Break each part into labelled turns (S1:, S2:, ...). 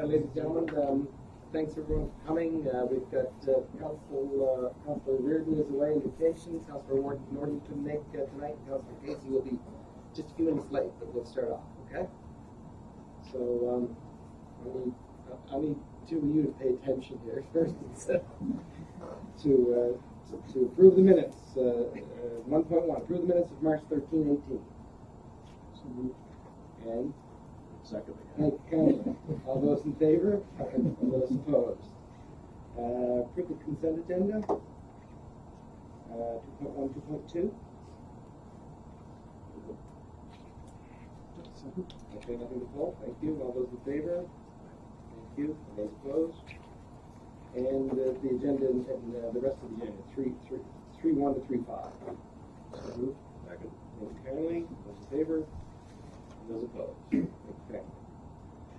S1: ladies and gentlemen, thanks everyone for coming. We've got Councillor Reardon is away on vacation. Councillor Norton couldn't make tonight. Councillor Casey will be just a few minutes late, but we'll start off, okay? So I need two of you to pay attention here first to approve the minutes. 1.1, approve the minutes of March 13, 18. So, and
S2: second.
S1: Okay. All those in favor? And all those opposed? Approve the consent agenda. 2.1, 2.2. Okay, nothing to pull. Thank you. All those in favor? Thank you. All those opposed? And the agenda and the rest of the agenda. 3.1 to 3.5. Second. Thank you kindly. Those in favor? Those opposed? Okay.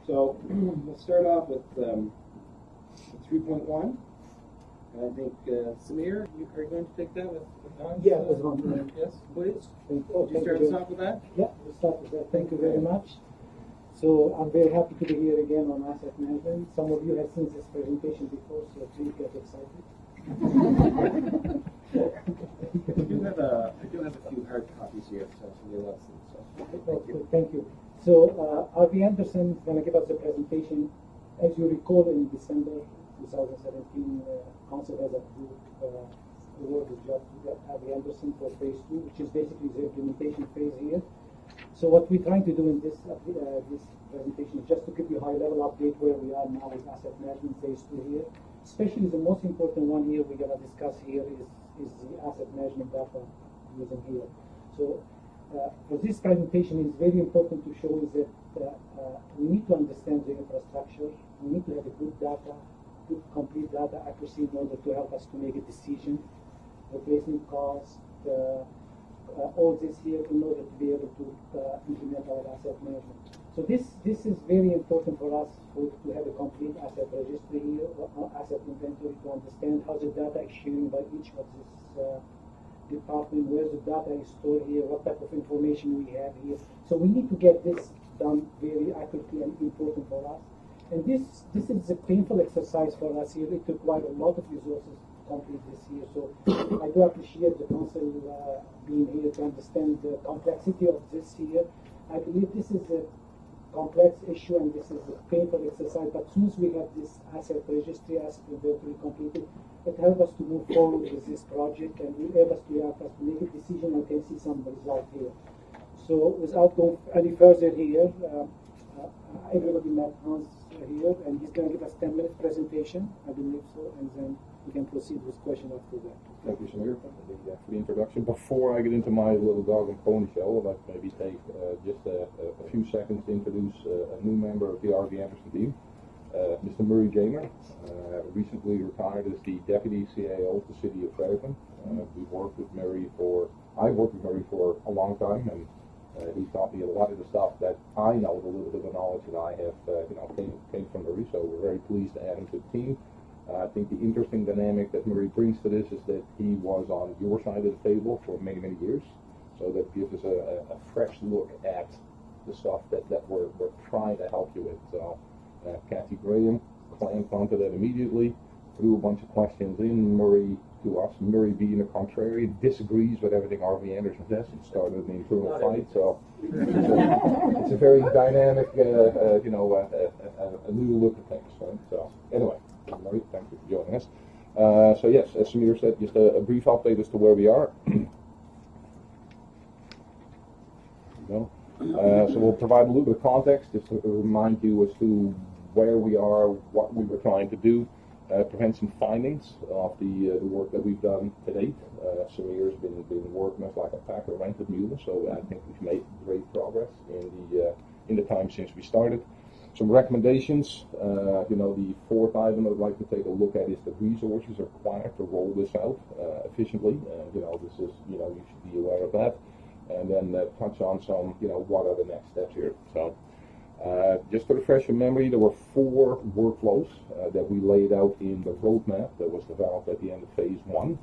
S1: So we'll start off with 3.1. And I think Samir, you are going to take that with Don?
S3: Yeah, that's one.
S1: Yes, please.
S3: Would
S1: you start us off with that?
S3: Yeah, we'll start with that. Thank you very much. So I'm very happy to be here again on asset management. Some of you have seen this presentation before, so please get excited.
S1: I do have a few hard copies here from the lessons. So
S3: thank you. So R.V. Anderson is going to give us a presentation. As you recall, in December 2017, Council has approved the work of R.V. Anderson for phase 2, which is basically the implementation phase here. So what we're trying to do in this presentation is just to give you a high-level update where we are now with asset management phase 2 here. Especially the most important one here we're going to discuss here is the asset management data using here. So for this presentation, it's very important to show is that we need to understand the infrastructure. We need to have a good data, good complete data accuracy in order to help us to make a decision, replacement cost, all this here in order to be able to implement our asset management. So this is very important for us to have a complete asset registry here, asset inventory, to understand how the data is sharing by each of this department, where the data is stored here, what type of information we have here. So we need to get this done very accurately and important for us. And this is a painful exercise for us here. It requires a lot of resources to complete this here. So I do appreciate the council being here to understand the complexity of this here. I believe this is a complex issue and this is a painful exercise, but as soon as we have this asset registry, asset inventory completed, it helps us to move forward with this project and will help us to make a decision and can see some result here. So without going any further here, everybody met Hans here, and he's going to give us 10-minute presentation, I believe so, and then we can proceed with question after that.
S2: Thank you, Samir, for the introduction. Before I get into my little dog and pony show, I'd like to maybe take just a few seconds to introduce a new member of the R.V. Anderson team, Mr. Murray Gamer, recently retired as the Deputy CAO of the City of Fredericton. I've worked with Murray for a long time, and he taught me a lot of the stuff that I know, the little bit of knowledge that I have, came from Murray. So we're very pleased to add him to the team. I think the interesting dynamic that Murray brings to this is that he was on your side of the table for many, many years. So that gives us a fresh look at the stuff that we're trying to help you with. So Kathy Graham clamped onto that immediately, threw a bunch of questions in. Murray to us, Murray being a contrary, disagrees with everything R.V. Anderson says and started an internal fight. So it's a very dynamic, a new look at things. Right? So anyway. Murray, thank you for joining us. So yes, as Samir said, just a brief update as to where we are. So we'll provide a little bit of context just to remind you as to where we are, what we were trying to do, present some findings of the work that we've done to date. Samir's been working us like a pack of rented mules, so I think we've made great progress in the time since we started. Some recommendations, the fourth item I'd like to take a look at is the resources required to roll this out efficiently. This is, you should be aware of that. And then touch on some, what are the next steps here. So just to refresh your memory, there were 4 workflows that we laid out in the roadmap that was developed at the end of phase 1.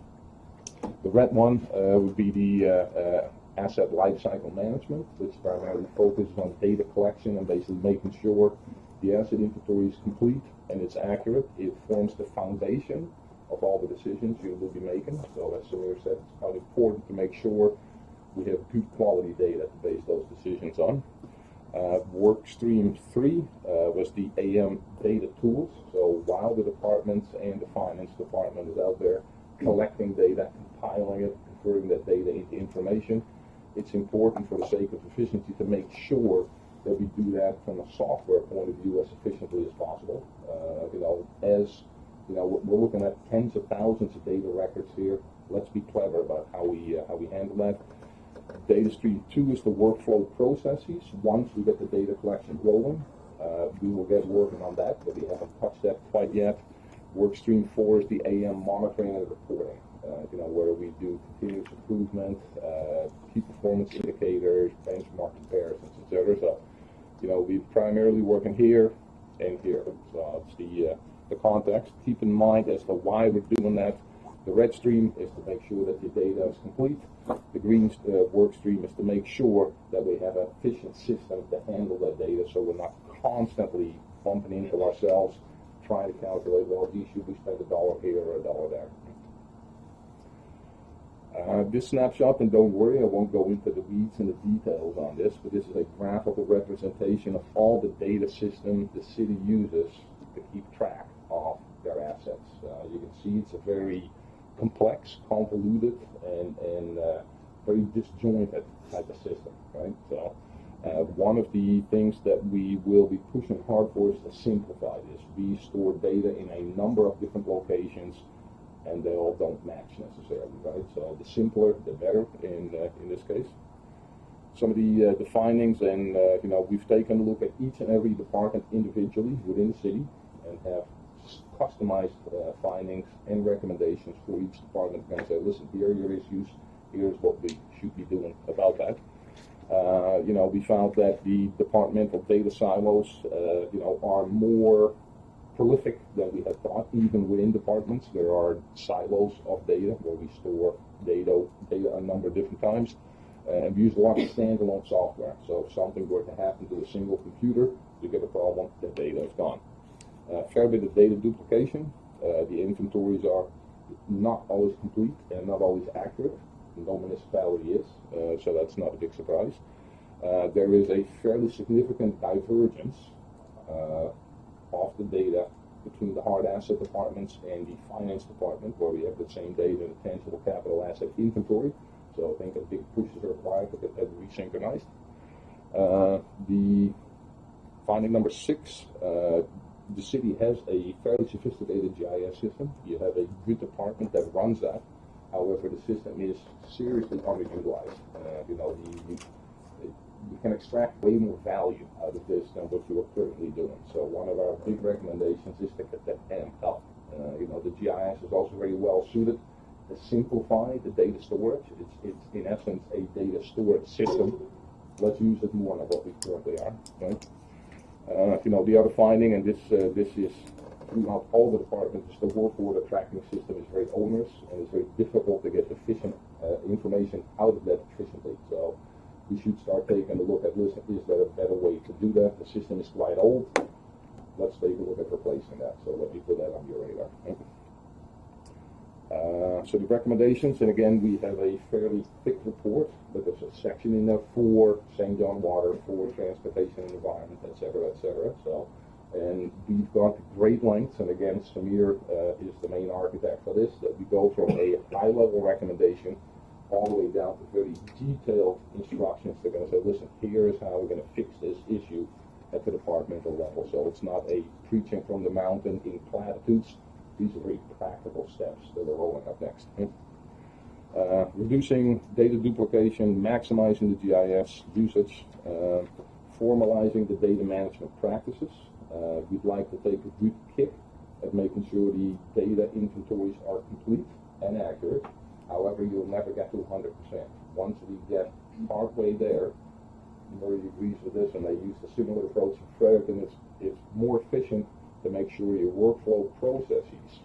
S2: The red one would be the asset lifecycle management, which primarily focuses on data collection and basically making sure the asset inventory is complete and it's accurate, it forms the foundation of all the decisions you will be making. So as Samir said, it's quite important to make sure we have good quality data to base those decisions on. Work stream 3 was the AM data tools. So while the departments and the finance department is out there collecting data, compiling it, converting that data into information, it's important for the sake of efficiency to make sure that we do that from a software point of view as efficiently as possible. We're looking at tens of thousands of data records here. Let's be clever about how we handle that. Data stream 2 is the workflow processes. Once we get the data collection rolling, we will get working on that, but we haven't touched that quite yet. Work stream 4 is the AM monitoring and reporting, where we do continuous improvement, key performance indicators, benchmark comparisons, etc. So, we're primarily working here and here. So it's the context. Keep in mind as to why we're doing that. The red stream is to make sure that the data is complete. The green work stream is to make sure that we have an efficient system to handle that data, so we're not constantly bumping into ourselves trying to calculate, well, gee, should we spend $1 here or $1 there? This snapshot, and don't worry, I won't go into the weeds and the details on this, but this is a graphical representation of all the data system the city uses to keep track of their assets. You can see it's a very complex, convoluted, and very disjointed type of system, right? So one of the things that we will be pushing hard for is to simplify this. We store data in a number of different locations, and they all don't match necessarily, right? So the simpler, the better in this case. Some of the findings, and we've taken a look at each and every department individually within the city and have customized findings and recommendations for each department. We're going to say, listen, here are your issues, here's what we should be doing about that. We found that the departmental data silos, are more prolific than we had thought. Even within departments, there are silos of data where we store data a number of different times. And we use a lot of standalone software. So if something were to happen to a single computer, you get a problem, the data is gone. Fair bit of data duplication. The inventories are not always complete and not always accurate. No municipality is, so that's not a big surprise. There is a fairly significant divergence of the data between the hard asset departments and the finance department, where we have the same data in the tangible capital asset inventory. So I think a big push is required to get that resynchronized. The finding number 6, the city has a fairly sophisticated GIS system. You have a good department that runs that. However, the system is seriously underutilized. You can extract way more value out of this than what you are currently doing. So one of our big recommendations is to get that amped up. The GIS is also very well suited to simplify the data storage. It's in essence a data storage system. Let's use it more than what we currently are. Right? The other finding, and this is throughout all the departments, the work order tracking system is very onerous and it's very difficult to get efficient information out of that efficiently. So we should start taking a look at, listen, is there a better way to do that? The system is quite old. Let's take a look at replacing that. So let me put that on your radar. So the recommendations, and again, we have a fairly thick report, but there's a section in there for St. John Water, for transportation and environment, etc., etc. So, and we've gone to great lengths, and again, Samir is the main architect for this, that we go from a high-level recommendation all the way down to very detailed instructions. They're going to say, listen, here is how we're going to fix this issue at the departmental level. So it's not a preaching from the mountain in platitudes. These are very practical steps that are rolling up next. Reducing data duplication, maximizing the GIS usage, formalizing the data management practices. We'd like to take a good kick at making sure the data inventories are complete and accurate. However, you'll never get to 100%. Once we get partway there, Murray agrees with this, and they use a similar approach for Fred, and it's more efficient to make sure your workflow processes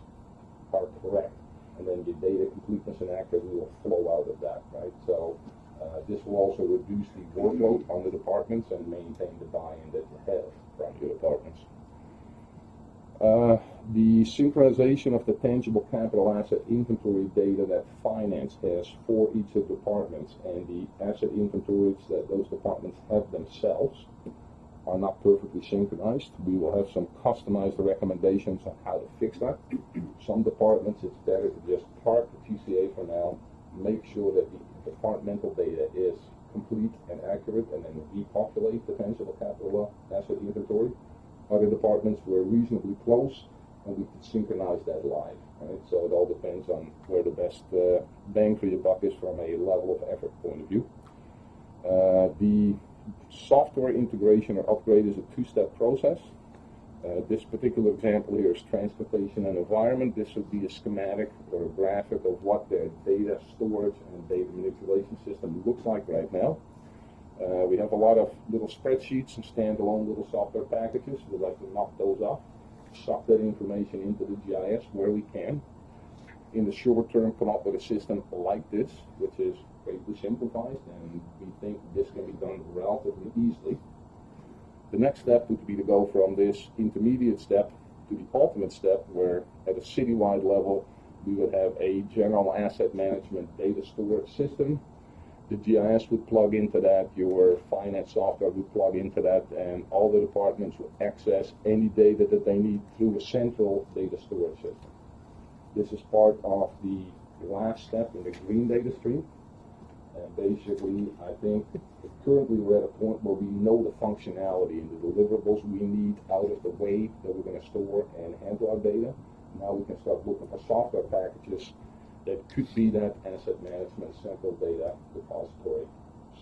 S2: are correct, and then your data completeness and accuracy will flow out of that, right? So This will also reduce the workload on the departments and maintain the buy-in that you have from your departments. The synchronization of the tangible capital asset inventory data that finance has for each of the departments and the asset inventories that those departments have themselves are not perfectly synchronized. We will have some customized recommendations on how to fix that. Some departments, it's better to just park the TCA for now, make sure that the departmental data is complete and accurate, and then repopulate the tangible capital asset inventory. Other departments were reasonably close, and we could synchronize that live. Right? So it all depends on where the best bang for your buck is from a level of effort point of view. The software integration or upgrade is a two-step process. This particular example here is transportation and environment. This would be a schematic or a graphic of what their data storage and data manipulation system looks like right now. We have a lot of little spreadsheets and standalone little software packages. We'd like to knock those off, suck that information into the GIS where we can. In the short term, come up with a system like this, which is greatly simplified, and we think this can be done relatively easily. The next step would be to go from this intermediate step to the ultimate step, where at a citywide level we would have a general asset management data storage system. The GIS would plug into that, your finance software would plug into that, and all the departments would access any data that they need through a central data storage system. This is part of the last step in the green data stream. And basically, I think currently we're at a point where we know the functionality and the deliverables we need out of the way that we're going to store and handle our data. Now we can start looking for software packages that could be that asset management central data repository.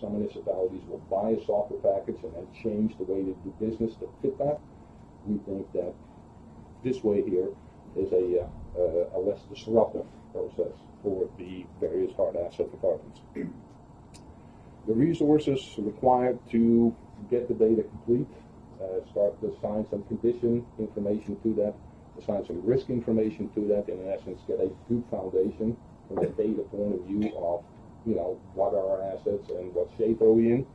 S2: Some municipalities will buy a software package and then change the way they do business to fit that. We think that this way here is a less disruptive process for the various hard asset departments. The resources required to get the data complete, start to assign some condition information to that, assign some risk information to that, and in essence get a good foundation from a data point of view of, what are our assets and what shape are we in,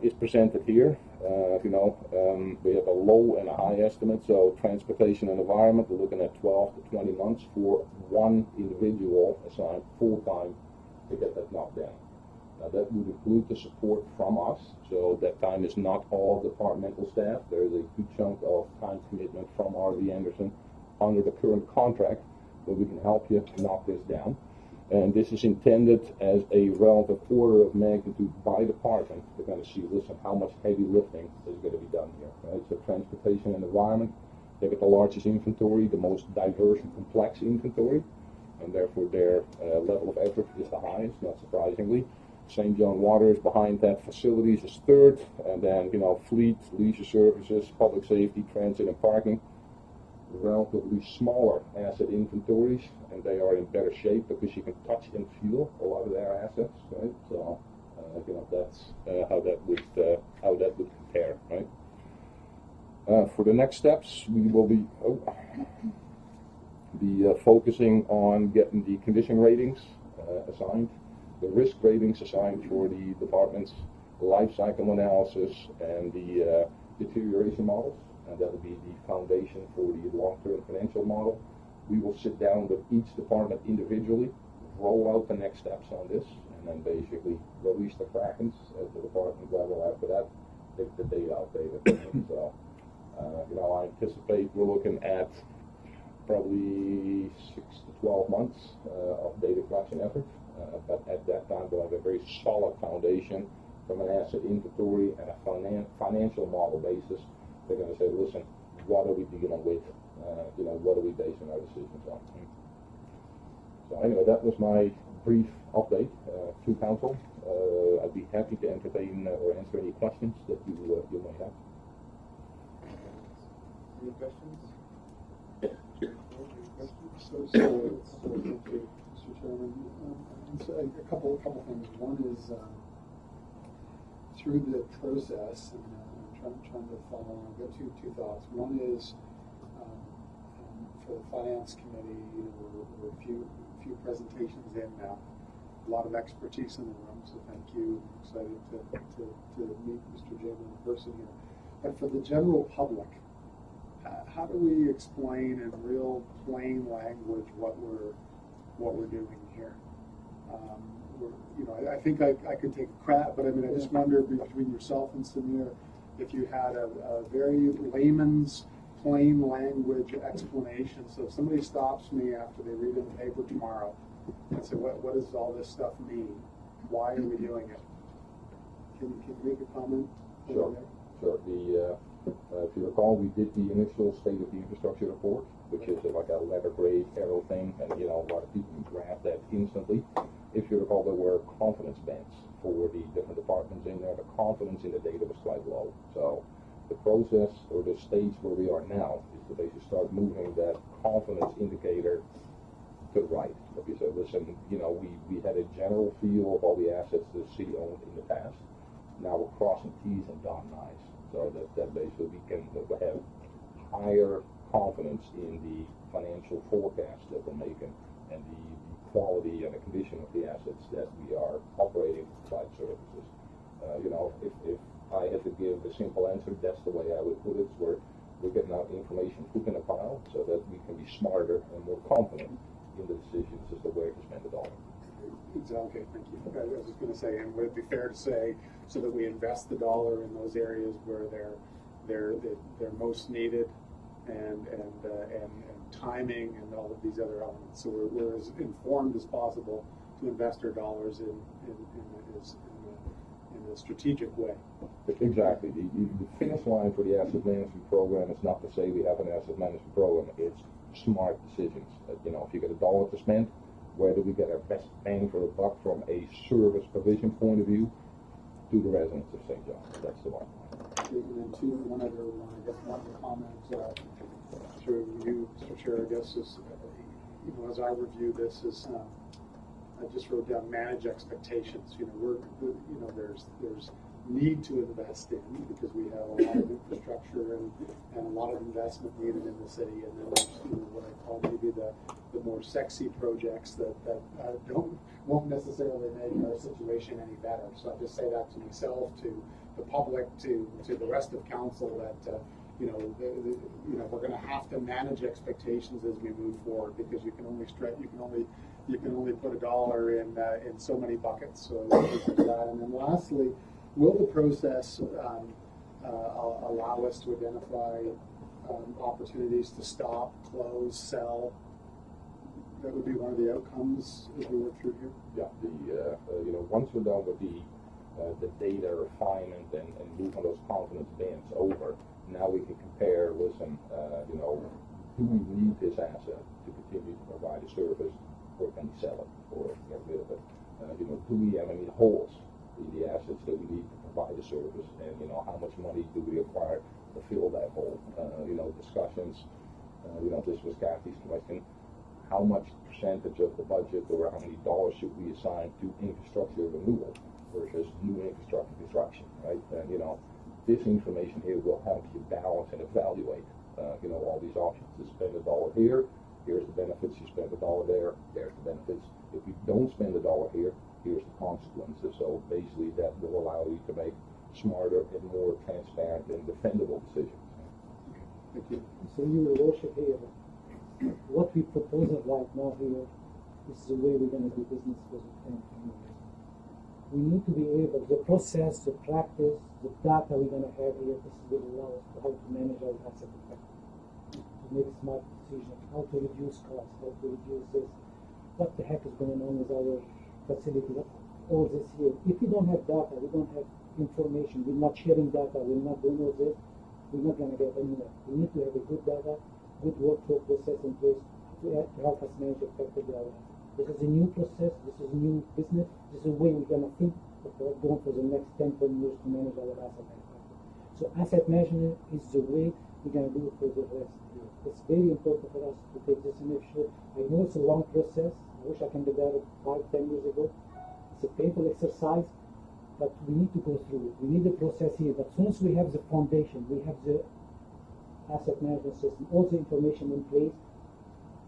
S2: is presented here. We have a low and a high estimate, so transportation and environment, we're looking at 12 to 20 months for one individual assigned full-time to get that knocked down. Now that would include the support from us, so that time is not all departmental staff. There is a good chunk of time commitment from R.V. Anderson under the current contract, where we can help you knock this down. And this is intended as a relative order of magnitude by department to kind of see, listen, how much heavy lifting is going to be done here, right? So transportation and environment, they get the largest inventory, the most diverse and complex inventory, and therefore their level of effort is the highest, not surprisingly. St. John Water is behind that. Facilities is third, and then, fleet, leisure services, public safety, transit, and parking. Relatively smaller asset inventories, and they are in better shape because you can touch and feel a lot of their assets, right? So, that's how that would compare, right? For the next steps, we will be focusing on getting the condition ratings assigned, the risk ratings assigned for the departments, life cycle analysis, and the deterioration models. And that will be the foundation for the long-term financial model. We will sit down with each department individually, roll out the next steps on this, and then basically release the krakens at the department level. After that, take the data out data. So, I anticipate we're looking at probably 6 to 12 months of data collection effort. But at that time, we'll have a very solid foundation from an asset inventory and a financial model basis. They're going to say, listen, what are we dealing with? What are we basing our decisions on? So anyway, that was my brief update to council. I'd be happy to entertain or answer any questions that you may have.
S1: Any questions?
S4: So thank you, Mr. Chairman. So a couple things. One is through the process, and I'm trying to follow along. I've got two thoughts. One is for the finance committee, we're a few presentations in now. a lot of expertise in the room, so thank you. I'm excited to meet Mr. Jim in person here. But for the general public, how do we explain in real plain language what we're doing here? I think I could take a crack, but I mean, I just wonder between yourself and Samir, if you had a very layman's plain language explanation. So if somebody stops me after they read in the paper tomorrow and say, what does all this stuff mean? Why are we doing it? Can you make a comment?
S2: Sure. If you recall, we did the initial state of the infrastructure report, which is like a letter grade arrow thing, and a lot of people grab that instantly. If you recall, there were confidence bands for the different departments in there. The confidence in the data was quite low. So the process or the stage where we are now is to basically start moving that confidence indicator to the right. If you say, listen, we had a general feel of all the assets the city owned in the past. Now we're crossing T's and dotting I's. So that basically we can have higher confidence in the financial forecast that we're making and the quality and the condition of the assets that we are operating to provide services. If I had to give a simple answer, that's the way I would put it. We're getting out information put in a pile so that we can be smarter and more confident in the decisions as to where to spend the dollar.
S4: Okay, thank you. I was just going to say, and would it be fair to say, so that we invest the dollar in those areas where they're most needed, and timing and all of these other elements. So we're as informed as possible to invest our dollars in a strategic way.
S2: Exactly. The finish line for the asset management program is not to say we have an asset management program. It's smart decisions. If you get $1 to spend, where do we get our best bang for the buck from a service provision point of view to the residents of St. John? That's the one.
S4: And then one other one, I guess, one comment through you, Mr. Chair, I guess, is, as I review this, is I just wrote down manage expectations. There's need to invest in because we have a lot of infrastructure and a lot of investment needed in the city, and then there's what I call maybe the more sexy projects that won't necessarily make our situation any better. So I just say that to myself, to the public, to the rest of council, that we're going to have to manage expectations as we move forward, because you can only put $1 in so many buckets. So that, and then lastly, will the process allow us to identify opportunities to stop, close, sell? That would be one of the outcomes as we work through here.
S2: Yeah, once we're done with the data refinement and move on those confidence bands over, now we can compare. Listen, do we need this asset to continue to provide a service, or can we sell it or get rid of it? Do we have any holes in the assets that we need to provide a service, and how much money do we require to fill that hole? Discussions. This was Kathy's question. How much percentage of the budget, or how many dollars should we assign to infrastructure renewal versus new infrastructure construction, right? And this information here will help you balance and evaluate, all these options. You spend $1 here, here's the benefits. You spend $1 there, there's the benefits. If you don't spend $1 here, here's the consequences. So basically, that will allow you to make smarter and more transparent and defendable decisions.
S4: Thank you.
S3: So, Your Worship, here, what we propose right now here is the way we're going to do business for the 10 years. We need to be able, the process, the practice, the data we're going to have here, this will allow us to how to manage our asset effectively, to make smart decisions, how to reduce costs, how to reduce this, what the heck is going on with our facility, all this here. If we don't have data, we don't have information, we're not sharing data, we're not doing all this, we're not going to get anywhere. We need to have a good data, good workflow process in place to help us manage effectively our assets. This is a new process, this is a new business, this is a way we're going to think about going for the next 10, 20 years to manage our asset effectively. So asset management is the way we're going to do it for the rest of the year. It's very important for us to take this initiative. I know it's a long process. I wish I can do that 5, 10 years ago. It's a painful exercise, but we need to go through it. We need the process here. But as soon as we have the foundation, we have the asset management system, all the information in place,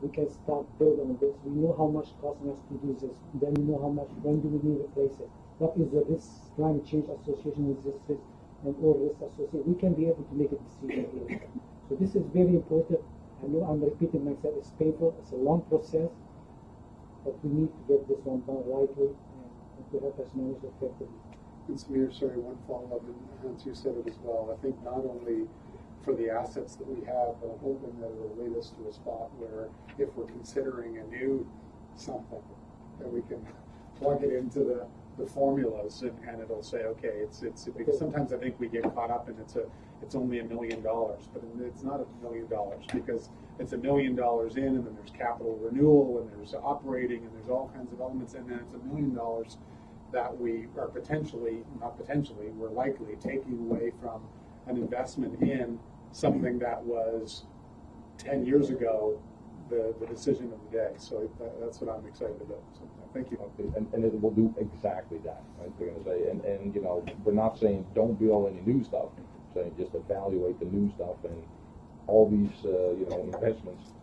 S3: we can start building on this. We know how much costing us to do this. Then we know how much, when do we need to replace it? What is the risk, climate change association with this risk, and all risk associated? We can be able to make a decision here. So this is very important. I know I'm repeating myself. It's painful. It's a long process, but we need to get this one done rightly and to help us manage it effectively.
S4: And Samir, sorry, one follow-up, and Hans, you said it as well. I think not only for the assets that we have, but I'm hoping that it'll lead us to a spot where if we're considering a new something, that we can plug it into the formulas and it'll say, okay, it's because sometimes I think we get caught up in it's only $1 million, but it's not $1 million because it's $1 million in, and then there's capital renewal, and there's operating, and there's all kinds of elements, and then it's $1 million that we are we're likely taking away from an investment in something that was 10 years ago the decision of the day. So that's what I'm excited about. So thank you.
S2: Okay. And it will do exactly that, right? We're going to say, and you know, we're not saying don't build any new stuff. We're saying just evaluate the new stuff, and all these you know, investments.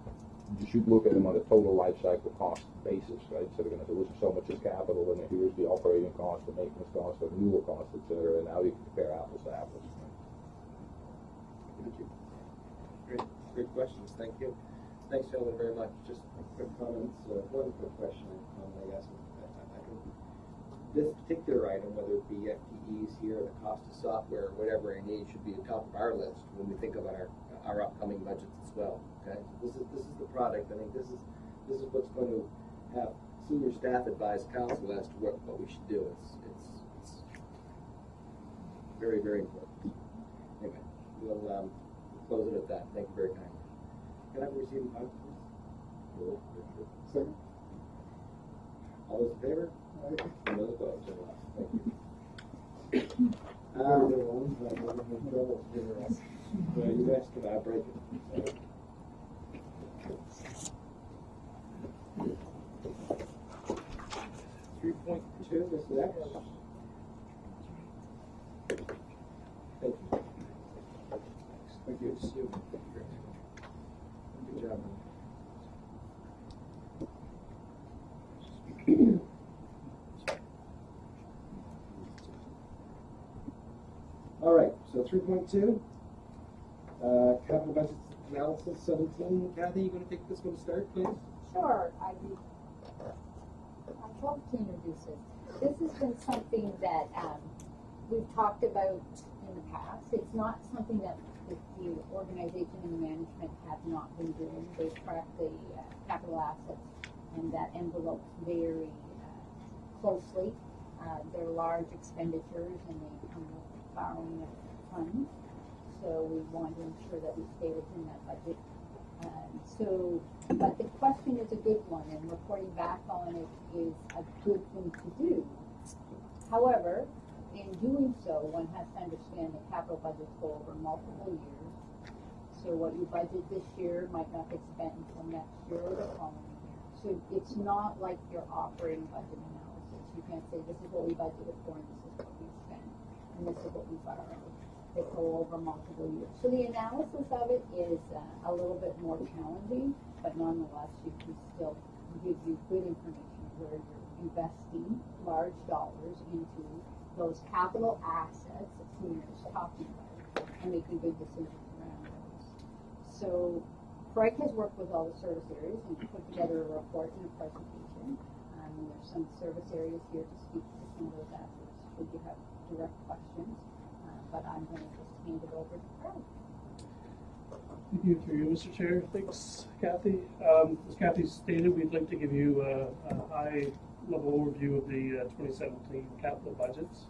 S2: You should look at them on a total life cycle cost basis, right? So they're going to say, this is so much is capital, and here's the operating cost, the maintenance cost, the renewal cost, etc. And now you can compare apples to apples.
S1: Thank you. Great questions. Thank you. Thanks, gentlemen, very much. Just quick comments. One quick question, I guess. This particular item, whether it be FTEs here, the cost of software, or whatever it needs, should be at the top of our list when we think about our upcoming budgets as well. Okay, this is the product. I think this is what's going to have senior staff advise council as to what we should do. It's very, very important. Anyway, we'll close it at that. Thank you very kindly. Can I receive a vote, please?
S4: Second.
S1: All those in favor? And those opposed? Thank you. You guys can break it. 3.2 is next. Thank you. Thank you. Good job. All right, so 3.2, capital budget analysis 17. Kathy, you going to take this one to start, please?
S5: Sure, I'd love to introduce it. This has been something that we've talked about in the past. It's not something that the organization and the management have not been doing. They track the capital assets and that envelope very closely. They're large expenditures and they come with borrowing funds. So we want to ensure that we stay within that budget. But the question is a good one, and reporting back on it is a good thing to do. However, in doing so, one has to understand that capital budgets go over multiple years. So what you budget this year might not get spent until next year or the following year. So it's not like your operating budget analysis. You can't say this is what we budgeted for and this is what we spent and this is what we borrowed. They go over multiple years. So the analysis of it is a little bit more challenging, but nonetheless you can still give you good information where you're investing large dollars into those capital assets that Samir is talking about and making good decisions around those. So Frank has worked with all the service areas and put together a report and a presentation. There's some service areas here to speak to some of those assets should you have direct questions. But I'm going to just hand it over to Frank.
S6: Thank you, through you, Mr. Chair. Thanks, Kathy. As Kathy stated, we'd like to give you a high-level overview of the 2017 capital budgets.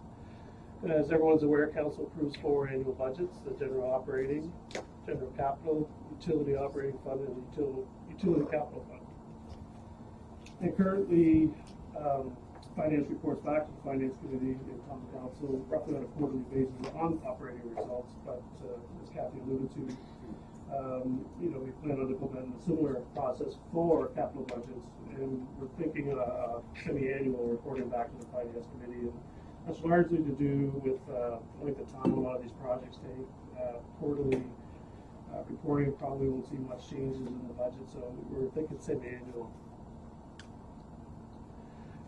S6: As everyone's aware, Council approves 4 annual budgets: the general operating, general capital, utility operating fund, and utility capital fund. And currently, Finance reports back to the Finance Committee and Common Council roughly on a quarterly basis on operating results, but as Kathy alluded to, we plan on implementing a similar process for capital budgets, and we're thinking a semi-annual reporting back to the Finance Committee, and that's largely to do with length of time a lot of these projects take. Quarterly Reporting probably won't see much changes in the budget, so we're thinking semi-annual.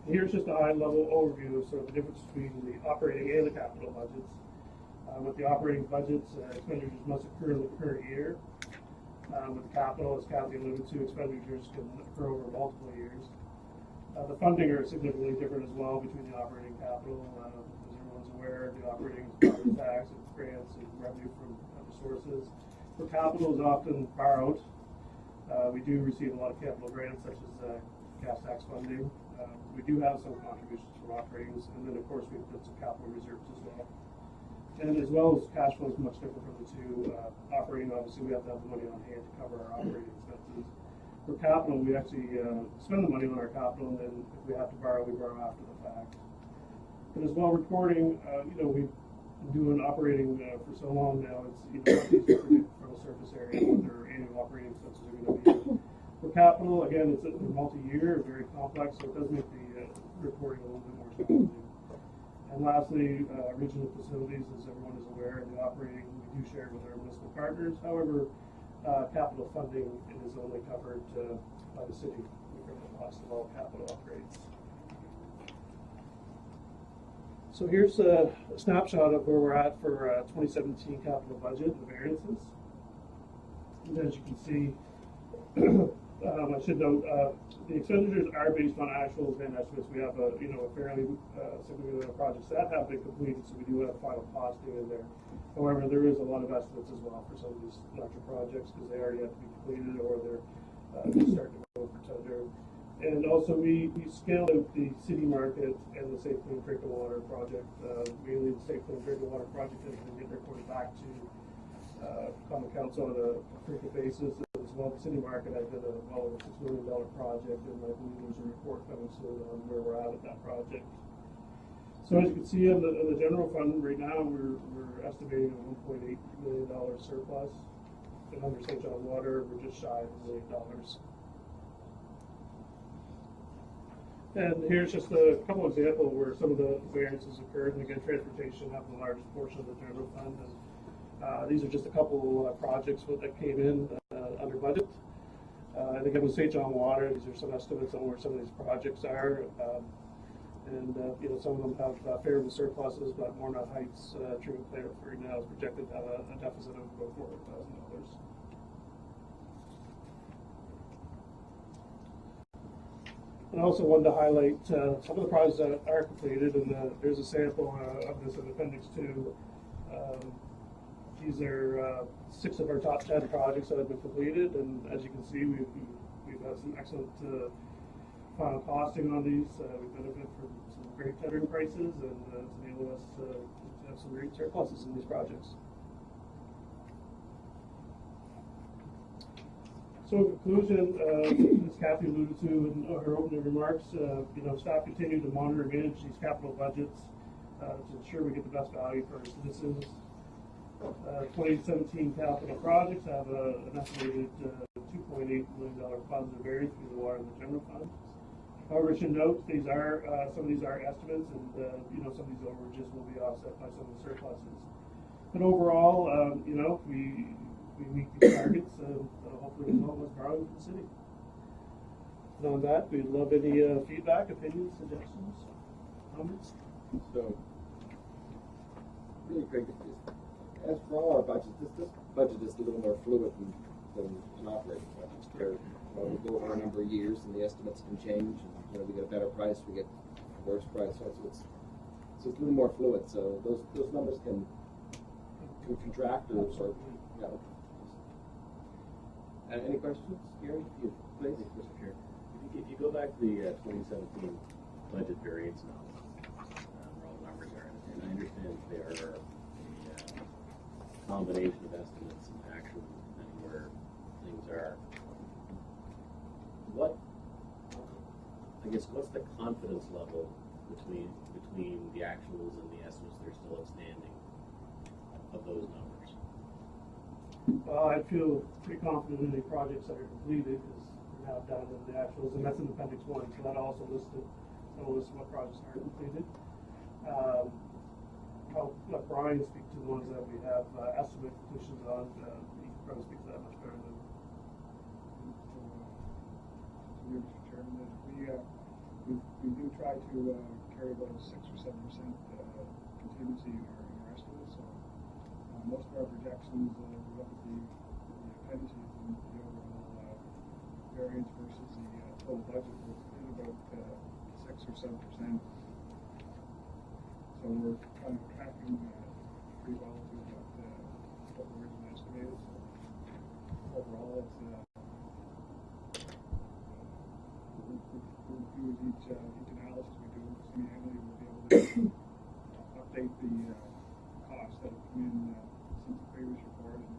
S6: Here's just a high-level overview of sort of the difference between the operating and the capital budgets. With the operating budgets, expenditures must occur in the current year. With capital, as Kathy alluded to, expenditures can occur over multiple years. The funding are significantly different as well between the operating and capital. As everyone's aware, the operating is property tax and grants and revenue from other sources. For capital is often borrowed. We do receive a lot of capital grants, such as gas tax funding. We do have some contributions from operations, and then of course we put some capital reserves as well. And as well as cash flow is much different from the two. Operating, obviously, we have to have the money on hand to cover our operating expenses. For capital, we actually spend the money on our capital, and then if we have to borrow, we borrow after the fact. And as well, reporting, we've been doing operating for so long now, it's not easy to predict from a surface area what their annual operating expenses are going to be. For capital, again, it's a multi-year, very complex, so it does make the reporting a little bit more challenging. And lastly, regional facilities, as everyone is aware, the operating we do share with our municipal partners. However, capital funding is only covered by the city for the cost of all capital upgrades. So here's a snapshot of where we're at for 2017 capital budget, the variances. And as you can see, I should note, the expenditures are based on actuals and estimates. We have a fairly significant amount of projects that have been completed, so we do have final costing in there. However, there is a lot of estimates as well for some of these larger projects because they already have to be completed or they're just starting to go for tender. And also, we scaled out the city market and the Safe Clean Drinking Water project. Mainly, the Safe Clean Drinking Water project has been getting reported back to common council on a frequent basis. As well, the city market has been a well over $6 million project, and I believe there's a report coming soon on where we're at that project. So as you can see on the general fund right now, we're estimating a $1.8 million surplus. And under St. John Water, we're just shy of $1 million. And here's just a couple examples where some of the variances occurred. And again, transportation have the largest portion of the general fund. And these are just a couple projects that came in under budget. And again, with St. John Water, these are some estimates on where some of these projects are. Some of them have favorable surpluses, but Morna Heights treatment plant right now is projected to have a deficit of about $400,000. And I also wanted to highlight some of the projects that are completed, and there's a sample of this in Appendix 2. These are 6 of our top 10 projects that have been completed, and as you can see, we've had some excellent final costing on these. We benefit from some great tendering prices, and it's enabled us to have some great surpluses in these projects. So in conclusion, as Kathy alluded to in her opening remarks, staff continue to monitor and manage these capital budgets to ensure we get the best value for our citizens. 2017 capital projects have an estimated $2.8 million positive variance through the water and the general fund. However, I should note these are some of these are estimates, and some of these overages will be offset by some of the surpluses. But overall, we meet these targets, and hopefully the result was borrowing from the city. And on that, we'd love any feedback, opinions, suggestions, comments.
S1: So, really quick, as for all our budgets, this budget is a little more fluid than an operating budget. We go over a number of years, and the estimates can change. And, we get a better price, we get a worse price. So it's a little more fluid. So those numbers can contract or sort of. Any questions, Gary? Please, Mr. Chair.
S7: If you go back to the 2017 budget variance analysis, where all the numbers are, and I understand they are a combination of estimates and actuals, depending where things are. What's the confidence level between the actuals and the estimates that are still outstanding of those numbers?
S6: Well, I feel pretty confident in the projects that are completed because we have done the actuals, and that's in Appendix 1. So that also listed what projects are completed. I'll let Brian speak to the ones that we have estimate completions on. probably speak to that much better than.
S4: Mr. Chairman, that we do try to carry about a 6 or 7% contingency in our estimates. So most of our projections, we look at the appendices and the overall variance versus the total budget, we're in about 6 or 7%. So we're kind of tracking pretty well to what we originally estimated. So overall, it's we'll use each analysis we do semi-annually. We'll be able to update the costs that have come in since the previous report, and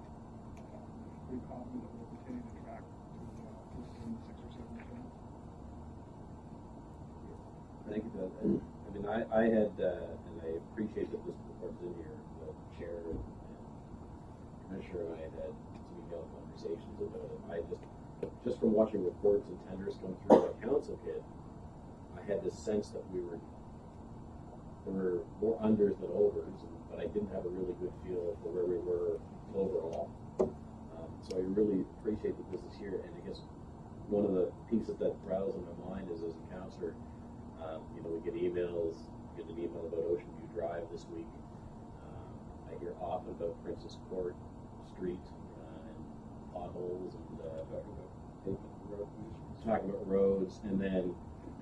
S4: pretty confident that we'll continue to track to within 6 or 7%.
S7: Thank you, Doug. I mean, I had, and I appreciate that this report's in here, the chair and commissioner and I had some email conversations about it. I just from watching reports and tenders come through my council kit, I had this sense that there were more unders than overs, but I didn't have a really good feel for where we were overall. So I really appreciate that this is here, and I guess one of the pieces that rattles in my mind is, as a councillor, we get emails. Get an email about Ocean View Drive this week. I hear often about Princess Court Street and potholes and talking about roads. And then,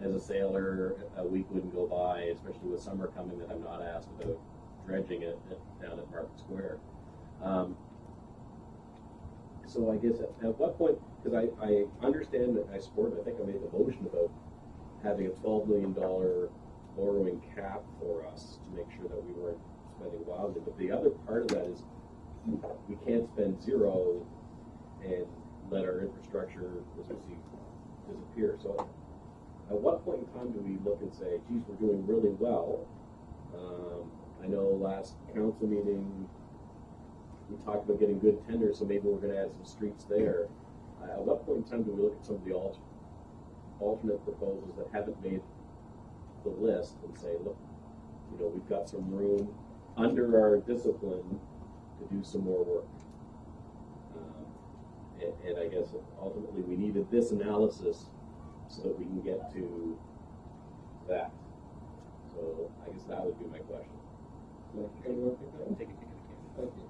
S7: as a sailor, a week wouldn't go by, especially with summer coming, that I'm not asked about dredging it down at Market Square. So I guess at what point, because I understand that I support, I think I made the motion about having a $12 million borrowing cap for us to make sure that we weren't spending wildly. But the other part of that is we can't spend zero and let our infrastructure, as we see, disappear. So at what point in time do we look and say, geez, we're doing really well? I know last council meeting we talked about getting good tenders, so maybe we're going to add some streets there. At what point in time do we look at some of the alternate proposals that haven't made the list and say, look, we've got some room under our discipline to do some more work. And I guess ultimately we needed this analysis so that we can get to that. So I guess that would be my question.
S8: Take a kick at the can. Okay.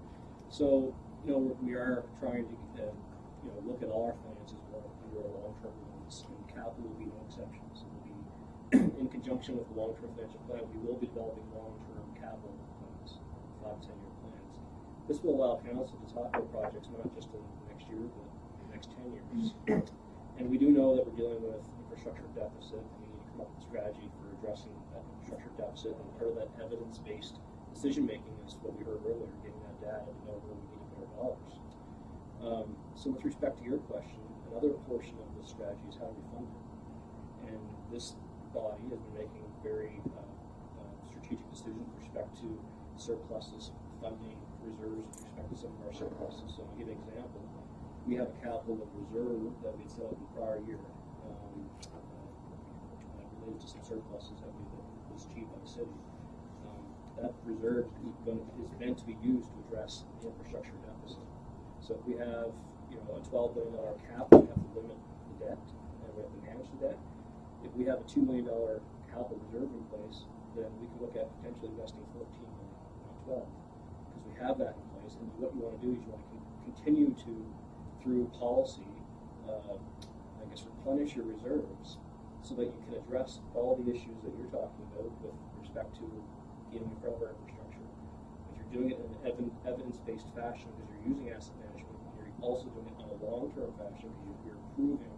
S8: So, we are trying to, look at all our finances more under a long-term lens, and capital will be no exception. So we'll be, in conjunction with the long-term financial plan, we will be developing long-term capital plans, 5 to 10-year plans. This will allow council to talk about projects not just in the next year, but the next 10 years. And we do know that we're dealing with infrastructure deficit, and we need to come up with a strategy for addressing that infrastructure deficit. And part of that evidence-based decision-making is what we heard earlier, getting that data to know where we need to put our dollars. So with respect to your question, another portion of this strategy is how do we fund it? And this body has been making very strategic decisions with respect to surpluses, funding reserves with respect to some of our surpluses. So I'll give you an example. We have a capital reserve that we set up in the prior year related to some surpluses that was achieved by the city. That reserve is meant to be used to address the infrastructure deficit. So if we have a $12 billion cap, we have to limit the debt and we have to manage the debt. If we have a $2 million capital reserve in place, then we can look at potentially investing $14 million, not 12, because we have that in place. And what you want to do is you want to continue to, through policy, replenish your reserves so that you can address all the issues that you're talking about with respect to getting in front of our infrastructure. But you're doing it in an evidence-based fashion because you're using asset management, and you're also doing it on a long-term fashion because you're approving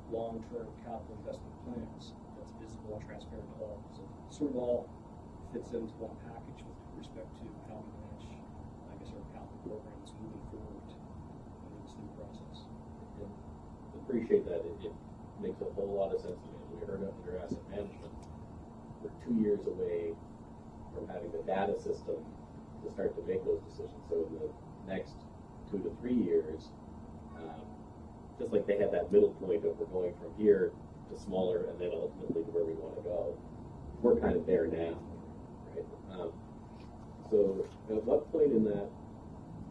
S8: long-term capital investment plans that's visible and transparent to all. So it sort of all fits into one package with respect to how we manage, our capital programs moving forward under this new process.
S7: And appreciate that. It makes a whole lot of sense to me. As we heard under asset management, we're 2 years away from having the data system to start to make those decisions. So in the next 2 to 3 years, just like they had that middle point of we're going from here to smaller and then ultimately to where we want to go, we're kind of there now, right? So at what point in that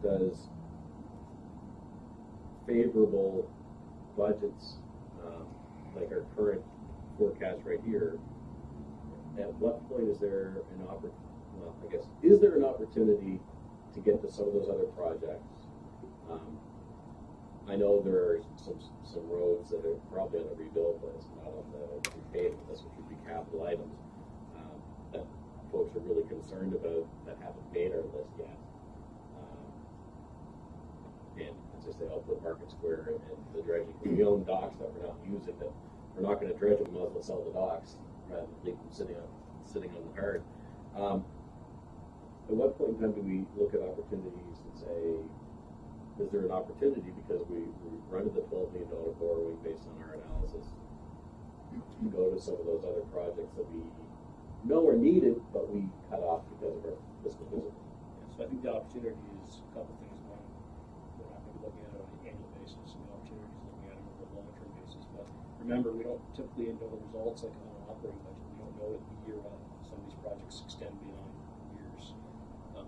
S7: does favorable budgets, like our current forecast right here, at what point is there an is there an opportunity to get to some of those other projects? I know there are some roads that are probably on the rebuild list, not on the repavement list, which would be capital items, that folks are really concerned about that haven't made our list yet. And as I say, I'll put Market Square and the dredging. We own docks that we're not using, that we're not going to dredge them, we might as well sell the docks rather than leave them sitting on the hard. At what point in time do we look at opportunities and say, is there an opportunity, because we rented the $12 million borrowing based on our analysis, to go to some of those other projects that we know are needed, but we cut off because of our fiscal discipline?
S8: Yeah, so I think the opportunity is a couple things. One, we're not going to be looking at it on an annual basis, and the opportunity is looking at it on a long-term basis. But remember, we don't typically know the results like on an operating budget. We don't know it the year of. Some of these projects extend beyond years.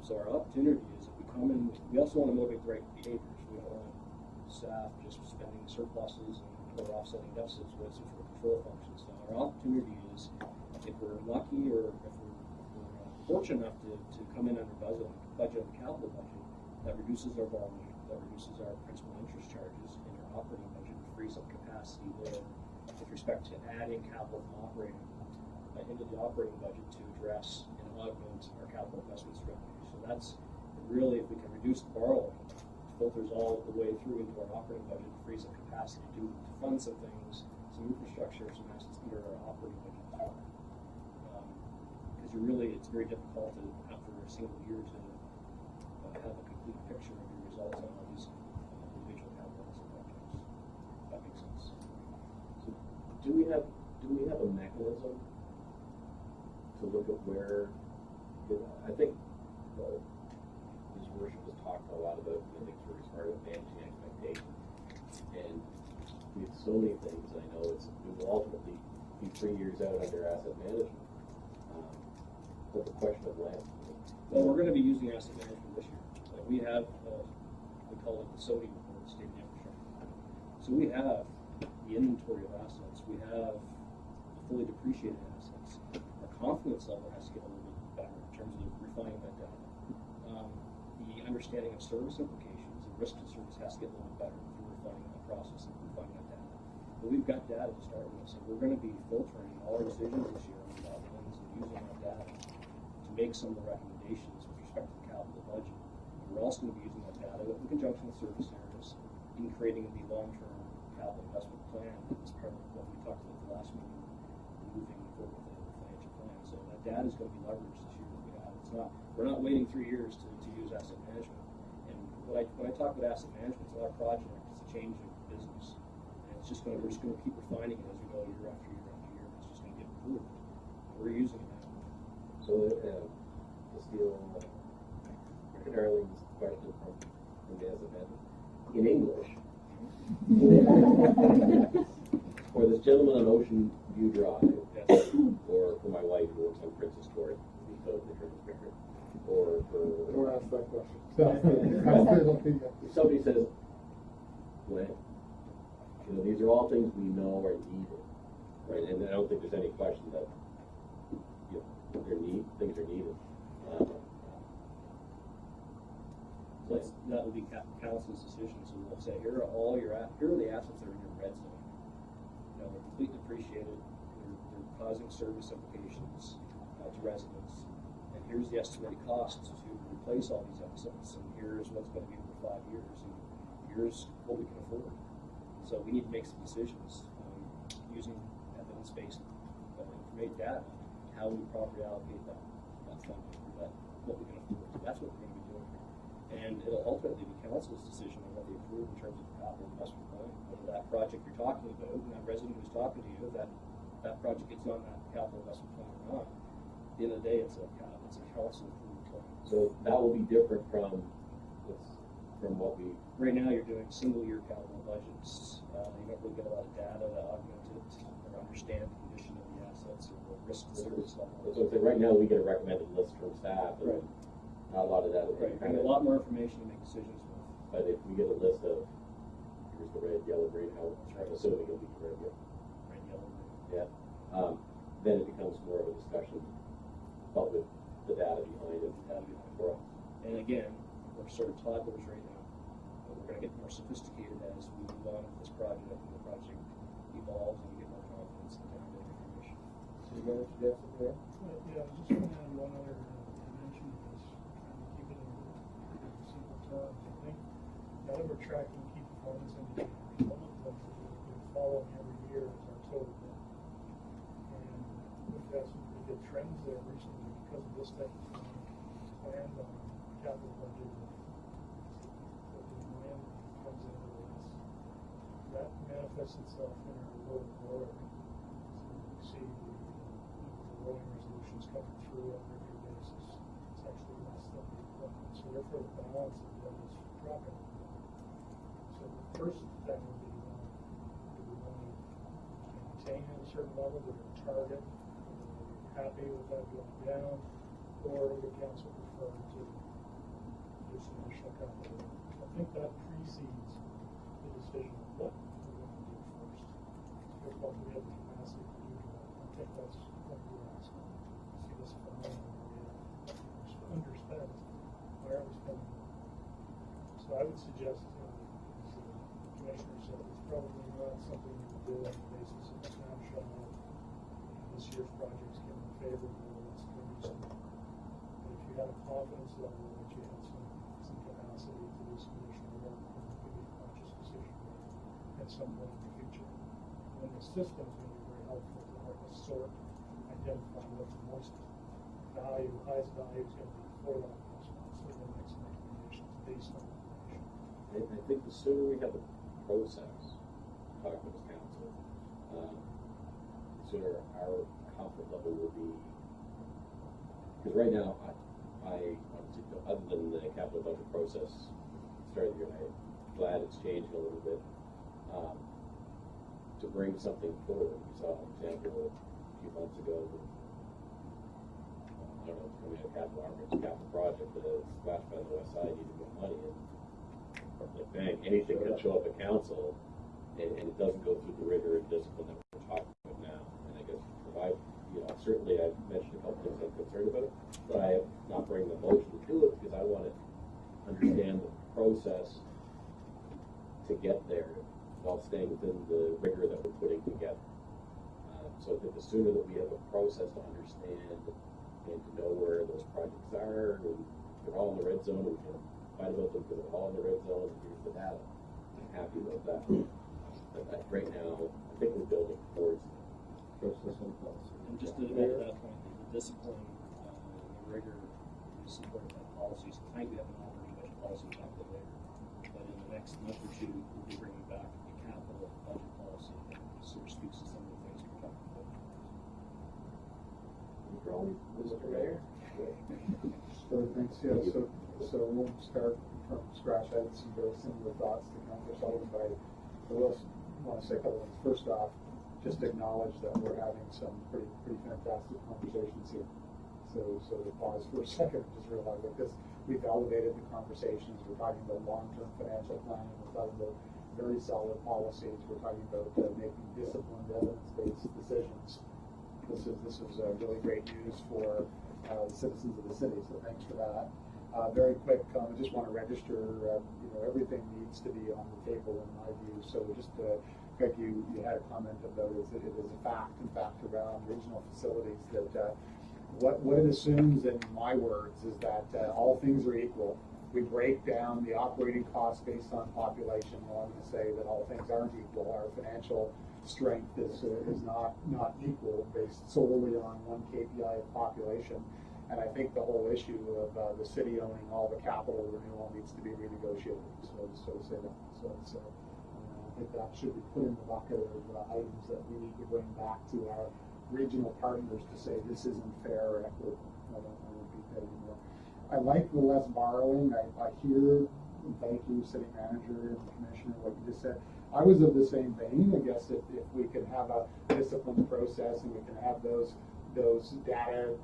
S8: So our opportunity is, if we come in, we also want to motivate the right behaviors. We don't want staff just spending surpluses or offsetting deficits with some sort of control function. So our opportunity is, if we're lucky or if we're fortunate enough to come in under budget on the capital budget, that reduces our borrowing, that reduces our principal interest charges in our operating budget, and frees up capacity there with respect to adding capital from operating into the operating budget to address and augment our capital investment strategy. So that's really, if we can reduce the borrowing, filters all the way through into our operating budget, frees up capacity to fund some things, some infrastructure, some assets under our operating budget as well. Because it's very difficult to, after a single year, to have a complete picture of your results on all these individual capital projects. If that makes sense.
S7: So do we have a mechanism to look at where? I think His Worship has talked a lot about things where we started managing expectations, and we have so many things. I know it will ultimately be 3 years out under asset management. But the question of when.
S8: Well, we're going to be using asset management this year. We have, we call it the SODI report, State of Infrastructure. So we have the inventory of assets. We have the fully depreciated assets. Our confidence level has to get a little bit better in terms of refining that data. The understanding of service implications and risk to service has to get a little bit better through refining that process and refining that data. But we've got data to start with, so we're going to be filtering all our decisions this year about things and using that data to make some of the recommendations with respect to the capital budget. And we're also going to be using that data in conjunction with service areas in creating the long-term capital investment plan as part of what we talked about the last meeting, moving forward with the financial plan. So that data is going to be leveraged this year that we have. We're not waiting 3 years to use asset management. And when I talk about asset management, it's not a project, it's a change of business. And we're just going to keep refining it as we go year after year after year. It's just going to get improved. And we're using it now.
S7: So to steal Rick Darling's question from the asset management, in English, for this gentleman on Ocean View Drive,
S8: Yes.
S7: or for my wife who works on Princess Court, to be totally transparent, or for
S4: Don't ask that question.
S7: somebody says, when, these are all things we know are needed, right? And I don't think there's any question that things are needed.
S8: That will be council's decision. So we'll say, here are the assets that are in your red zone. They're completely depreciated. They're causing service implications to residents. And here's the estimated costs to replace all these assets. And here's what's going to be over 5 years. And here's what we can afford. So we need to make some decisions using evidence-based information data, how we properly allocate that funding, what we can afford. That's what we're going to be doing. And it'll ultimately be council's decision on what they approve in terms of the capital investment plan. Whether that project you're talking about, and that resident who's talking to you, that project gets on that capital investment plan or not. At the end of the day, it's a council approved plan.
S7: So that will be different from what we.
S8: Right now, you're doing single-year capital budgets. You don't really get a lot of data to augment it or understand the condition of the assets or the risk to service level.
S7: So right now, we get a recommended list from staff. And
S8: right.
S7: Not a lot of that.
S8: Right. You get a lot more information to make decisions with.
S7: But if we get a list of, you're here's the red, yellow, green, how, I'm assuming it'll be red,
S8: Red, yellow,
S7: yeah. Then it becomes more of a discussion, but with the data behind it, the data behind for us.
S8: And again, we're sort of toddlers right now, but we're going to get more sophisticated as we move on with this project, and the project evolves and we get more confidence in the town and information.
S1: So you got to suggest it there?
S6: Yeah, I was just going to add one other dimension of this, trying to keep it in simple terms. I think now that we're tracking key performance indicators, one of them that we've been following every year is our total debt. And we've got some pretty good trends there recently because of this type of planned on capital budget. That the demand comes into this. That manifests itself in our lower borrowing. So you see the rolling resolutions coming through on a regular basis. It's actually less than the equipment. So therefore the balance of that is dropping. So the first thing would be, do we want to maintain at a certain level, do we target, are we happy with that going down, or would council prefer to do some additional capital? I think that precedes the decision of what we're going to do first. First of all, do we have the capacity to do that? I think that's what we're asking. See this phenomenon where we're underspent. Why are we spending more? So I would suggest, as the commissioner said, it's probably not something we would do on the basis of a snapshot of this year's projects getting favorable, let's go do something. But if you had a confidence level that you had some capacity to do some additional work, then it could be a conscious decision at some point in the future. And the system is going to be very helpful to help us sort, identify what the most value, highest value is going to be for that investment, so we'll make some recommendations based on information.
S7: I think the sooner we have a process, talking with this council, the sooner our comfort level will be. Because right now, I honestly feel, other than the capital budget process starting the year, I'm glad it's changing a little bit. To bring something forward, we saw an example a few months ago. I don't know, it's coming out of capital project, the splash by the west side needed more money, and like bang, anything can show up at council, and it doesn't go through the rigor and discipline that we're talking about now. And I guess provide, certainly I've mentioned a couple things I'm concerned about, but I have not bring the motion to do it because I want to understand the process to get there while staying within the rigor that we're putting together. So that the sooner that we have a process to understand and to know where those projects are, and they're all in the red zone, and we can fight about them because they're all in the red zone, and here's the data. I'm happy about that. But right now, I think we're building towards that.
S1: Process and policy.
S8: And just to make that point, the discipline, the rigor is supported by policies. Tonight we have an operating budget policy to talk about later. But in the next month or two, we'll be bringing back a capital budget policy that sort of speaks to some of the things we're talking about.
S1: Mr. Mayor?
S4: Sure, thanks. Yeah, so we'll start from scratch. I had some very similar thoughts to Councilor Sullivan, but I will want to say a couple things. First off, just acknowledge that we're having some pretty fantastic conversations here. So to pause for a second and just realize that we've elevated the conversations. We're talking about long-term financial planning. We're talking about very solid policies. We're talking about making disciplined, evidence-based decisions. This is really great news for the citizens of the city. So thanks for that. Very quick, I just want to register. Everything needs to be on the table in my view. So just Greg, you had a comment about it. It is a fact, in fact, around regional facilities that. What it assumes, in my words, is that all things are equal. We break down the operating costs based on population. Well, I'm going to say that all things aren't equal. Our financial strength is not equal, based solely on one KPI of population. And I think the whole issue of the city owning all the capital renewal needs to be renegotiated. So to say that. So it's, I think that should be put in the bucket of items that we need to bring back to our regional partners to say this isn't fair or equitable. I don't repeat that anymore. I like the less borrowing. I hear, and thank you, city manager and commissioner, what you just said. I was of the same vein. I guess if we can have a disciplined process and we can have those data,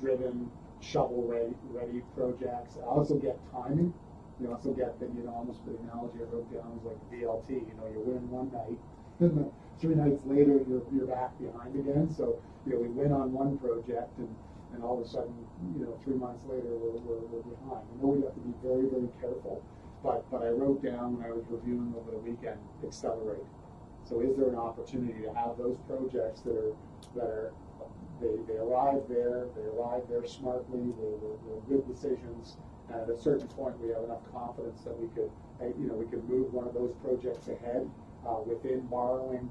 S4: driven, shovel ready projects. I also get timing. You also get that, almost the analogy I wrote down is like VLT, you win one night, and then 3 nights later you're back behind again. So, we win on one project and all of a sudden, 3 months later we're behind. I know we have to be very, very careful, but I wrote down when I was reviewing over the weekend, accelerate. So is there an opportunity to have those projects that are they arrive there smartly, they're good decisions, and at a certain point we have enough confidence that we could move one of those projects ahead within borrowing,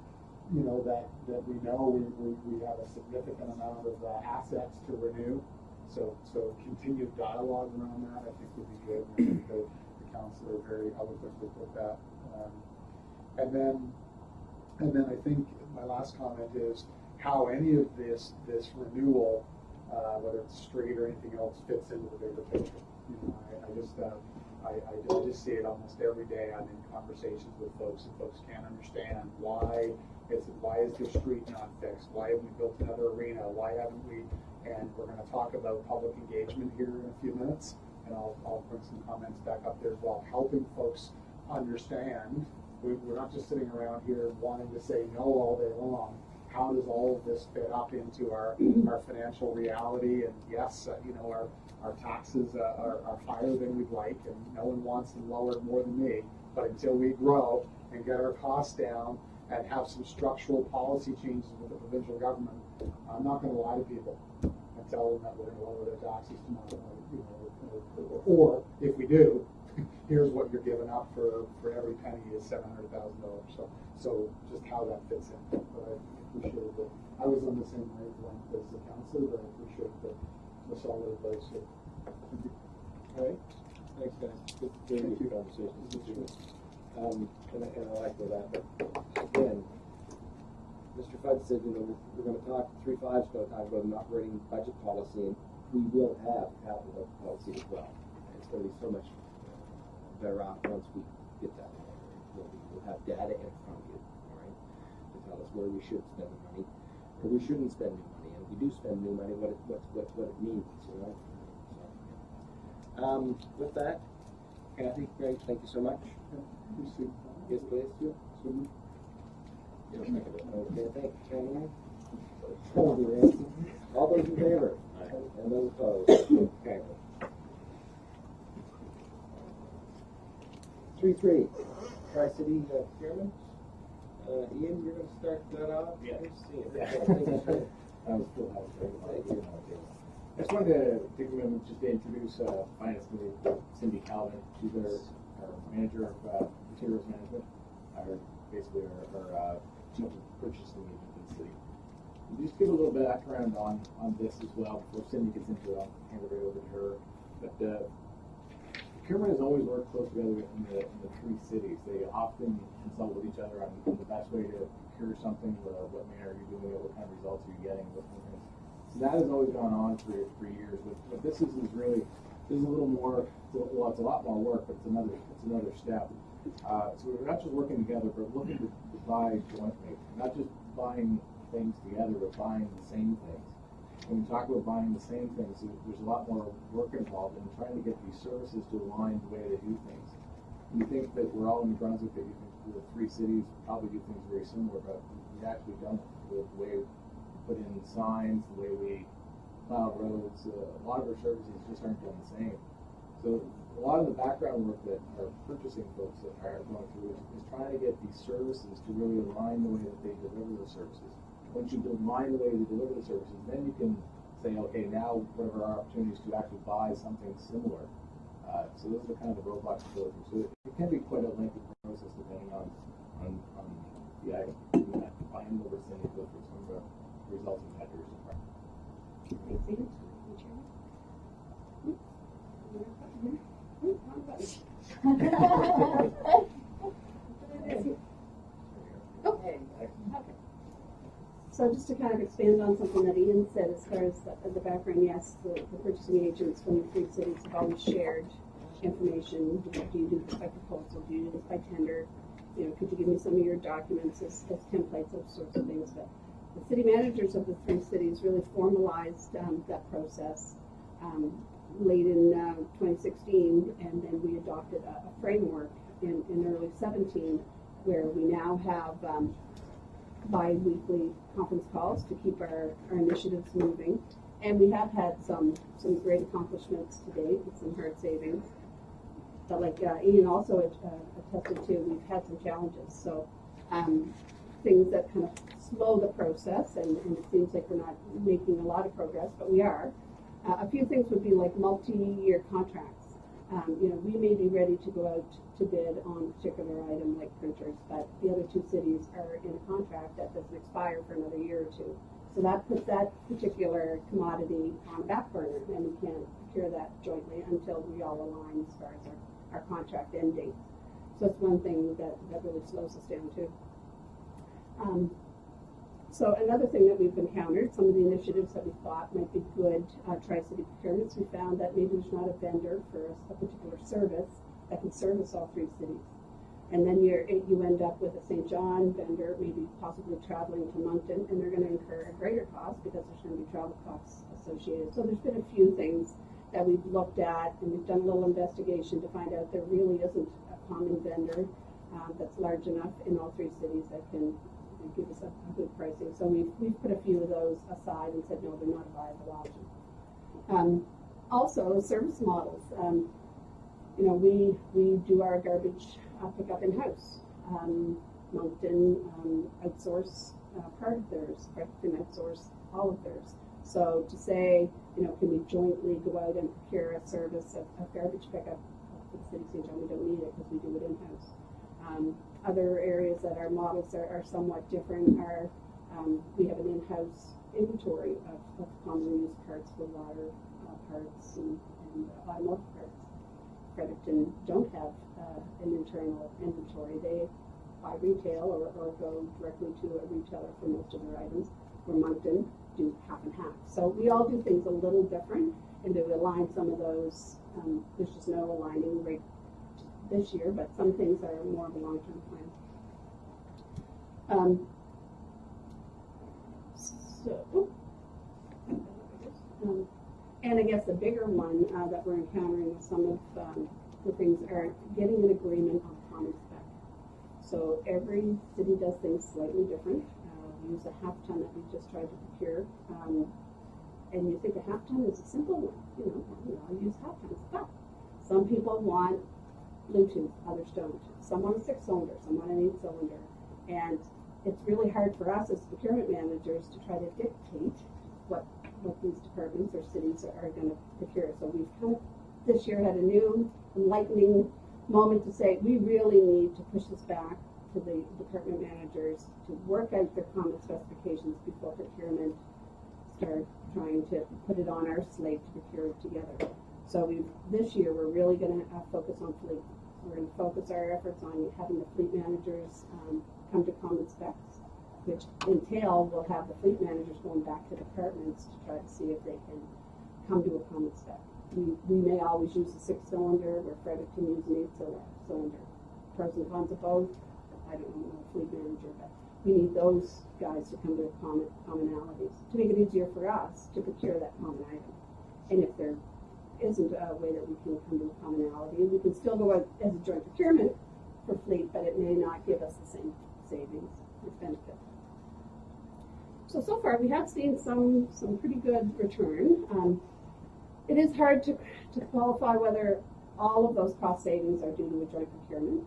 S4: that we know we have a significant amount of assets to renew. So continued dialogue around that I think would be good. And I think the councillor very eloquently put that. And then I think my last comment is how any of this renewal, whether it's street or anything else, fits into the bigger picture. I just see it almost every day. I'm in conversations with folks, and folks can't understand why is this street not fixed? Why have we built another arena? Why haven't we? And we're going to talk about public engagement here in a few minutes, and I'll bring some comments back up there as well, helping folks understand. We're not just sitting around here wanting to say no all day long. How does all of this fit up into our financial reality? And yes, our taxes are higher than we'd like, and no one wants them lowered more than me. But until we grow and get our costs down and have some structural policy changes with the provincial government, I'm not going to lie to people and tell them that we're going to lower their taxes tomorrow. Or if we do, here's what you're giving up for every penny is $700,000. So just how that fits in. But I appreciate that. I was on the same wavelength as the council, but I appreciate the solid advice here. Thank you.
S1: All right. Thanks, guys. Good conversation. And I like that. But again, Mr. Fudd said, we're going to talk 3 5's going to talk about an operating budget policy, and we will have capital policy as well. And it's going to be so much better off once we get that. We'll have data in front of you, all right, to tell us where we should spend the money, or we shouldn't spend new money, and if we do spend new money, what it means, So, with that, Kathy, great, thank you so much. Yes, please. Okay, thank you, Caroline. All those in favor? And those opposed? Okay. 3-3, Tri-City procurement. Ian, you're going to start that off?
S9: Yeah. I just wanted to take a moment just to introduce Finance Committee, Cindy Calvin. She's our manager of materials management, basically our chief purchasing agent in the city. And just give a little background on this as well before Cindy gets into it. I'll hand it right over to her. But procurement has always worked close together in the 3 cities. They often consult with each other on the best way to procure something, what manner you're doing it, what kind of results are you getting, what kind of things. So that has always gone on for years. But this is a little more. Well, it's a lot more work, but it's another step. So we're not just working together, but looking to buy jointly, not just buying things together, but buying the same things. When we talk about buying the same things, there's a lot more work involved in trying to get these services to align the way they do things. You think that we're all in New Brunswick, that you think the 3 cities probably do things very similar, but we actually don't. The way we put in signs, the way we plow roads, a lot of our services just aren't done the same. So a lot of the background work that our purchasing folks are going through is trying to get these services to really align the way that they deliver those services. Once you align the way you deliver the services, then you can say, okay, now what are our opportunities to actually buy something similar? So those are kind of the roadblocks to go through. So it can be quite a lengthy process depending on the item. I hand over to Cindy to go through some of the results we've had here so far.
S10: Okay. So just to kind of expand on something that Ian said as far as the background, yes, the purchasing agents from the 3 cities have always shared information. Do you do this by proposal? Do you do this by tender? Could you give me some of your documents as templates, those sorts of things. But the city managers of the 3 cities really formalized that process late in 2016, and then we adopted a framework in early 17, where we now have bi-weekly conference calls to keep our initiatives moving. And we have had some great accomplishments to date with some hard savings. But like Ian also attested to, we've had some challenges. So things that kind of slow the process, and it seems like we're not making a lot of progress, but we are. A few things would be like multi-year contracts. We may be ready to go out to bid on a particular item like printers, but the other two cities are in a contract that doesn't expire for another year or two. So that puts that particular commodity on a back burner, and we can't procure that jointly until we all align as far as our contract end date. So that's one thing that really slows us down too. So another thing that we've encountered, some of the initiatives that we thought might be good Tri-City procurements, we found that maybe there's not a vendor for a particular service that can service all three cities. And then you end up with a St. John vendor, maybe possibly traveling to Moncton, and they're going to incur a greater cost because there's going to be travel costs associated. So there's been a few things that we've looked at, and we've done a little investigation to find out there really isn't a common vendor that's large enough in all three cities that can give us a good pricing. So we've put a few of those aside and said, no, they're not a viable option. Also, service models. We do our garbage pickup in-house. Moncton outsource part of theirs, Fredericton outsource all of theirs. So to say, can we jointly go out and procure a service of garbage pickup for the city of St. John? We don't need it because we do it in-house. Other areas that our models are somewhat different are we have an in-house inventory of commonly used parts for water parts and automotive parts. Fredericton don't have an internal inventory. They buy retail or go directly to a retailer for most of their items, where Moncton do half and half. So we all do things a little different, and to align some of those, there's just no aligning right this year, but some things are more of a long-term plan. And I guess the bigger one that we're encountering with some of the things are getting an agreement on common spec. So every city does things slightly different. We use a half ton that we just tried to procure. And you think a half ton is a simple one. I'll use half tons. But some people want Bluetooth, others don't. Some want a 6-cylinder, some want an 8-cylinder. And it's really hard for us as procurement managers to try to dictate what these departments or cities are going to procure. So we've kind of this year had a new enlightening moment to say we really need to push this back to the department managers to work out their common specifications before procurement start trying to put it on our slate to procure it together. So this year we're really going to focus on fleet. We're going to focus our efforts on having the fleet managers come to common specs, which entail we'll have the fleet managers going back to departments to try to see if they can come to a common spec. We may always use a 6-cylinder where Fredericton uses an 8-cylinder. Pros and cons of both. I don't know, I'm a fleet manager, but we need those guys to come to commonalities to make it easier for us to procure that common item. And if there isn't a way that we can come to a commonality, we can still go out as a joint procurement for fleet, but it may not give us the same savings or benefit. So far we have seen some pretty good return. It is hard to qualify whether all of those cost savings are due to a joint procurement.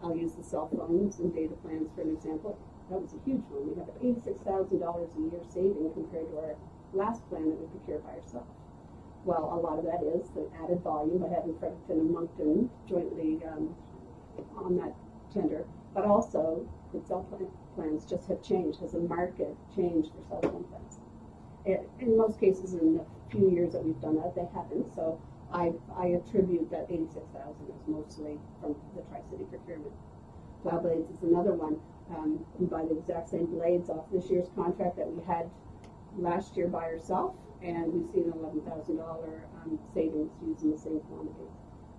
S10: I'll use the cell phones and data plans for an example. That was a huge one. We have $86,000 a year saving compared to our last plan that we procured by ourselves. Well, a lot of that is the added volume by having Fredericton and Moncton jointly on that tender, but also the cell plans just have changed, has a market change for cell phone plans. In most cases, in the few years that we've done that, they haven't. So I attribute that $86,000 is mostly from the Tri-City procurement. Plow blades is another one. We buy the exact same blades off this year's contract that we had last year by ourselves, and we've seen $11,000 savings using the same quantity.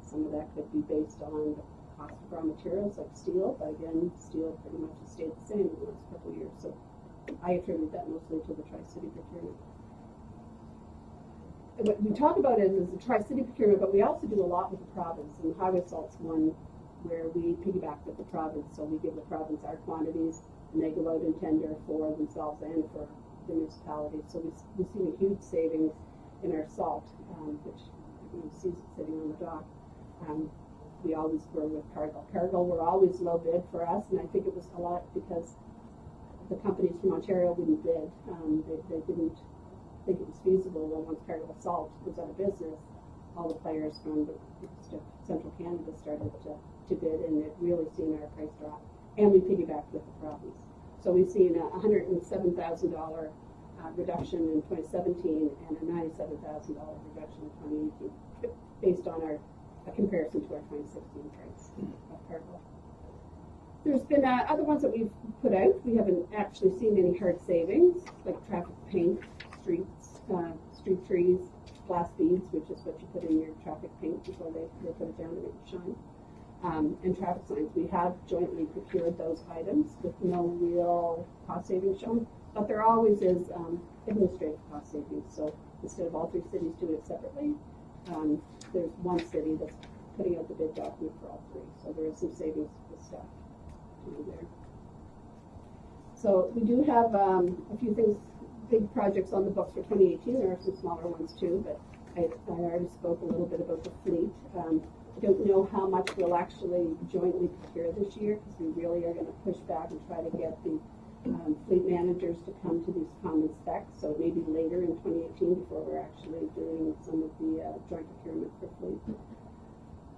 S10: Some of that could be based on the cost of raw materials like steel, but again, steel pretty much has stayed the same in the last couple of years. So I attribute that mostly to the Tri-City procurement. what we talk about it as a tri-city procurement, but we also do a lot with the province, and the highway salt's one where we piggyback with the province. So we give the province our quantities, and they go out and tender for themselves and for the municipalities. So we've seen a huge savings in our salt, which you see sitting on the dock. We always were with Cargill. Cargill were always low bid for us, and I think it was a lot because the companies from Ontario wouldn't bid. They didn't think it was feasible. Well, once Cargill Salt was out of business, all the players from the central Canada started to bid, and it really seen our price drop. And we piggybacked with the province. So we've seen a $107,000 reduction in 2017 and a $97,000 reduction in 2018, based on a comparison to our 2016 price of Cargill. There's been other ones that we've put out. We haven't actually seen any hard savings, like traffic paint, street trees, glass beads, which is what you put in your traffic paint before they put it down to make it shine. And traffic signs. We have jointly procured those items with no real cost savings shown, but there always is administrative cost savings. So instead of all three cities doing it separately, there's one city that's putting out the bid document for all three. So there is some savings with staff there. So we do have a few things, big projects on the books for 2018. There are some smaller ones too, but I already spoke a little bit about the fleet. I don't know how much we'll actually jointly procure this year, because we really are going to push back and try to get the fleet managers to come to these common specs. So maybe later in 2018 before we're actually doing some of the joint procurement for fleet.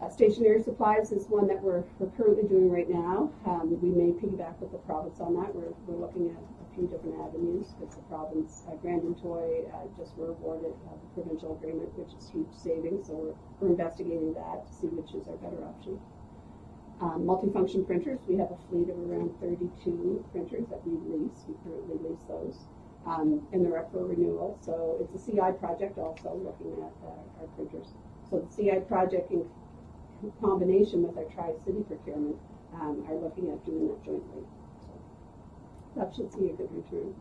S10: Stationary supplies is one that we're currently doing right now. We may piggyback with the province on that. We're looking at a few different avenues, because the province, Grand and Toy, just were awarded the provincial agreement, which is huge savings. So we're investigating that to see which is our better option. Multifunction printers, we have a fleet of around 32 printers that we lease. We currently lease those, and they're up for renewal. So it's a CI project also, looking at our printers. So the CI project, in combination with our tri-city procurement, are looking at doing that jointly. So that should see a good return.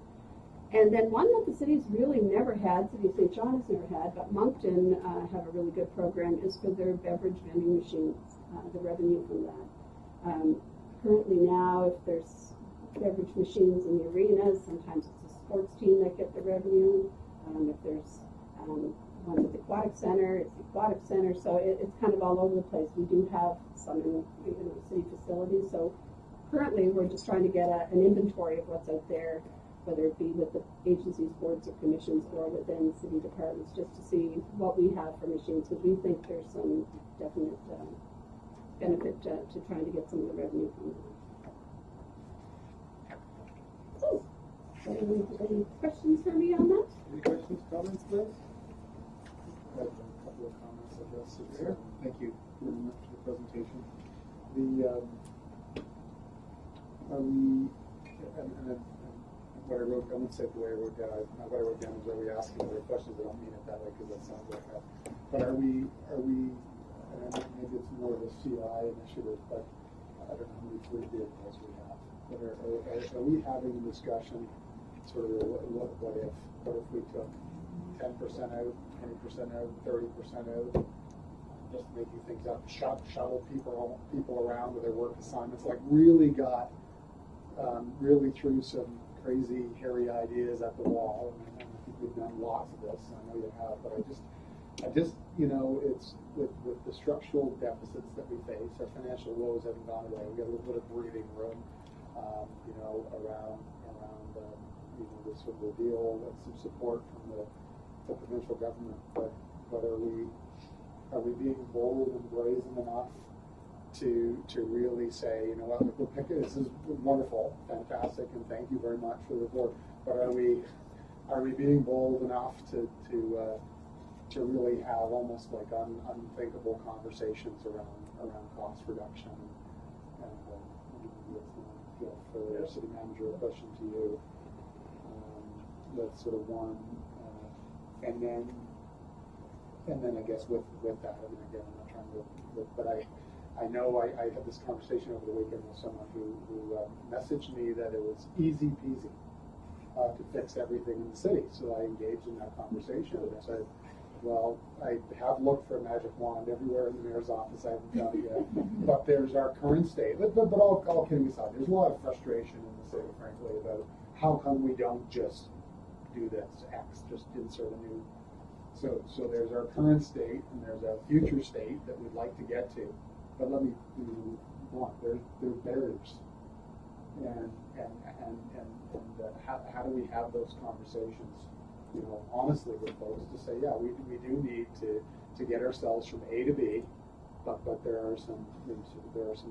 S10: And then one that the city's really never had, City of St. John has never had, but Moncton have a really good program, is for their beverage vending machines, the revenue from that. Currently now, if there's beverage machines in the arenas, sometimes it's a sports team that get the revenue. If there's ones at the aquatic center, it's the aquatic center. So it's kind of all over the place. We do have some in city facilities. So currently we're just trying to get an inventory of what's out there, whether it be with the agencies, boards, or commissions, or within city departments, just to see what we have for machines, because we think there's some definite benefit to trying to get some of the revenue from them. So, any questions for me on that?
S1: Any questions, comments, Liz?
S4: I have a couple of comments, I guess.
S1: Sure.
S4: Thank you very much for the presentation. And what I wrote, I wouldn't say the way I wrote down, what I wrote down is, are we asking other questions? I don't mean it that way, because that sounds like that. But are we, and maybe it's more of a CI initiative, but I don't know how many fleet vehicles we have. But are we having a discussion, sort of what if we took 10% out, 20% out, 30% out, just making things up, shuttle people around with their work assignments, like really got, really threw some crazy, hairy ideas at the wall, and I think we've done lots of this, and I know you have, but I just, it's with the structural deficits that we face, our financial woes haven't gone away. We got a little bit of breathing room, around this sort of the deal with some support from the provincial government. But are we being bold and brazen enough to really say, you know what, this is wonderful, fantastic, and thank you very much for the report. But are we being bold enough to really have almost like unthinkable conversations around cost reduction? And for the city manager, a question to you. That's sort of one, and then I guess with that, I mean, again, I'm not trying to, but I know I had this conversation over the weekend with someone who messaged me that it was easy peasy to fix everything in the city. So I engaged in that conversation, and I said, Well, I have looked for a magic wand everywhere in the mayor's office. I haven't found it yet. But there's our current state. But all kidding aside, there's a lot of frustration in the city, frankly, about how come we don't just do this X, just insert a new. So there's our current state, and there's a future state that we'd like to get to. But let me blunt. There's barriers, and how do we have those conversations? You know, honestly with folks to say, yeah, we do need to get ourselves from A to B, but there are some barriers.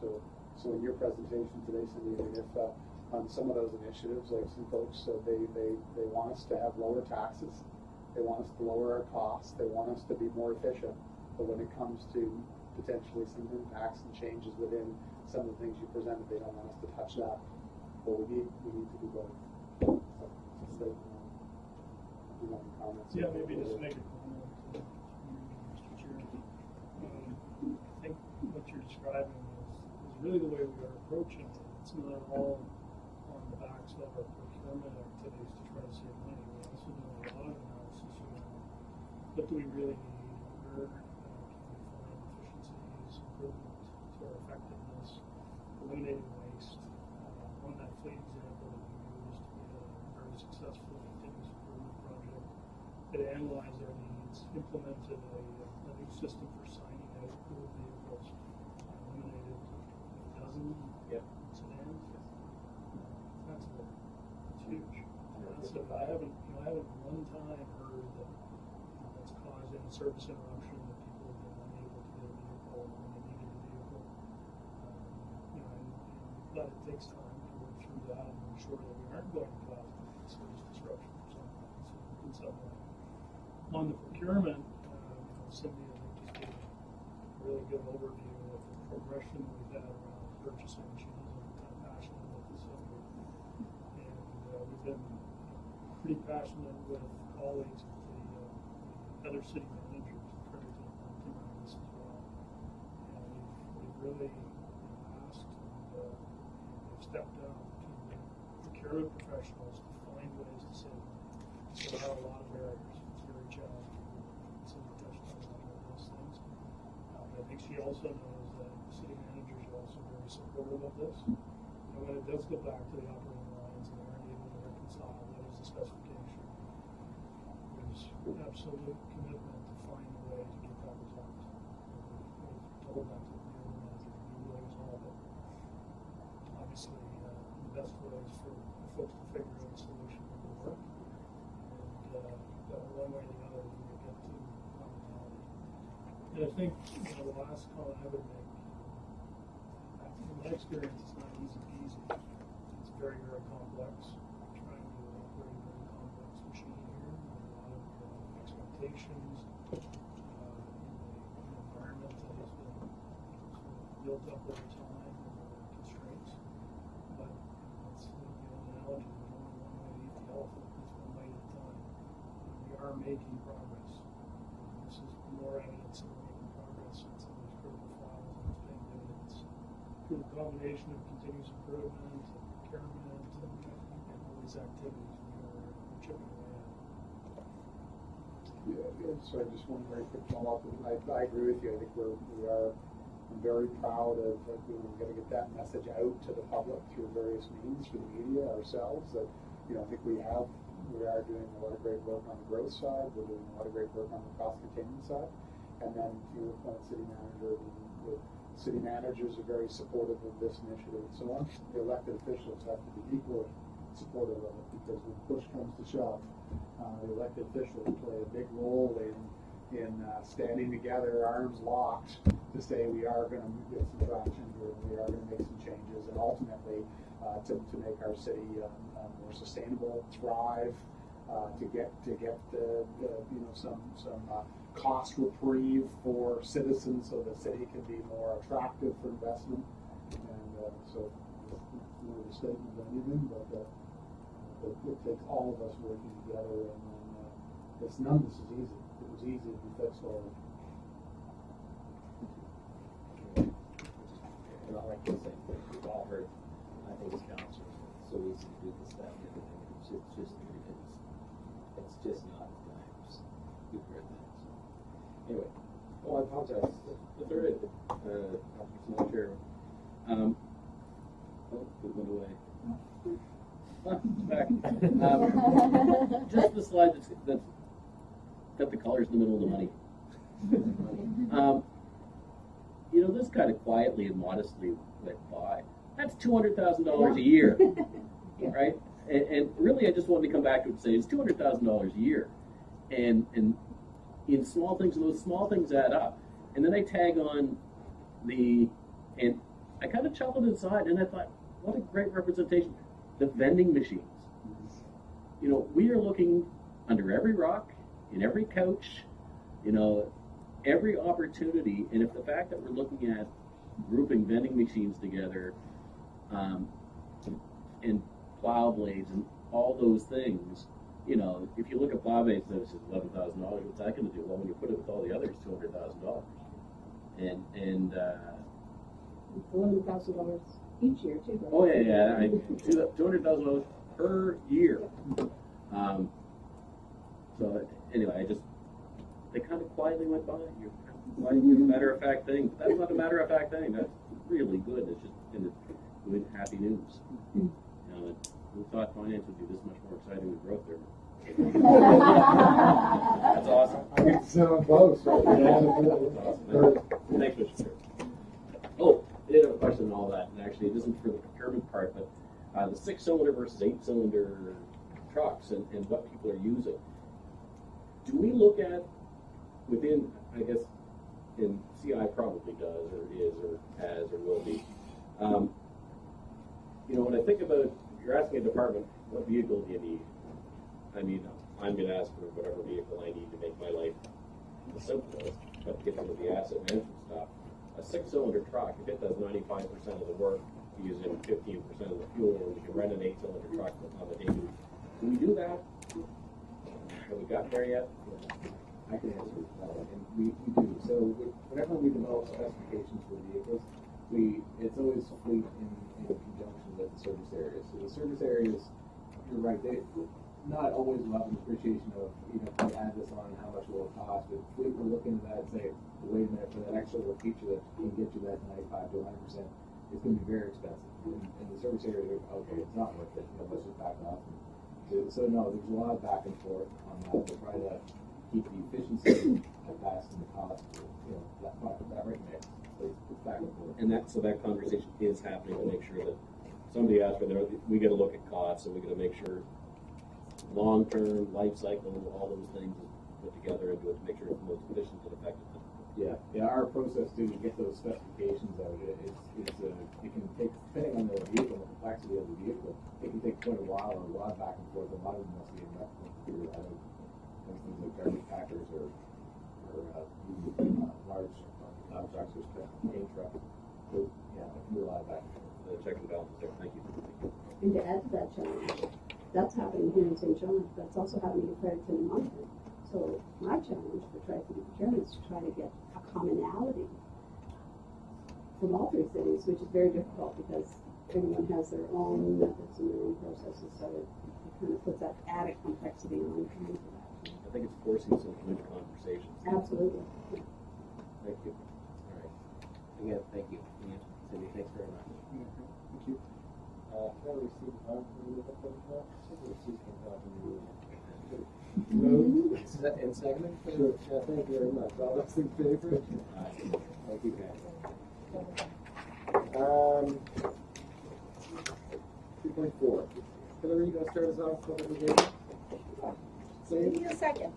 S4: So in your presentation today, Cindy, I mean, if on some of those initiatives, like some folks, they want us to have lower taxes, they want us to lower our costs, they want us to be more efficient, but when it comes to potentially some impacts and changes within some of the things you presented, they don't want us to touch that. But we need to do both. So, comments?
S6: Yeah, maybe just make a comment, Mr. Chair. I think what you're describing is really the way we are approaching it. It's not all on the backs of our procurement activities to try to save money. We also do a lot of analysis around what do we really need, where can we find efficiencies, improvement to our effectiveness, eliminating waste. On that fleet example that we used, we had a very successful continuous improvement project that analyzed our needs, implemented a new system for signing out pool vehicles, eliminated a dozen sedans. That's huge. I haven't one time heard that that's caused any service interruption, that people have been unable to get a vehicle when they needed a vehicle. But it takes time to work through that and ensure that we aren't going to cause service disruption or something in some way. On the procurement, Cindy, I think, just gave a really good overview of the progression we've had around purchasing. She knows I'm kind of passionate about this subject. And we've been pretty passionate with colleagues at the other city managers in Fredericton and Tim on this as well. And we've really asked and stepped up to procurement professionals to find ways to save money. So there are a lot of barriers. It's very challenging. So we touched on a lot of those things. But I think she also knows that city managers are also very supportive of this. And when it does go back to the operating lines and they aren't able to reconcile what is the specification, there's absolute commitment to find a way to get that resolved. We've told that to the bureau manager, we will resolve it. Obviously, the best way is for folks to figure out a solution that will work. And one way or the other, we will get to commonality. And I think the last comment I would make, in my experience, it's not easy peasy. It's very, very complex. We're trying to operate a very complex machine here. There are a lot of expectations in the environment that has been sort of built up over time, and constraints. But it's the old analogy, there's only one way to eat the elephant, it's one bite at a time. And we are making progress. This is more evidence that we're making progress on some of these critical files, and it's paying dividends through the combination of continuous improvement and procurement and all these activities we're chipping away at.
S4: Yeah, so I just want to very quick follow up. I agree with you. I think we are very proud of we're going to get that message out to the public through various means, through the media ourselves. That I think we are doing a lot of great work on the growth side. We're doing a lot of great work on the cost containment side. And then to your point, city manager, the city managers are very supportive of this initiative and so on. The elected officials have to be equally supportive of it, because when push comes to shove, the elected officials play a big role in standing together, arms locked, to say we are going to get some traction here, we are going to make some changes, and ultimately to make our city more sustainable, thrive, to get some cost reprieve for citizens, so the city can be more attractive for investment. And so it's more of a statement than anything, but it takes all of us working together, and none of this is easy. It was easy to be fixed already.
S7: Well, like you said, we've all heard, I think as councillors, it's so easy to do this, that, and everything. It's just not at times. good for it. Anyway, oh, I apologize. That's all right. Small chair. Oh, it went away. Ah, it's back. Just the slide that's got the colors in the middle of the money. You know, this kind of quietly and modestly went by. That's $200,000 a year, right? And really, I just wanted to come back to it and say it's $200,000 a year, and in small things, and those small things add up. And then I tag on and I kind of chuckled inside, and I thought, what a great representation. The vending machines. You know, we are looking under every rock, in every couch, you know, every opportunity. And if the fact that we're looking at grouping vending machines together, and plow blades and all those things, you know, if you look at plow blades, this is $11,000. What's that going to do? Well, when you put it with all the others, $200,000. And
S10: $11,000 each year too. Right?
S7: Oh yeah, $200,000 per year. So anyway, they kind of quietly went by. Why do you matter of fact thing? But that's not a matter of fact thing. That's really good. It's just good, happy news. You know, who thought finance would be this much more exciting than growth there? That's awesome.
S4: I get to sit on both. So
S7: Thanks, Mr. Chair. Oh, I did have a question on all that, and actually it isn't for the procurement part, but the 6-cylinder versus 8-cylinder trucks and what people are using. Do we look at within, I guess, and CI probably does, or is, or has, or will be. You know, when I think about, if you're asking a department, what vehicle do you need? I mean, I'm going to ask for whatever vehicle I need to make my life the simplest, but to get into the asset management stuff. A 6-cylinder truck, if it does 95% of the work using 15% of the fuel, and we can rent an 8-cylinder truck on the day. Can we do that? Have we gotten there yet?
S9: I can answer that one, and we do. So whenever we develop specifications for vehicles, it's always fleet in conjunction with the service areas. So the service areas, you're right, they not always will have an appreciation of, you know, if we add this on, how much will it cost, but fleet will look into that and say, wait a minute, for that extra little feature that can get you that 95 to 100%, it's going to be very expensive. And the service areas are, okay, it's not worth it, you know, let's just back off. So no, there's a lot of back and forth on that to try to keep the efficiency at best and the cost, you know, that right mix. So it's back and forth.
S7: And so that conversation is happening to make sure that somebody asked for we got to look at costs, and we got to make sure long-term life cycle, all those things put together into it to make sure it's the most efficient and effective.
S9: Yeah, our process to get those specifications out, it can take, depending on the vehicle, the complexity of the vehicle, it can take quite a while, or a lot of back and forth. A lot of them must be enough to figure that out. Things like garbage packers or large trucks or main trucks. So yeah, it can be a lot of back and forth.
S7: Check and balance there. Thank you.
S10: And to add to that challenge, that's happening here in St. John. That's also happening in Fredericton and Moncton. So my challenge for Tri-City procurement is to try to get a commonality from all 3 cities, which is very difficult because everyone has their own methods and their own processes. So it kind of puts that added complexity on into that.
S7: I think it's forcing some good conversations.
S10: Absolutely. Yeah.
S7: Thank you. All right. Again, thank you. Cindy, thanks very much.
S4: Thank you.
S1: Moved and seconded? Sure. Yeah, thank you very much. All those in favor? Thank you, guys. 2.4. Hillary, you going to start us off with the game?
S5: Give me a second.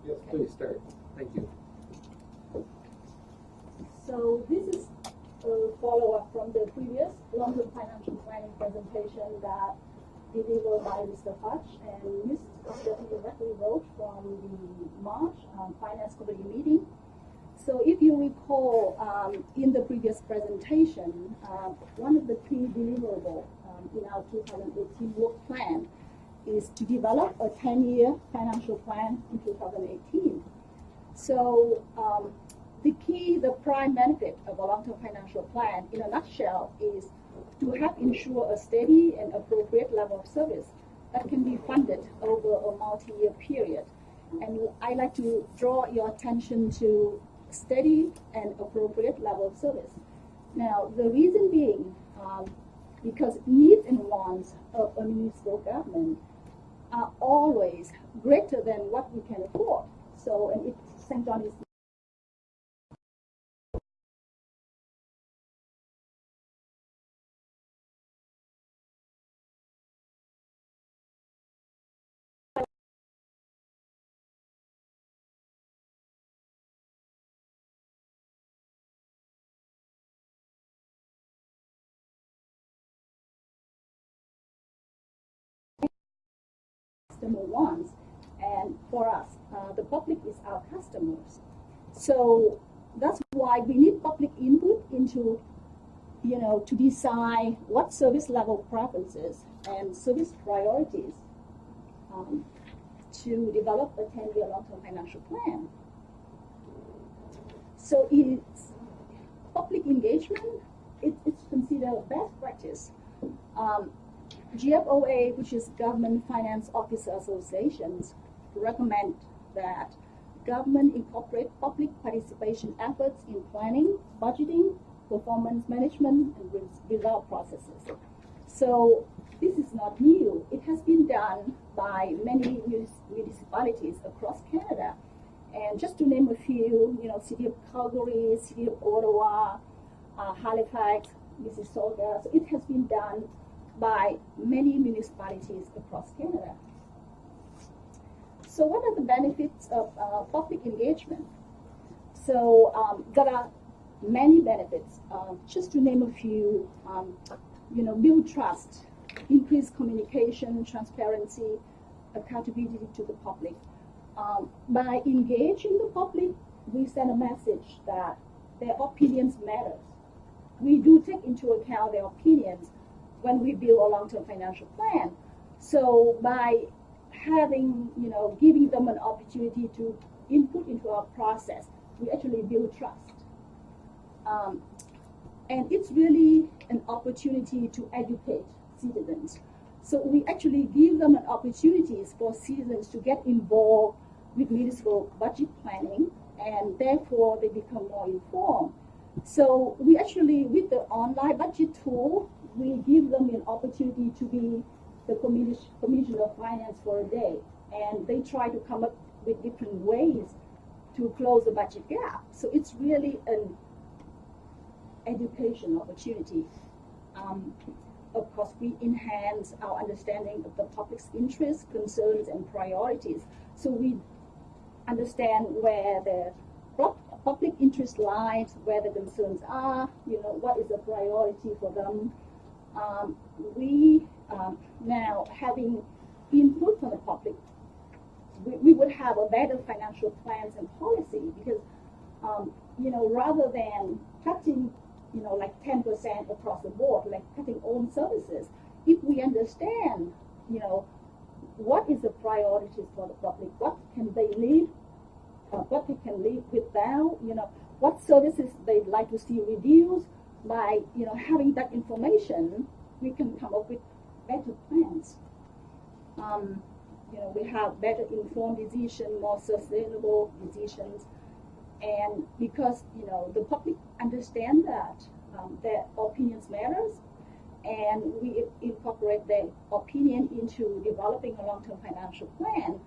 S1: Yes, please start. Thank you.
S11: So this is a follow-up from the previous long-term financial planning presentation that delivered by Mr. Hutch and Ms. Stephanie Reckley wrote from the March Finance Committee meeting. So if you recall, in the previous presentation, one of the key deliverables in our 2018 work plan is to develop a 10-year financial plan in 2018. So the prime benefit of a long-term financial plan, in a nutshell, is to help ensure a steady and appropriate level of service that can be funded over a multi-year period. And I'd like to draw your attention to steady and appropriate level of service. Now, the reason being, because needs and wants of a municipal government are always greater than what we can afford. So, and it, St. John is customer wants, and for us, the public is our customers. So that's why we need public input into, to decide what service level preferences and service priorities to develop a 10-year long-term financial plan. So it's public engagement. It's considered best practice. GFOA, which is Government Finance Officer Associations, recommend that government incorporate public participation efforts in planning, budgeting, performance management, and result processes. So this is not new. It has been done by many municipalities across Canada. And just to name a few, City of Calgary, City of Ottawa, Halifax, Mississauga. So it has been done by many municipalities across Canada. So what are the benefits of public engagement? So there are many benefits. Just to name a few, build trust, increase communication, transparency, accountability to the public. By engaging the public, we send a message that their opinions matter. We do take into account their opinions when we build a long-term financial plan. So by having, giving them an opportunity to input into our process, we actually build trust. And it's really an opportunity to educate citizens. So we actually give them an opportunities for citizens to get involved with municipal budget planning, and therefore they become more informed. So we actually, with the online budget tool, we give them an opportunity to be the Commissioner of Finance for a day. And they try to come up with different ways to close the budget gap. So it's really an education opportunity. Of course, we enhance our understanding of the public's interests, concerns, and priorities. So we understand where the public interest lies, where the concerns are, what is a priority for them. Now having input from the public, we would have a better financial plans and policy because, rather than cutting, like 10% across the board, like cutting all services, if we understand, what is the priorities for the public, what can they live, what they can live without, what services they'd like to see reduced, by, having that information, we can come up with better plans. We have better informed decisions, more sustainable decisions. And because, the public understand that their opinions matters, and we incorporate their opinion into developing a long-term financial plan,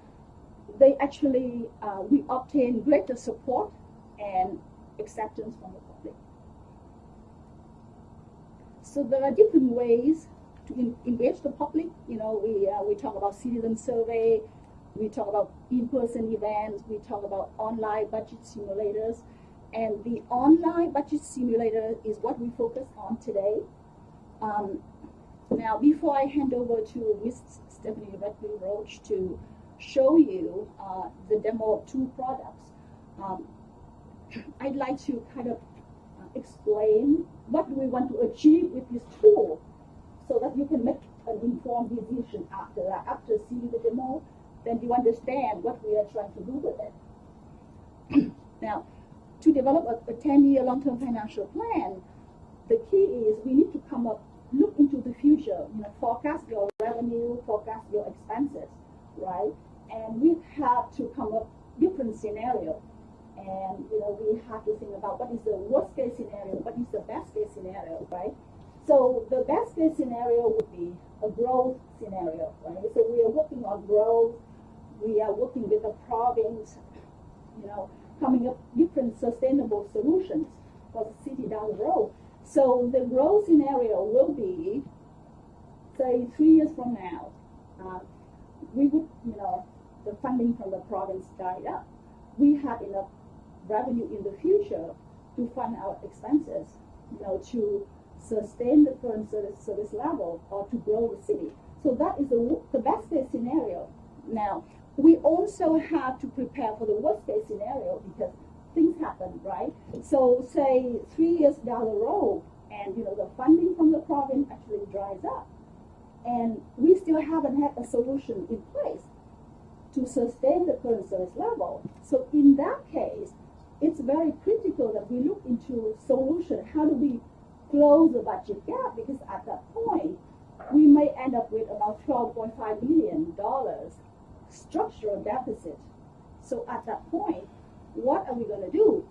S11: they actually, we obtain greater support and acceptance from the public. So there are different ways to engage the public. We talk about citizen survey, we talk about in-person events, we talk about online budget simulators, And the online budget simulator is what we focus on today. Now, before I hand over to Ms. Stephanie Redley-Roach to show you the demo of two products, I'd like to kind of explain what we want to achieve with this tool so that you can make an informed decision after that. After seeing the demo, then you understand what we are trying to do with it. Now, to develop a 10-year long-term financial plan, the key is we need to look into the future, forecast your revenue, forecast your expenses, right? And we have to come up different scenarios. And, we have to think about what is the worst case scenario, what is the best case scenario, right? So the best case scenario would be a growth scenario, right? So we are working on growth. We are working with the province, coming up different sustainable solutions for the city down the road. So the growth scenario will be, say, 3 years from now, we would, the funding from the province died up. We have enough revenue in the future to fund our expenses, to sustain the current service level or to grow the city. So that is the best case scenario. Now, we also have to prepare for the worst case scenario because things happen, right? So say 3 years down the road and the funding from the province actually dries up and we still haven't had a solution in place to sustain the current service level. So in that case, it's very critical that we look into solution. How do we close the budget gap? Because at that point, we may end up with about $12.5 million structural deficit. So at that point, what are we going to do?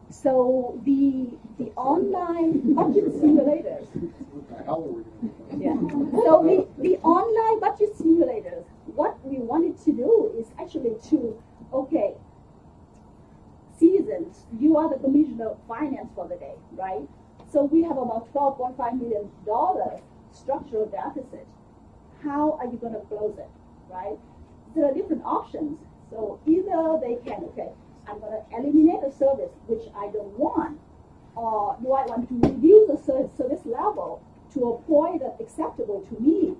S11: So the online budget simulators.
S4: What the hell are we going to do?
S11: Yeah. So the online budget simulators, what we wanted to do is actually citizens, you are the commissioner of finance for the day, right? So we have about $12.5 million structural deficit. How are you going to close it, right? There are different options. So either they can, I'm going to eliminate a service which I don't want, or do I want to reduce the service level to a point that's acceptable to me?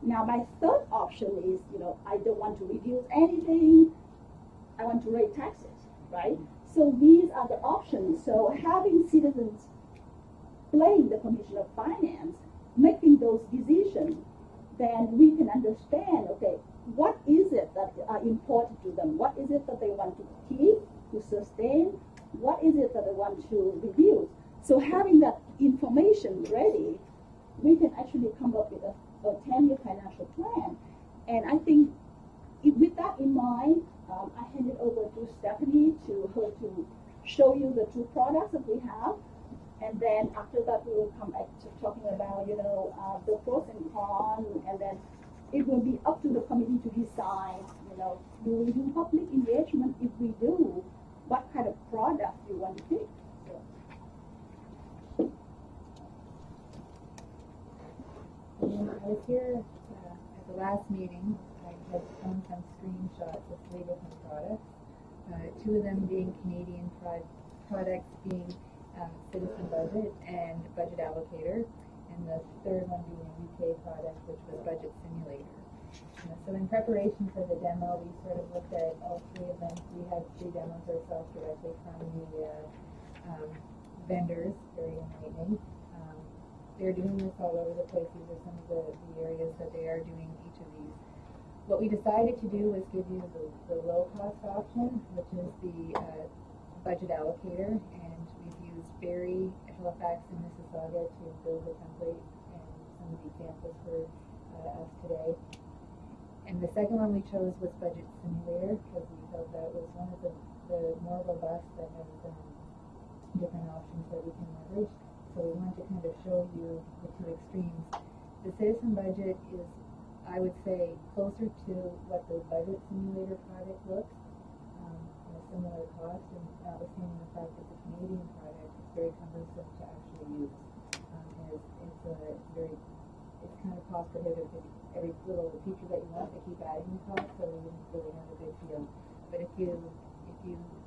S11: Now, my third option is, I don't want to reduce anything. I want to raise taxes, right? So these are the options. So having citizens playing the Commission of Finance, making those decisions, then we can understand, what is it that are important to them? What is it that they want to keep, to sustain? What is it that they want to reduce? So having that information ready, we can actually come up with a 10-year financial plan. And I think with that in mind, I hand it over to Stephanie to show you the two products that we have. And then after that, we will come back to talking about, the pros and cons, and then it will be up to the committee to decide, do we do public engagement? If we do, what kind of product you want to pick?
S12: I was here at the last meeting. I had shown some screenshots of 3 different products. 2 of them being Canadian products, being Citizen Budget and Budget Allocator, and the third one being a UK product, which was Budget Simulator. So in preparation for the demo, we sort of looked at all 3 of them. We had 3 demos ourselves directly from the vendors, very enlightening. They're doing this all over the place. These are some of the areas that they are doing each of these. What we decided to do was give you the low-cost option, which is the Budget Allocator, and we've used Barrie, Halifax, and Mississauga to build the template and some of the examples for us today. And the second one we chose was Budget Simulator because we felt that was one of the more robust that has different options that we can leverage. So we wanted to kind of show you the 2 extremes. The Citizen Budget is, I would say, closer to what the Budget Simulator product looks, at a similar cost, and notwithstanding the fact that it's a Canadian product, it's very cumbersome to actually use. It's kind of cost prohibitive because every little feature that you want, they keep adding the cost, so we didn't really have a good feel. But if you,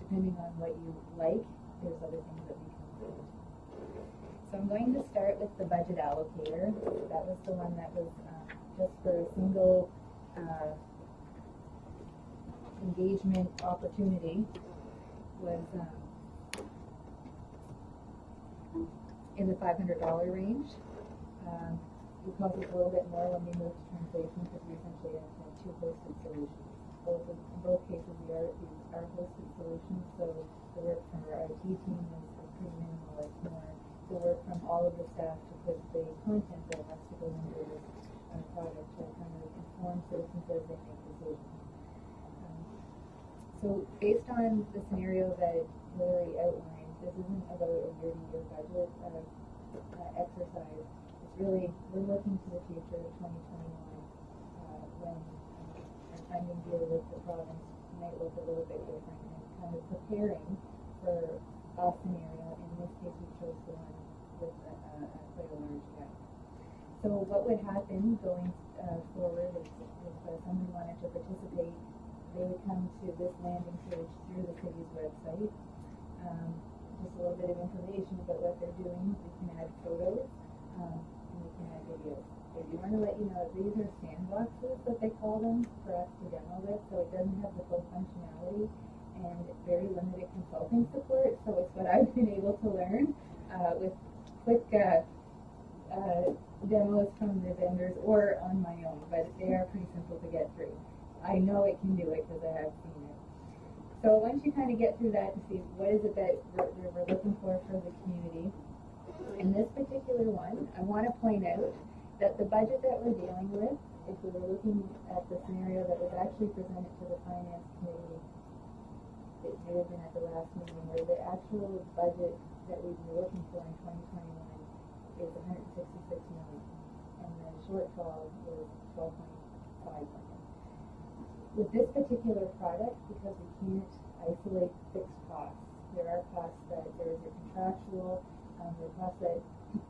S12: depending on what you like, there's other things that we can do. So I'm going to start with the budget allocator. That was the one that was just for a single engagement opportunity, was in the $500 range. It costs us a little bit more when we move to translation because we essentially have two hosted solutions. In both cases, we are hosted solutions, so the work from our IT team is pretty minimal. It's more the work from all of the staff to put the content that has to go into this product to kind of inform citizens as they make decisions. So based on the scenario that Hillary outlined, this isn't about a year-to-year budget exercise. It's really, we're looking to the future of 2021 when our funding deal with the province might look a little bit different, and kind of preparing for a scenario. In this case, we chose the one with quite a large gap. So what would happen going forward is if somebody wanted to participate, they would come to this landing page through the city's website. Just a little bit of information about what they're doing. We can add photos and we can add videos. I do want to let you know that these are sandboxes that they call them for us to demo with, so it doesn't have the full functionality and very limited consulting support. So it's what I've been able to learn with quick demos from the vendors or on my own, but they are pretty simple to get through. I know it can do it because I have seen it. So once you kind of get through that to see what is it that we're looking for the community, in this particular one, I want to point out that the budget that we're dealing with, if we were looking at the scenario that was actually presented to the finance committee, it may have been at the last meeting, where the actual budget that we'd be looking for in 2021 is $166 million, and the shortfall was $12.5 million. With this particular product, because we can't isolate fixed costs, there are costs that there is a contractual, there are costs that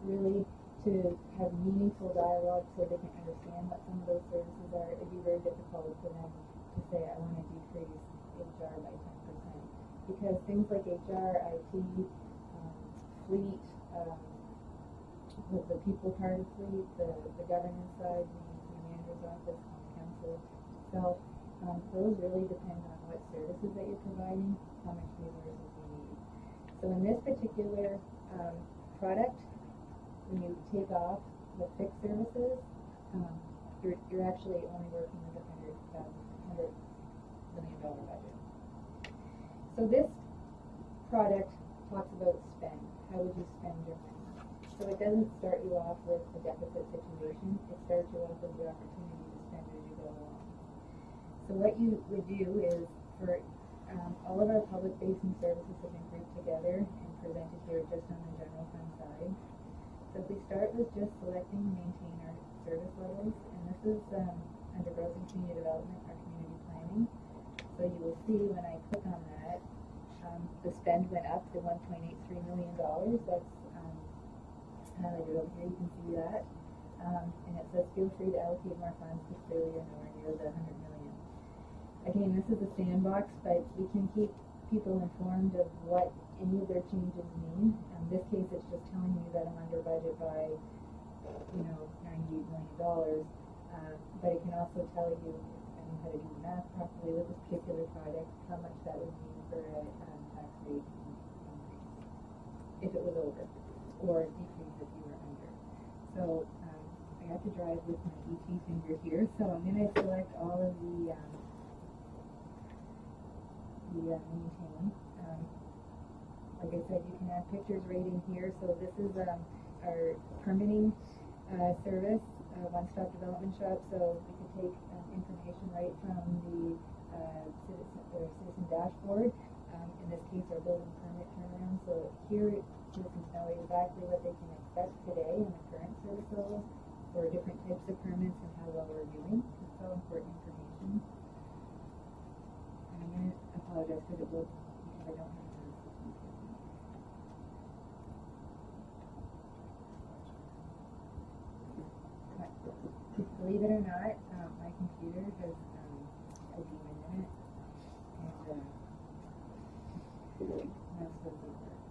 S12: really, to have meaningful dialogue so they can understand what some of those services are, it'd be very difficult for them to say, I want to decrease HR by 10%. Because things like HR, IT, fleet, the people part of fleet, the governance side, the manager's office, council itself, those really depend on what services that you're providing, how much resources you need. So in this particular product, when you take off the fixed services, you're actually only working with $100 million budget. So this product talks about spend. How would you spend your money? So it doesn't start you off with a deficit situation. It starts you off with the opportunity to spend as you go along. So what you would do is, for all of our public-facing services have been grouped together and presented here just on the general fund side. So if we start with just selecting and maintain our service levels, and this is under growth and community development, our community planning. So you will see when I click on that, the spend went up to $1.83 million. That's highlighted over here. You can see that. And it says feel free to allocate more funds, because clearly you're nowhere near the $100 million. Again, this is a sandbox, but we can keep people informed of what any of their changes mean. In this case, it's just telling me that I'm under budget by, $98 million. But it can also tell you, I know how to do the math properly with this particular product, how much that would mean for a tax rate increase if it was over, or decrease if you were under. So I have to drive with my ET finger here, so I'm going to select all of the maintain. Like I said, you can add pictures right in here. So this is our permitting service, one-stop development shop. So we can take information right from the citizen dashboard. In this case, our building permit turnaround. So here, citizens know exactly what they can expect today in the current service level for different types of permits and how well we're doing. It's all important information. And I'm going to apologize because it will, because I don't have the believe it or not, my computer has a demon in it, and that's what it works.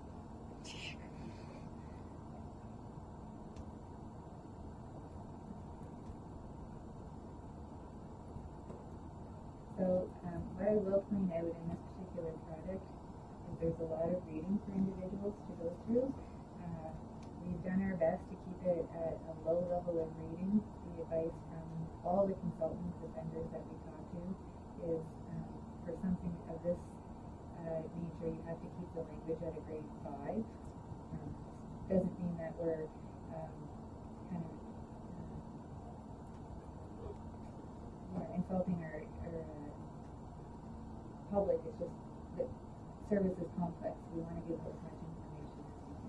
S12: what I will point out in this particular product is there's a lot of reading for individuals to go through. We've done our best to keep it at a low level of reading. The advice from all the consultants, the vendors that we talk to, is for something of this nature, you have to keep the language at a grade 5. Doesn't mean that we're kind of insulting our public. It's just that service is complex. We want to give as much information as we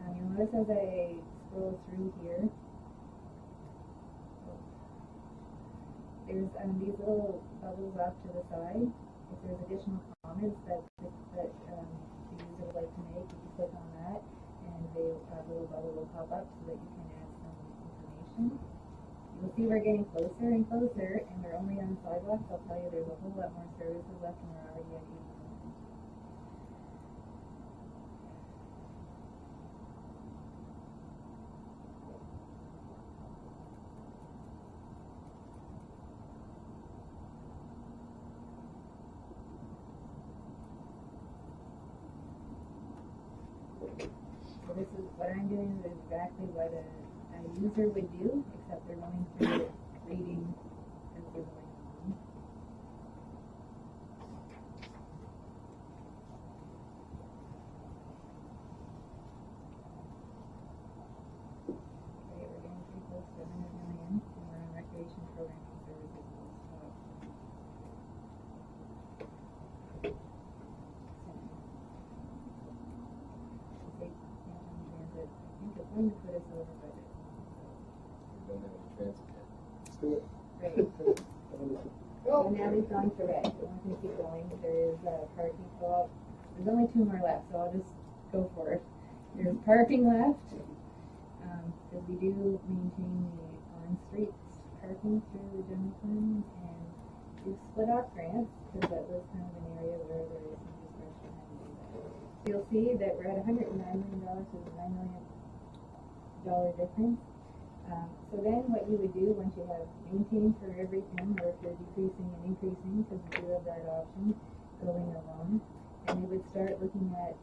S12: can. You'll notice as I scroll through here, there's these little bubbles off to the side. If there's additional comments that the user would like to make, you can click on that, and a little bubble will pop up so that you can add some information. You'll see we're getting closer and closer, and we're only on sidewalks. I'll tell you, there's a whole lot more services left, and we're already at 8 million. So this is what I'm doing is exactly what a user would do, except they're going through it, reading as they're going along. Okay, we're getting pretty close to 100 million, and we're on recreation programming services. Going to put us over budget.
S1: We don't have any transit yet.
S4: Let's do it.
S12: Right. So now we've gone to red. We're not going to keep going. There is a parking spot. There's only 2 more left, so I'll just go for it. There's parking left, because we do maintain the on-street parking through the general fund, and we've split off grants, because that was kind of an area where there is some discretion. So you'll see that we're at $109 million, so there's $9 million difference. So then what you would do once you have maintained for everything, or if you're decreasing and increasing, because you do have that option going along, and they would start looking at,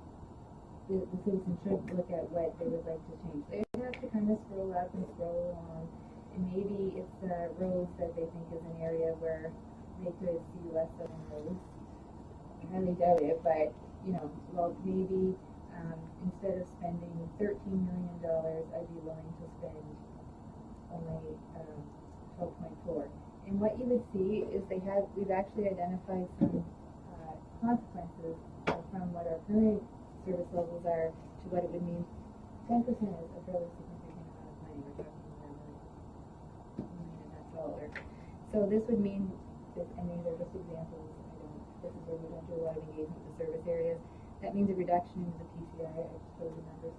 S12: the citizen should look at what they would like to change. They have to kind of scroll up and scroll along, and maybe it's roads that they think is an area where they could see less of roads. I highly doubt it, but well, maybe instead of spending $13 million, I'd be willing to spend only 12.4. And what you would see is we've actually identified some consequences from what our current service levels are to what it would mean. 10% is a fairly significant amount of money. We're talking about $1.5 million. So this would mean, and these are just examples, this is where we don't do a lot of engagement with the service areas. That means a reduction in the PCI. I just showed the numbers.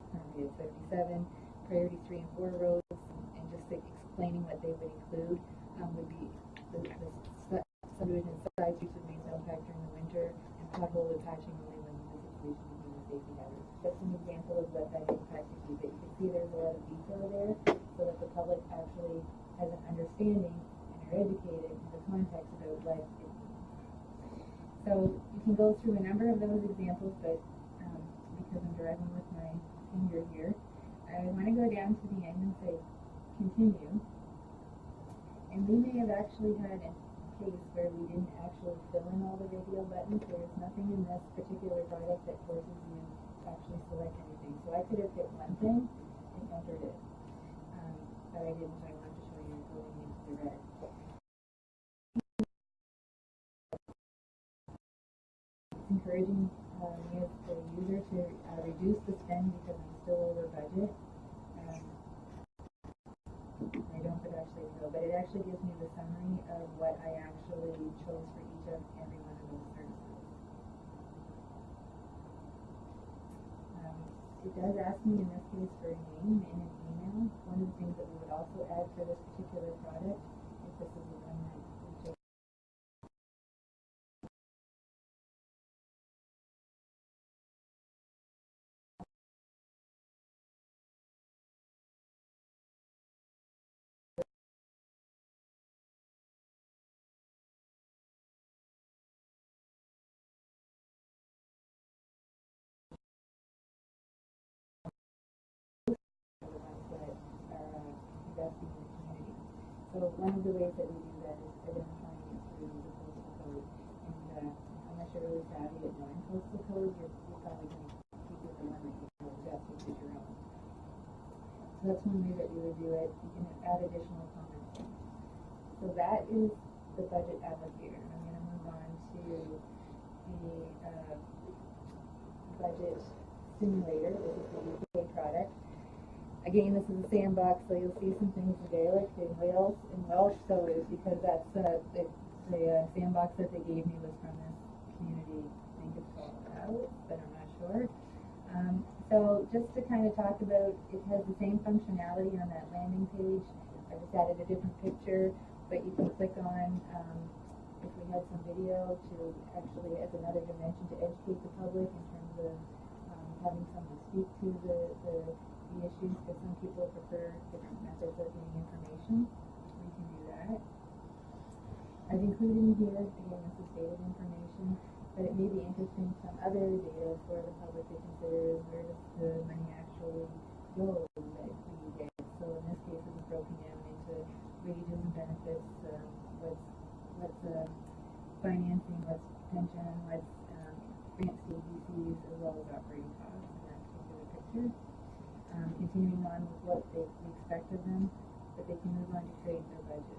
S12: Currently at 77. Priority 3 and 4 roads, and just explaining what they would include would be the subdivision side streets would mean no impact during the winter, and pothole and patching only when the situation would be a safety hazard. That's an example of what that impact would be. But you can see there's a lot of detail there, so that the public actually has an understanding and are educated in the context about what it means. So you can go through a number of those examples, but because I'm driving with my finger here, I want to go down to the end and say continue. And we may have actually had a case where we didn't actually fill in all the radio buttons. There's nothing in this particular product that forces you to actually select anything. So I could have hit one thing and entered it, but I didn't. I wanted to show you going into the red. Encouraging me as the user to reduce the spend because I'm still over budget. I don't put actually fill, but it actually gives me the summary of what I actually chose for each of every one of those services. It does ask me in this case for a name and an email. One of the things that we would also add for this particular product, if this is the one that So one of the ways that we do that is identifying it through the postal code. And unless you're really savvy at knowing postal code, you're probably going to keep with the one that you know best, which is your own. So that's one way that we would do it. You can add additional comments. So that is the budget allocator. I'm going to move on to the budget simulator. This is the UK product. Again, this is a sandbox, so you'll see some things in Gaelic, in Welsh, so it's because that's the sandbox that they gave me was from this community, I think it's called Out, but I'm not sure. So just to kind of talk about, it has the same functionality on that landing page. I just added a different picture, but you can click on, if we had some video, to actually, as another dimension, to educate the public in terms of having someone speak to the issues, because some people prefer different methods of getting information. We can do that. I've included in here, again, this is dated information, but it may be interesting some other data for the public to consider is where does the money actually go that we get. So in this case, it's broken down into wages and benefits, what's financing, what's pension, what's grant CBCs, as well as operating costs in that particular picture. Continuing on with what we expect of them, but they can move on to create their budget.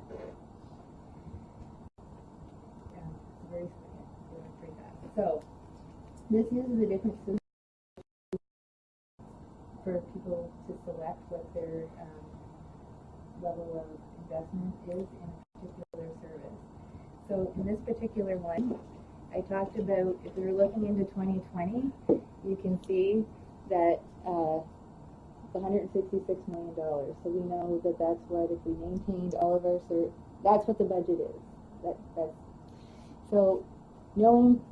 S12: It's very pretty fast. So this uses a different system for people to select what their level of investment is in a particular service. So in this particular one, I talked about, if we were looking into 2020, you can see that it's $166 million. So we know that that's what, if we maintained all of our that's what the budget is. That's so knowing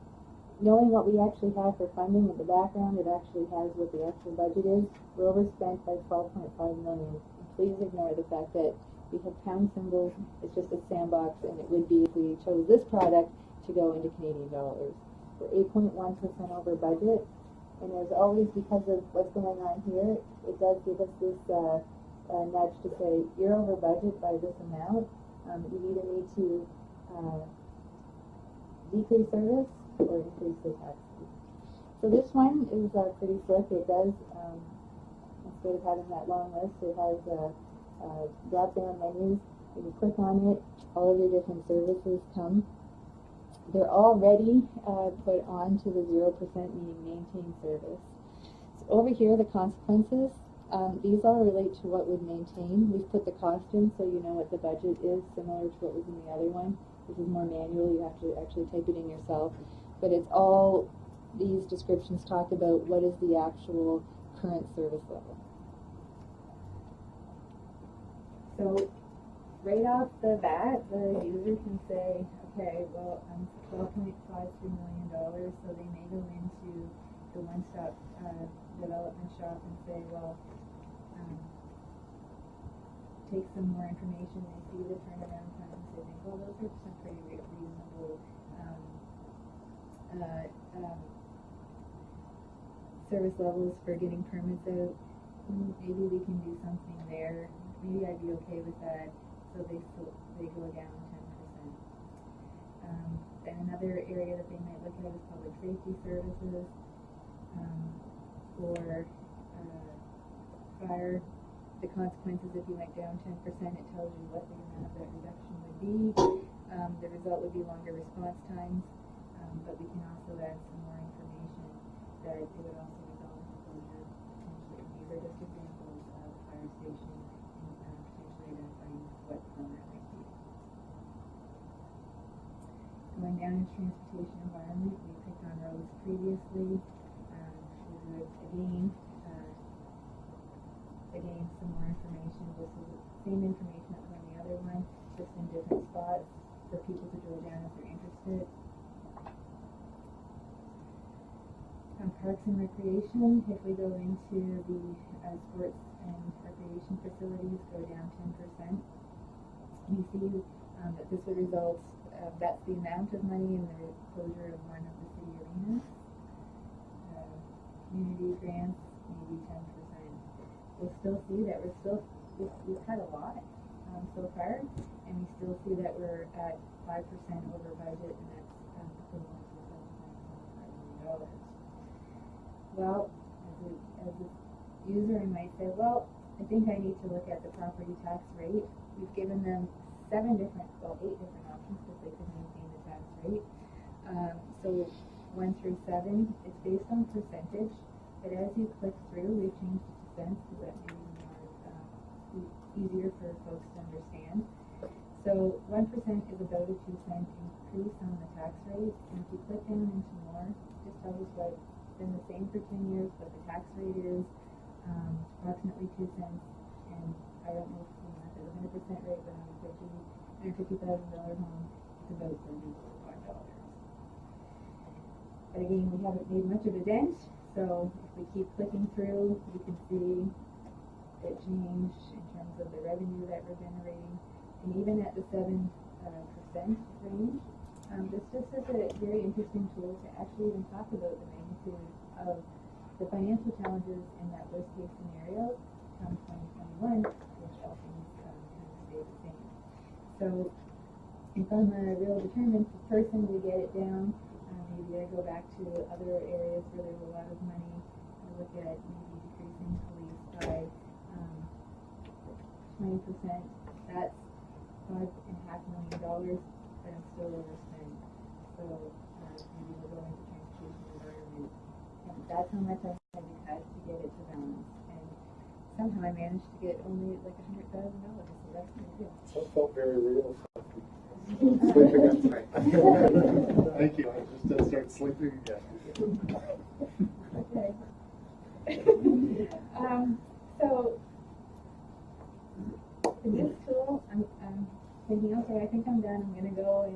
S12: what we actually have for funding in the background, it actually has what the actual budget is. We're overspent by $12.5 million. And please ignore the fact that we have pound symbols. It's just a sandbox, and it would be if we chose this product to go into Canadian dollars. We're 8.1% over budget. And there's always, because of what's going on here, it does give us this nudge to say, you're over budget by this amount. You either need to decrease service or increase the taxes. So this one is pretty slick. It does, instead of having that long list, it has drop-down menus. When you click on it, all of your different services come. They're already put onto the 0%, meaning maintain service. So over here, the consequences, these all relate to what would maintain. We've put the cost in so you know what the budget is, similar to what was in the other one. This is more manual, you have to actually type it in yourself. But it's all, these descriptions talk about what is the actual current service level. So right off the bat, the user can say, okay, well, I'm $12.53 million, so they may go into the one-stop development shop and say, well, take some more information. They see the turnaround times. They think, well, those are some pretty reasonable service levels for getting permits out. Maybe we can do something there. Maybe I'd be okay with that. So they go down 10%. Then another area that they might look at is public safety services. For fire, the consequences, if you went down 10%, it tells you what the amount of that reduction would be. The result would be longer response times, but we can also add some more information that it would also result in closure potentially. These are just examples of fire station and potentially identifying what that might be. Going down into transportation environment, we picked on roads previously. We would again some more information. This is the same information that's on the other one, just in different spots for people to drill down if they're interested. Parks and recreation, if we go into the sports and recreation facilities, go down 10%. We see that this would result, that's the amount of money in the closure of one of the city arenas. Community grants, maybe 10%. We'll still see that we've cut a lot. so far, and we still see that we're at 5% over budget, and that's equivalent to $7.5 million. Well, as a user, I might say, well, I think I need to look at the property tax rate. We've given them 8 different options because they could maintain the tax rate. So 1 through 7, it's based on percentage, but as you click through, we've changed it to cents because that may be more easier for folks to understand. So 1% is about a 2-cent increase on the tax rate, and if you click down into more, it just tells us what it's been the same for 10 years, what the tax rate is, approximately 2 cents, and I don't know if it's 100% rate, but on a $150,000 home, it's about $35. But again, we haven't made much of a dent, so if we keep clicking through, we can see it change in terms of the revenue that we're generating, and even at the 7% range. This just is a very interesting tool to actually even talk about the magnitude of the financial challenges in that worst case scenario come 2021, which all things kind of stay the same. So if I'm a real determined person to get it down, maybe I go back to other areas where there's a lot of money. I look at maybe decreasing police by 20%. That's $5.5 million, but I'm still overspent. So maybe we'll go into transportation environment. And that's how much I had to cut to get it to balance. And somehow I managed to get only like $100,000, so that's pretty good.
S4: So it felt very real. Sleeping at night. Thank you. I just start sleeping again.
S12: Okay. So for this tool, I'm thinking, okay, I think I'm done. I'm going to go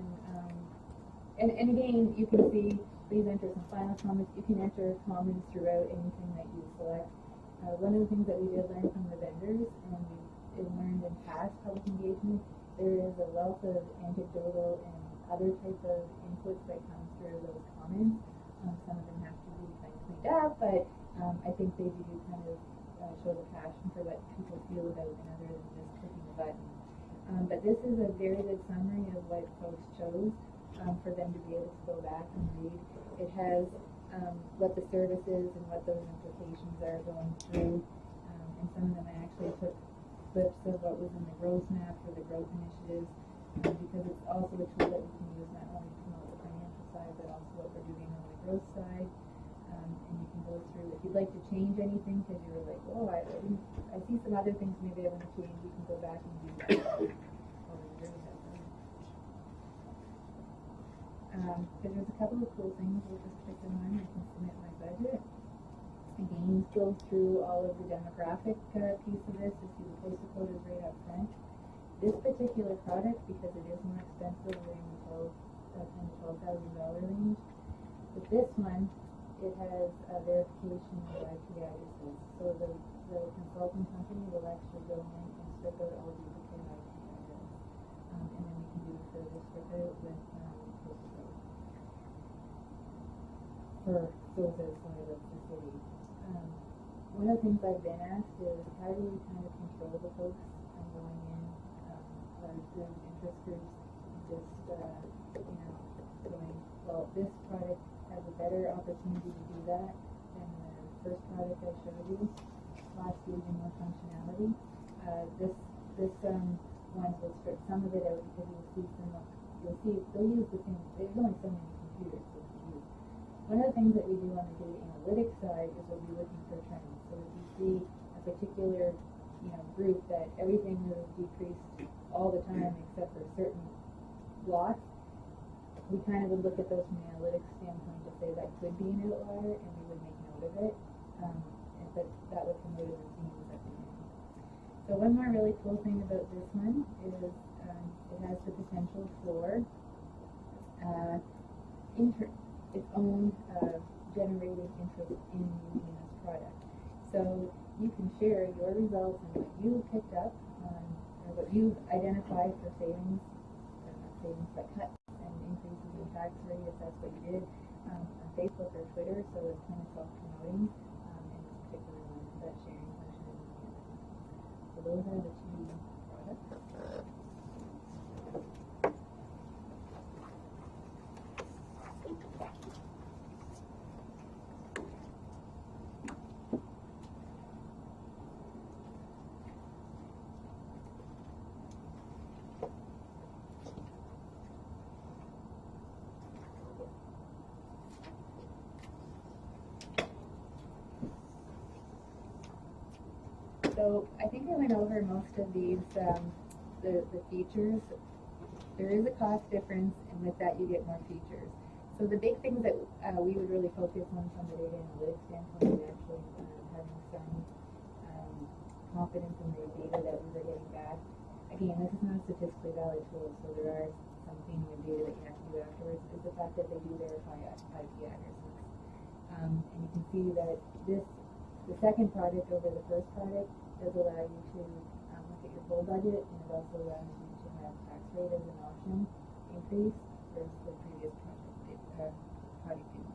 S12: and again, you can see, please enter some final comments. You can enter comments throughout anything that you select. One of the things that we did learn from the vendors, and we've learned in past public engagement, there is a wealth of anecdotal and other type of inputs that come through those comments. Some of them have to be kind of cleaned up, but I think they do kind of show the passion for what people feel about it other than just clicking the button. But this is a very good summary of what folks chose for them to be able to go back and read. It has what the service is and what those implications are going through. And some of them I actually took clips of what was in the growth map for the growth initiatives, because it's also a tool that we can use not only to promote the financial side, but also what we're doing on the growth side. And you can go through, if you'd like to change anything, because you were like, oh, I see some other things maybe I want to change, you can go back and do that. There's a couple of cool things with this particular one. I can submit my budget. Again, go through all of the demographic piece of this to see the postal code is right up front. This particular product, because it is more expensive, we're in the $10,000 to $12,000 range. With this one, it has a verification of IP addresses. So the consulting company will actually go in and strip out all duplicate IP addresses. And then we can do a further strip out with postal code for those outside of the city. One of the things I've been asked is how do we kind of control the folks going in, large groups, interest groups, just going, well, this product has a better opportunity to do that than the first product I showed you. Last using more functionality. This one will strip some of it out because they'll use the same. There's only so many computers they can use. One of the things that we do on the data analytics side is we'll be looking for trends. So if you see a particular group that everything is decreased all the time except for certain blocks, we kind of would look at those from an analytics standpoint to say that could be an outlier, and we would make note of it. But that would come out of the themes at the end. So one more really cool thing about this one is it has the potential for its own generating interest in using this product. So you can share your results and what you picked up on, or what you've identified for savings that cuts and increases in tax rate if that's what you did on Facebook or Twitter. So it's kind of self-promoting in this particular one, that sharing function. So those are the two products. So I think I went over most of these, the features. There is a cost difference, and with that you get more features. So the big things that we would really focus on from the data analytics standpoint is actually having some confidence in the data that we were getting back. Again, this is not a statistically valid tool, so there are some cleaning of data that you have to do afterwards, is the fact that they do verify IP addresses. And you can see that the second product over the first product does allow you to look at your full budget, and it also allows you to have tax rate as an option increase versus the previous product didn't.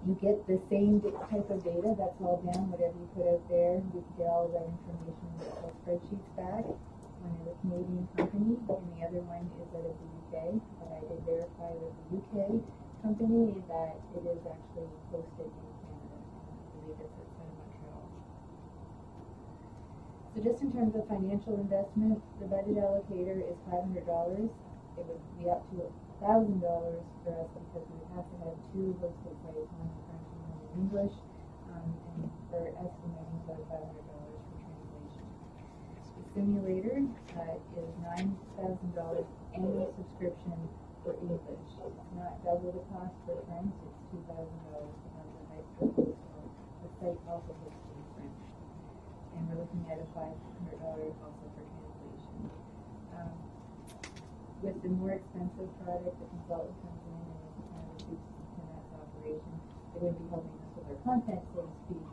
S12: You get the same type of data, that's all down, whatever you put out there, you can get all of that information in Excel spreadsheets back. One is a Canadian company, and the other one is out of the UK, but I did verify with the UK company that it is actually hosted in Canada, and I believe it's outside of Montreal. So just in terms of financial investment, the budget allocator is $500. It would be up to $1,000 for us because we would have to have two hosted sites, one in French and one in English, and for estimating about $500 for translation. The simulator is $9,000 annual subscription for English. It's not double the cost for French, it's $2,000 to have the site also hosted in French. And we're looking at a $500 also for translation. With the more expensive product, the consultant comes in and is kind of a soup to nuts operation. They wouldn't be helping us with our content, so to speak,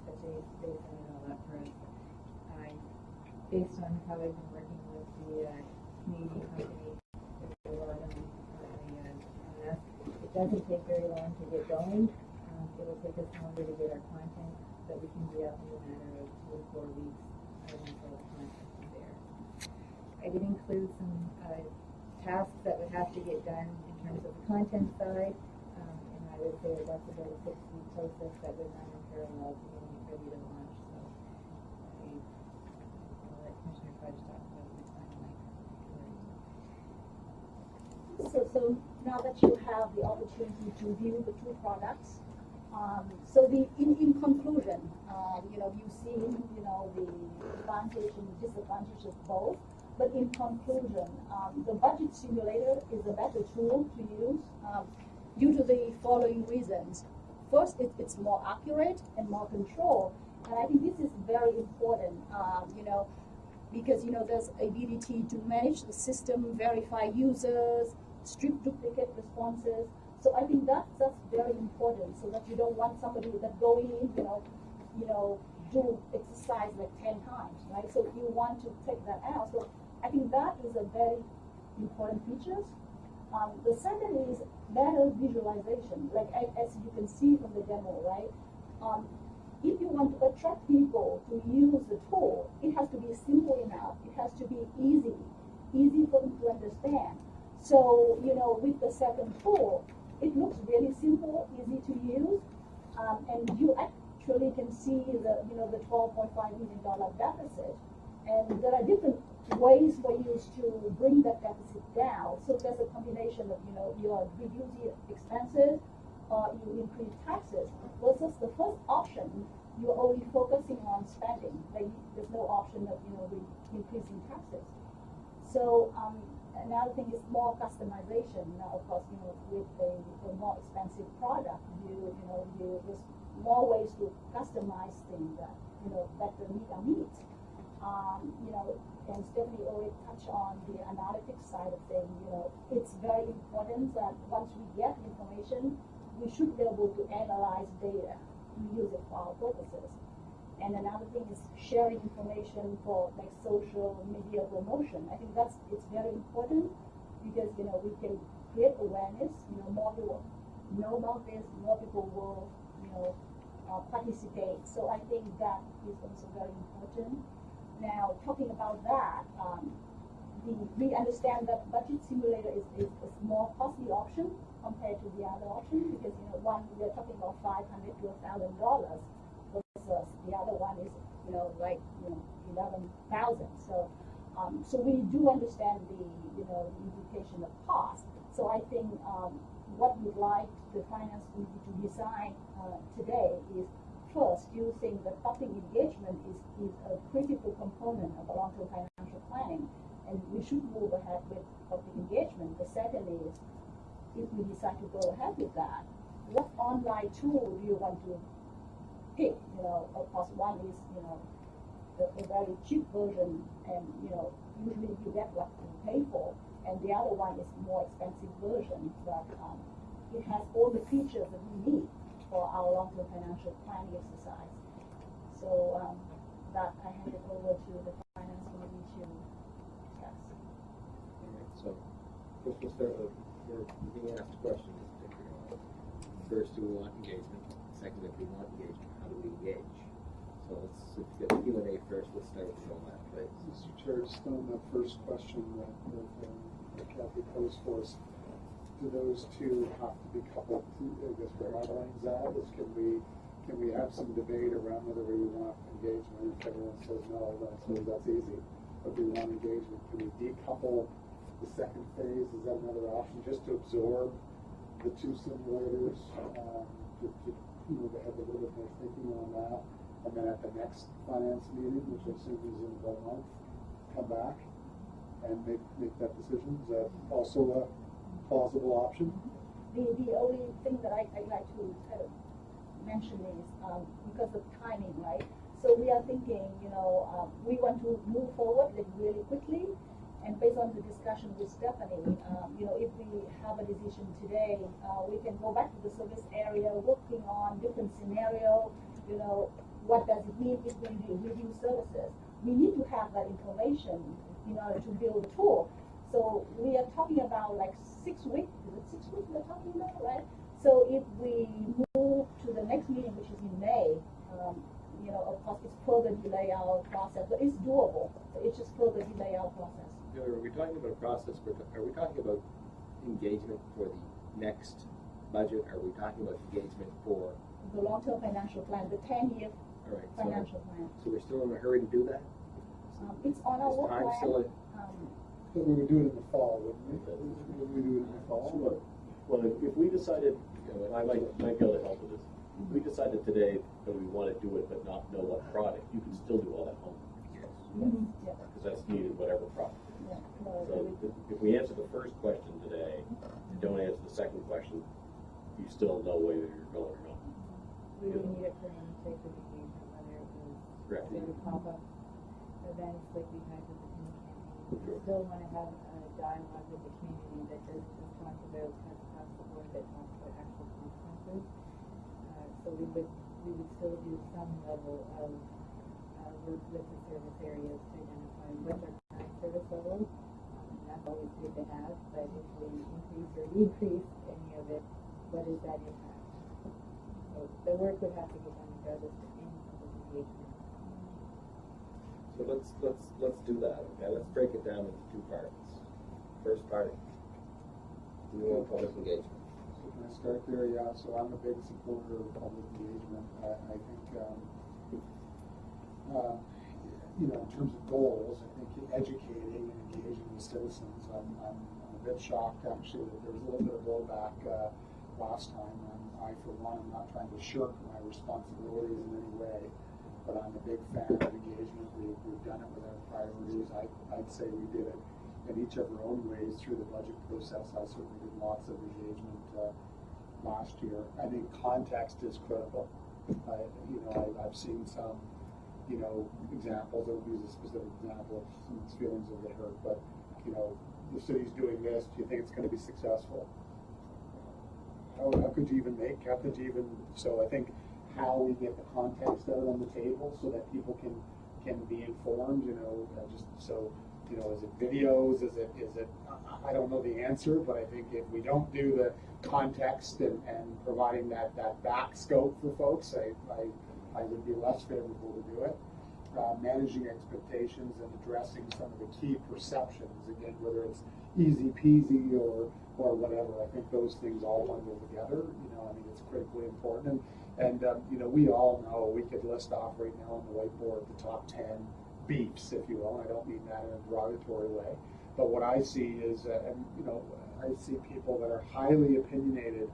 S12: but they set it all up for us. Based on how I've been working with the Canadian company, there's a lot on us. It doesn't take very long to get going. It will take us longer to get our content, but we can be up in a matter of 2 to 4 weeks once all the content is there. I did include some tasks that would have to get done in terms of the content side, and I would say that that's about a 6-week process that would run in parallel to getting it ready to launch. So I'll let Commissioner Fudge talk about the timeline.
S11: So now that you have the opportunity to view the two products, so in conclusion, you've seen the advantage and disadvantage of both. But in conclusion, the budget simulator is a better tool to use due to the following reasons. First, it's more accurate and more control, and I think this is very important. Because there's ability to manage the system, verify users, strip duplicate responses. So I think that's very important, so that you don't want somebody that going in, do exercise like 10 times, right? So you want to take that out. So I think that is a very important feature. The second is better visualization, like as you can see from the demo, right? If you want to attract people to use the tool, it has to be simple enough. It has to be easy for them to understand. So, with the second tool, it looks really simple, easy to use, and you actually can see the $12.5 million deficit. And there are different ways for you to bring that deficit down. So there's a combination of, you reduce your expenses or you increase taxes, versus the first option, you're only focusing on spending. Like there's no option of, increasing taxes. So another thing is more customization. Now, of course, with a more expensive product, there's more ways to customize things that, better meet our needs. And Stephanie already touched on the analytics side of things. It's very important that once we get information, we should be able to analyze data and use it for our purposes. And another thing is sharing information for like social media promotion. I think it's very important because we can create awareness. More people know about this. More people will participate. So I think that is also very important. Now, talking about that, we understand that budget simulator is a more costly option compared to the other option, because one we are talking about $500 to $1,000 versus the other one is like 11,000. So so we do understand the implication of cost. So I think what we'd like the finance committee to decide today is, first, do you think that public engagement is a critical component of a long-term financial planning, and we should move ahead with public engagement? The second is, if we decide to go ahead with that, what online tool do you want to pick? Of course, one is a very cheap version, and usually you get what you pay for, and the other one is more expensive version, but it has all the features that we need for our long-term financial planning exercise. So that I hand it over to the finance committee to discuss.
S1: All right, so first we'll start with we're being asked questions. First, do we want engagement? Second, if we want engagement, how do we engage? So let's get the Q&A first. Let's start with that, right?
S4: Mr. Chair, just on that first question that Kathy posed for us, do those two have to be coupled? I guess where my line's at is, can we have some debate around whether we want engagement? If everyone says no, then I suppose that's easy. But we want engagement. Can we decouple the second phase? Is that another option, just to absorb the two simulators, to have a little bit more thinking on that, and then at the next finance meeting, which I assume is in about a month, come back and make that decision? Is that also a plausible option?
S11: The only thing that I'd like to kind of mention is because of timing, right? So we are thinking, we want to move forward really quickly. And based on the discussion with Stephanie, if we have a decision today, we can go back to the service area, working on different scenario. What does it mean if we review services? We need to have that information in order to build a tool. So we are talking about like 6 weeks. Is it 6 weeks we're talking about, right? So if we move to the next meeting, which is in May, of course, it's further delay our process, but it's doable. It's just further delay our process.
S1: Are we talking about a process? Are we talking about engagement for the next budget? Are we talking about engagement for
S11: the long-term financial plan, the 10-year financial plan?
S1: So we're still in a hurry to do that?
S11: It's on our work plan.
S4: But we would do it in the fall, wouldn't we? Would we do it in the fall?
S7: Sure. Well, if we decided, I might be able to help with this. If we decided today that we want to do it but not know what product, you can still do all that homework. Because that's needed, whatever product.
S11: Yeah.
S7: So if we answer the first question today and don't answer the second question, you still know whether you're going or not.
S12: We would need it for an intake of engagement, whether it was
S7: Correct.
S12: the pop-up events like we had with the community campaign. We still want to have a dialogue with the community that doesn't just talk about cuts across the board, that talks about actual consequences. So we would still do some level of work with the service areas to identify what's our current service level. That's always good to have, but if we increase or decrease any of it, what is that impact? So the work would have to get done regardless of any public engagement.
S1: So let's do that. Okay, let's break it down into two parts. First part, do we want public engagement?
S4: So can I start there? Yeah. So I'm a big supporter of public engagement. I think in terms of goals, I think educating and engaging the citizens. I'm a bit shocked actually that there was a little bit of blowback last time. I for one, am not trying to shirk my responsibilities in any way, but I'm a big fan of engagement. We've done it with our priorities. I'd say we did it in each of our own ways through the budget process. I certainly did lots of engagement last year. I think context is critical. I've seen some examples. I won't use a specific example of someone's feelings will get hurt, but the city's doing this. Do you think it's going to be successful? How could you even so I think how we get the context out on the table so that people can be informed, is it videos, is it I don't know the answer, but I think if we don't do the context and providing that back scope for folks, I would be less favorable to do it. Managing expectations and addressing some of the key perceptions, again, whether it's easy peasy or whatever, I think those things all bundle together. I mean, it's critically important. And we all know, we could list off right now on the whiteboard the top 10 beefs, if you will. I don't mean that in a derogatory way. But what I see is, I see people that are highly opinionated,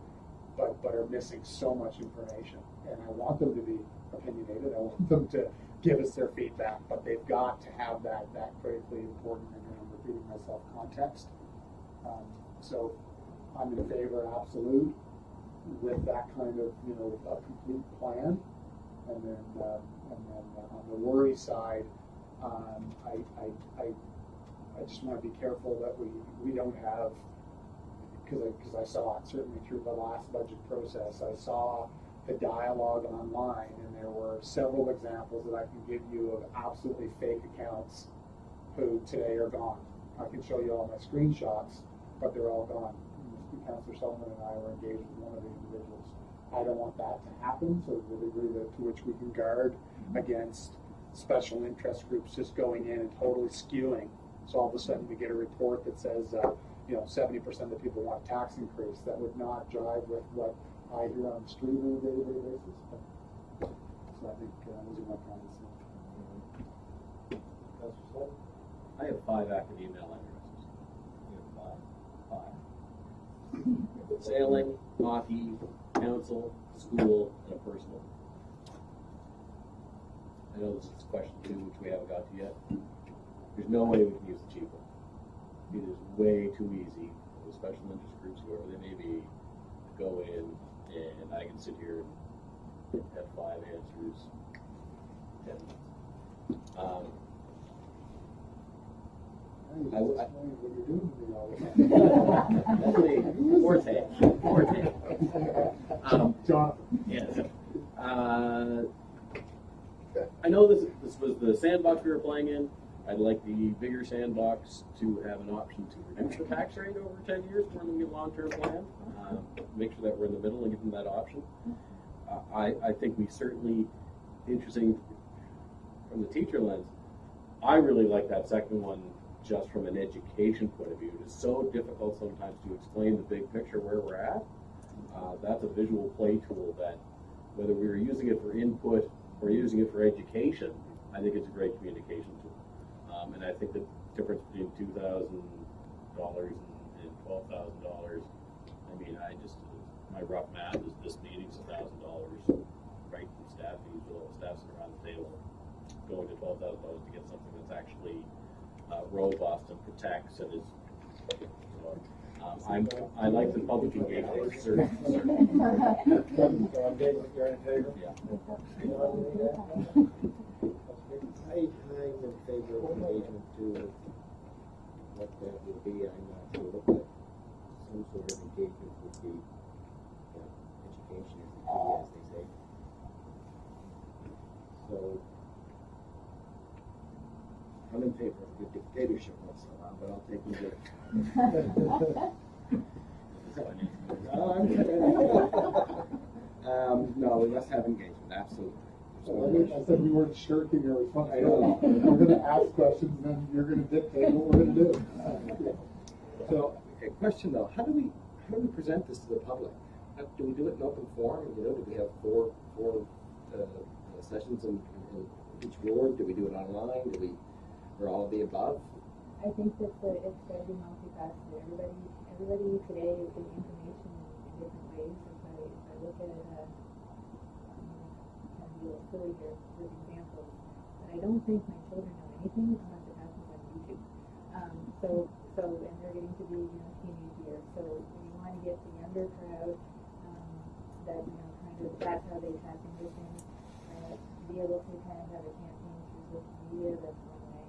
S4: but are missing so much information. And I want them to be opinionated. I want them to give us their feedback, but they've got to have that critically important, and I'm repeating myself, context. So I'm in favor, absolute, with that kind of, a complete plan. And then on the worry side, I just want to be careful that we don't have, because I saw it certainly through the last budget process. I saw the dialogue online, and there were several examples that I can give you of absolutely fake accounts who today are gone. I can show you all my screenshots, but they're all gone. Councillor Sullivan and I were engaged with one of the individuals. I don't want that to happen, so to the degree to which we can guard against special interest groups just going in and totally skewing. So all of a sudden we get a report that says, 70% of the people want a tax increase. That would not jive with what I hear on the street on a day-to-day basis. So I think those are my comments.
S7: I have 5 active email addresses. You have 5? 5. Sailing, hockey, council, school, and a personal. I know this is question 2, which we haven't got to yet. There's no way we can use the cheap one. It is way too easy for the special interest groups, whoever they may be, to go in and I can sit here and have 5 answers, 10 minutes. That's the forte.
S4: Jonathan.
S7: Yes. I know this was the sandbox we were playing in. I'd like the bigger sandbox to have an option to reduce the tax rate over 10 years for the long-term plan. Make sure that we're in the middle and give them that option. I think we certainly, interesting from the teacher lens, I really like that second one just from an education point of view. It's so difficult sometimes to explain the big picture where we're at. That's a visual play tool that, whether we were using it for input or using it for education, I think it's a great communication tool. And I think the difference between $2,000 and $12,000, I mean, my rough math is this meeting's $1,000, right, from staff fees, with all the staff sitting around the table, going to $12,000 to get something that's actually robust and protects and is, I like the public engagement. Certainly.
S1: You're in favor?
S7: Yeah.
S1: I'm in favor of engagement too. What that would be, I'm not sure, but some sort of engagement would be, education is the key, as they say. So, I'm in favor of good dictatorship once in a while, but I'll take engagement. No, we must have engagement, absolutely.
S4: I said we weren't shirking our responsibility. We're going to ask questions, and then you're going to dictate what we're going to do.
S1: So, a question though: how do we present this to the public? Do we do it in open forum? Do we have four sessions in each ward? Do we do it online? Or all of the above?
S12: I think that it's got to be multifaceted. Everybody today is getting information in different ways. If I look at it, kind of be a little silly here with examples, but I don't think my children know anything unless it happens on YouTube. And they're getting to be teenage years. So we want to get the younger crowd that kind of that's how they tap into things. Be able to kind of have a campaign through social media that's one way.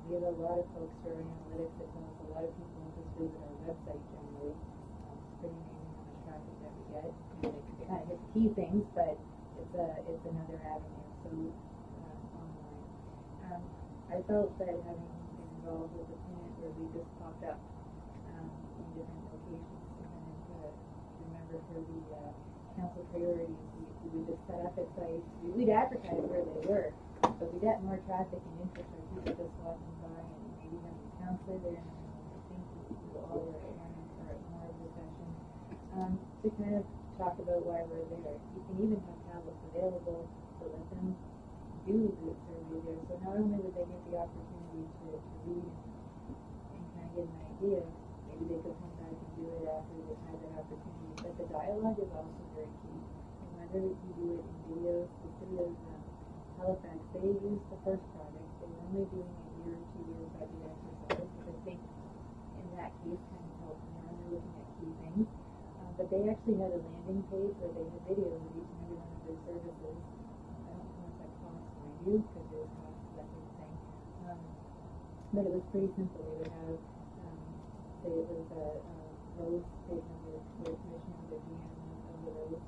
S12: We have a lot of folks who are in analytics that tell us a lot of people just visit our website generally. It's pretty amazing how much traffic that we get. It kind of hits key things, but it's another avenue. So online. I felt that having been involved with the plant where we just popped up, different locations. And then remember for the council priorities, we would just set up at sites. We'd advertise where they were, but we'd get more traffic and interest from people just walking by and maybe having a counselor there. And I think we all were planning for more of the session to kind of talk about why we're there. You can even have tablets available to let them do the survey there. So not only would they get the opportunity to read and kind of get an idea, maybe they could come back and do it after they've had that opportunity. But the dialogue is also very key. And whether you do it in videos, the city of Halifax, they used the first project. They were only doing a year or 2 year budget exercise, which I think in that case kind of helped more. They're looking at key things. But they actually had a landing page where they had videos of each and every one of their services. I don't know how much that costs, mind you, because there's costs to that big thing. But it was pretty simple. They would have, say it was Rose, state number, the commissioner, the GM of the Rose,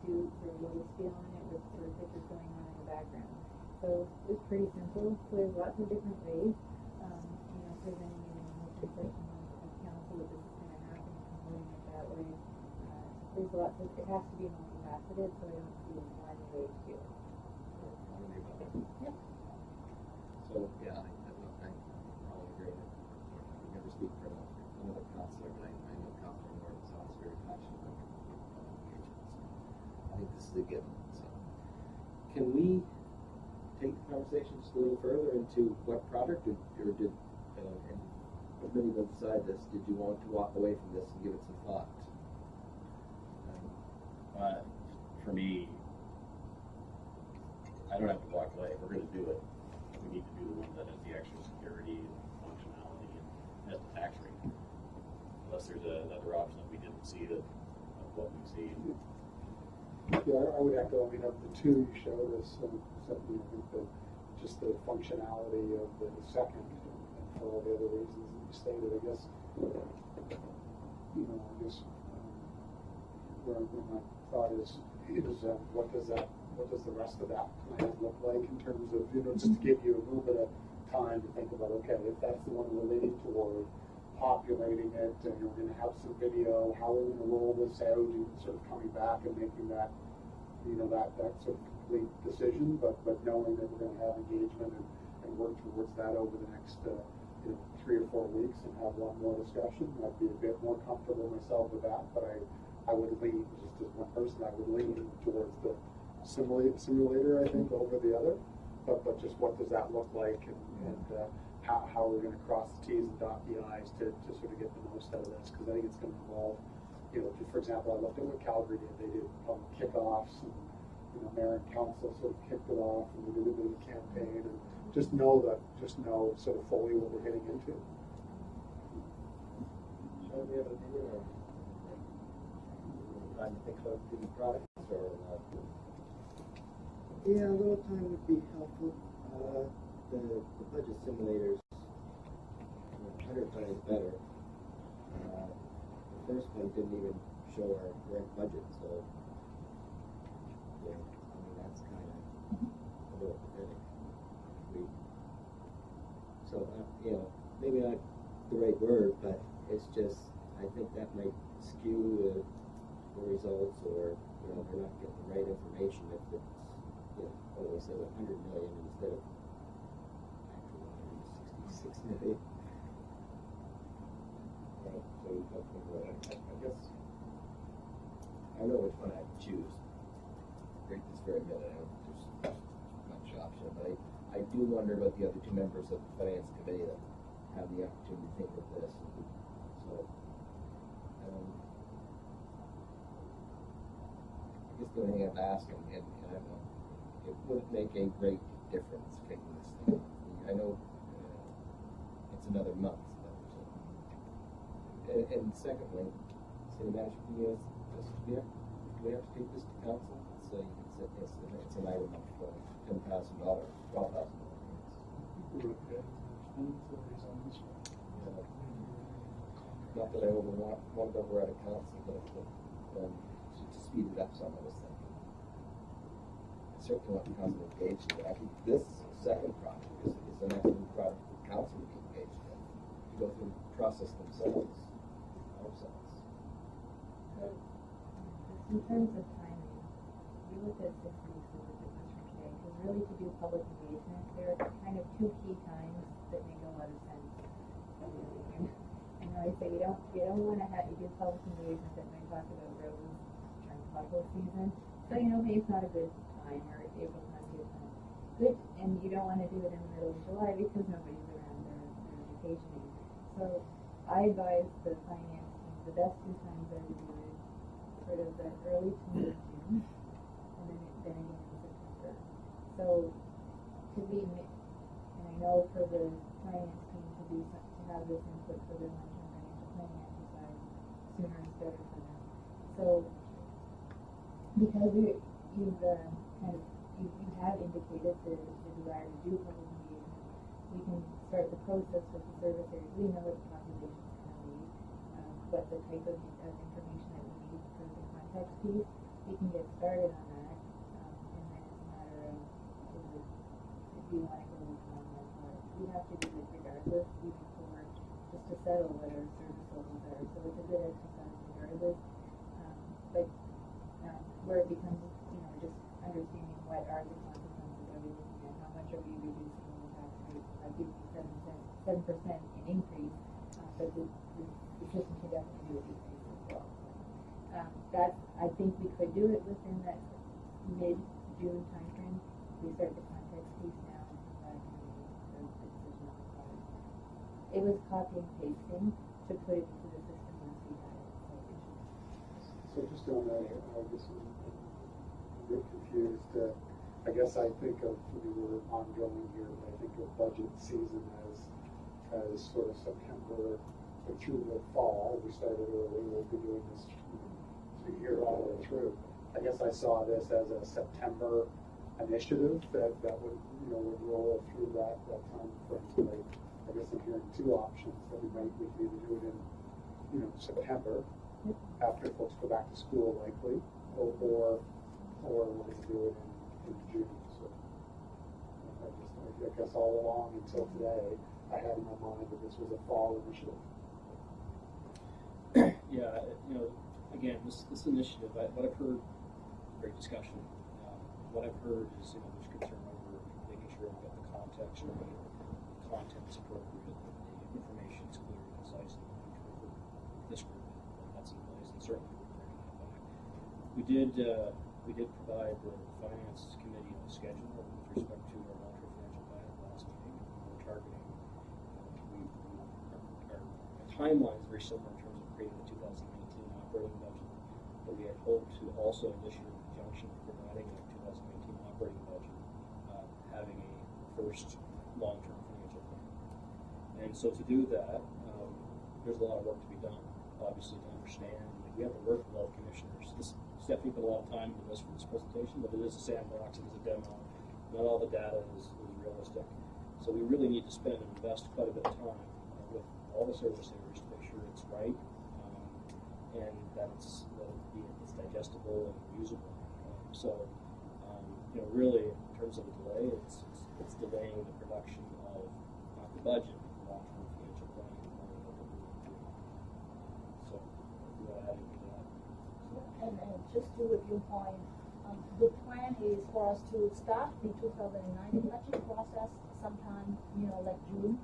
S12: do their Rose feel on it with sort of pictures going on in the background. So it was pretty simple. So there's lots of different ways, presenting it in an open session of council that this is going to happen and promoting it that way. There's lots of, it has to be multifaceted, so I don't see one way to do it. Yep.
S9: So, yeah, I probably agree. I never speak for another counselor, but I know Counselor Norton's always very passionate about engagement. So I think this is a given. So, can we take the conversation just a little further into what product, or did, and really will decide this, did you want to walk away from this and give it some thought?
S7: For me, I don't have to walk away. If we're going to do it, we need to do the one that has the extra security and functionality and has the tax rate. Unless there's another option that we didn't see of what we've seen.
S4: Yeah, I would echo. I mean, of the two you showed us, I think that just the functionality of the second, and for all the other reasons that you stated, I guess, where my thought is what does the rest of that plan look like in terms of, just to give you a little bit of time to think about, okay, if that's the one we're leaning toward, populating it, and we're going to have some video, how we're going to roll this out, and sort of coming back and making that, that sort of complete decision, but knowing that we're going to have engagement and work towards that over the next 3 or 4 weeks and have one more discussion. I'd be a bit more comfortable myself with that, but I would lean, just as one person, I would lean towards the simulator, I think, over the other. But just what does that look like, and how we're going to cross the T's and dot the I's to sort of get the most out of this, because I think it's going to involve, for example, I looked at what Calgary did. They did public kickoffs, and mayor and council sort of kicked it off, and we did a bit of a campaign, and just know sort of fully what we're getting into.
S9: Sean, do you have an opinion on time to think about the products, or?
S1: Yeah, a little time would be helpful. The budget simulators, 100 times better. The first one didn't even show our correct budget, so yeah, I mean that's kind of a little pathetic. Maybe not the right word, but it's just, I think that might skew the results, or they're not getting the right information if it's only says 100 million instead of actually 166 million.
S9: Right, so I guess I know which one I'd choose right this very minute. I don't think there's much option, but I do wonder about the other two members of the finance committee that have the opportunity to think of this. So I guess the only thing I've asked, and I don't know, it wouldn't make a great difference kicking this thing off. I know it's another month, but, and secondly, city manager, do we have to take this to council? It's an item of $10,000, $12,000. Not that I want that we're out of council, but to speed it up some, I was thinking. I certainly want the council engaged in it. I think this second project is an excellent project for council to be engaged in, to go through the process themselves. ourselves.
S12: In terms of timing, we looked at 6 weeks, we looked at this from today, because really to do public engagement, there are kind of 2 key times that make a lot of sense. And I say you don't want to have, you do public engagement that might talk about roads during buckle season, so maybe it's not a good time, or April's not a good time. Good, and you don't want to do it in the middle of July because nobody's around, they're vacationing. So I advise the finance team, the best 2 times are to do it sort of the early to mid June, and then again in September. So to be, and I know for the finance team to have this input for their long-term financial planning exercise, sooner is better for them. So because you have indicated the desire to do public engagement, we can start the process with the service areas. We know what the population is going to be, what the type of information that we need for the context piece. We can get started on that, and then it's a matter of if you want to go with content, or we have to do it regardless, even for just to settle what our service levels are. So it's a good exercise regardless. But where it becomes, just understanding what are the consequences. Are we looking at how much are we reducing the tax rate by giving you 7% in increase, but the system can definitely do a decrease as well. That I think we could do it within that mid-June timeframe. We start the context piece now, and come back and make the decision on the product. It was copy and pasting to put it into the system once we had it.
S4: So just on that, I guess I'm a bit confused. I guess I think of, we're ongoing here, but I think of budget season as sort of September through the fall. We started early, we'll be doing this through here all the way through. I guess I saw this as a September initiative that would roll through that time frame. So I guess I'm hearing 2 options that we can either do it in September after folks go back to school likely, or we're going to do it in June. So I guess all along until today, I had in my mind that this was a fall initiative.
S8: Yeah, again, this initiative, what I've heard, great discussion. What I've heard is, there's concern over making sure we've got the context right, the content's appropriate, the information's clear and concise, and for this group, that's in place, and certainly we're bringing that back. We did provide the finance committee a schedule with respect to our long-term financial plan last meeting. We're targeting, our timeline is very similar in terms of creating the 2019 operating budget, but we had hoped to also, in this year, in conjunction with providing a 2019 operating budget, having a first long-term financial plan. And so to do that, there's a lot of work to be done, obviously, to understand. We have to work with all the commissioners. Stephanie put a lot of time into this for this presentation, but it is a sandbox, it is a demo. Not all the data is realistic. So we really need to spend and invest quite a bit of time with all the service areas to make sure it's right, and that it's digestible and usable. Really, in terms of a delay, it's delaying the production of not the budget, but the long-term financial plan. So, if you want to add anything to that.
S11: And just to review point, the plan is for us to start the 2019 budget process sometime, like June,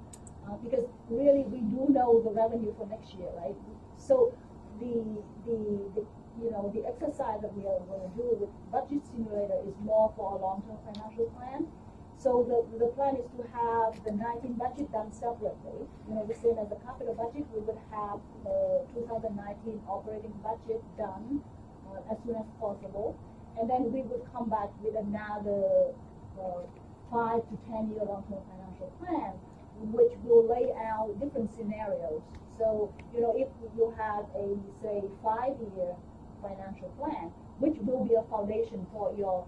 S11: because really we do know the revenue for next year, right? So the exercise that we are going to do with budget simulator is more for a long-term financial plan. So the plan is to have the 19 budget done separately. The same as the capital budget, we would have the 2019 operating budget done as soon as possible. And then we would come back with another 5 to 10 year long-term financial plan, which will lay out different scenarios. So, if you have a, say, 5-year financial plan, which will be a foundation for your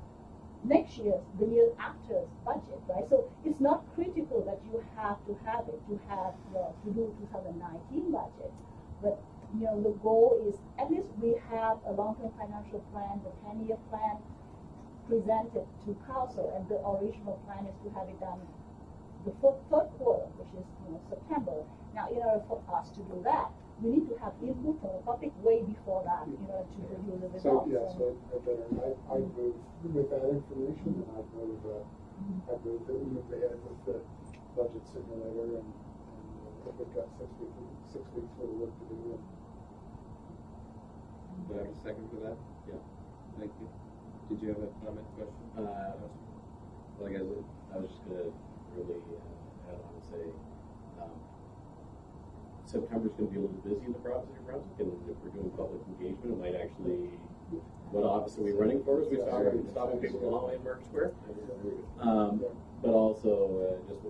S11: next year's, the year after's budget, right? So it's not critical that you have to have it to do 2019 budget, but the goal is at least we have a long-term financial plan, the 10-year plan presented to council, and the original plan is to have it done the third quarter, which is September. Now, in order for us to do that, we need to have input from the public way before that in order to review the
S4: So,
S11: results.
S4: yeah, so I'd move with that information, and I'd move that we move ahead with the budget simulator, and we've got 6 weeks worth of work to do.
S1: Do I have a second for that?
S7: Yeah.
S1: Thank you. Did you have a comment, question?
S7: Like I was just gonna really add on and say, September's gonna be a little busy in the province of New Brunswick, and if we're doing public engagement, it might actually, what office are we running for? As we stopping people from holiday in Market Square? But also, just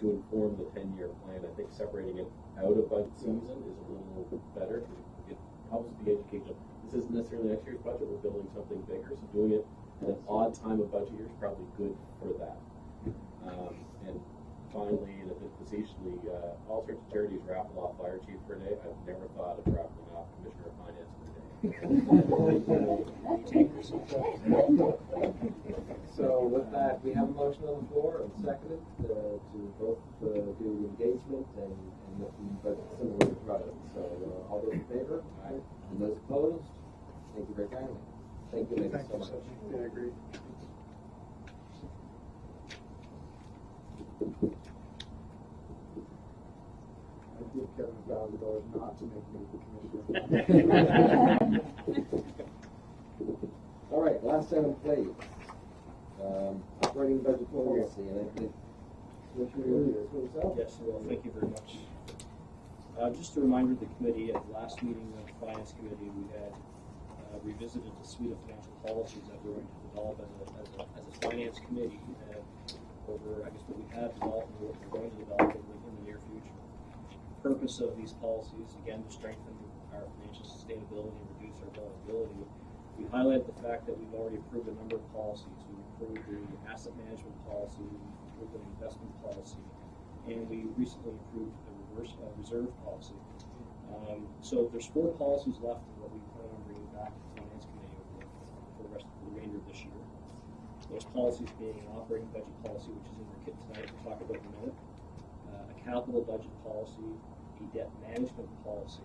S7: to inform the 10-year plan, I think separating it out of budget season is a little better. It helps with the education. This isn't necessarily next year's budget, we're building something bigger, so doing it at an odd time of budget year is probably good for that. And finally, and a bit facetiously, all sorts of charities raffle off fire chief for a day. I've never thought of raffling off commissioner of finance for a day.
S1: So with that, we have a motion on the floor and seconded to both do engagement and looking budget similar projects. So all those in favor? Aye. And those opposed? Thank you very kindly. Thank you, ladies, so much.
S4: Yeah, I agree. I'd give Kevin $1,000 not to make me the commissioner.
S1: All right, last item, please. Operating budget policy, and I think Commissioner himself.
S8: Yes, well, thank you very much. Just a reminder to the committee, at the last meeting of the Finance Committee, we had revisited the suite of financial policies that we're going to develop as a Finance Committee over, I guess, what we have developed and what we're going to develop in the near future. The purpose of these policies, again, to strengthen our financial sustainability and reduce our vulnerability. We highlighted the fact that we've already approved a number of policies. We've approved the asset management policy, we've approved an investment policy, and we recently approved the reserve policy. So there's 4 policies left in what we plan on bringing back to the Finance Committee for the remainder of this year. Those policies being an operating budget policy, which is in your kit tonight, we'll talk about in a minute, a capital budget policy, a debt management policy,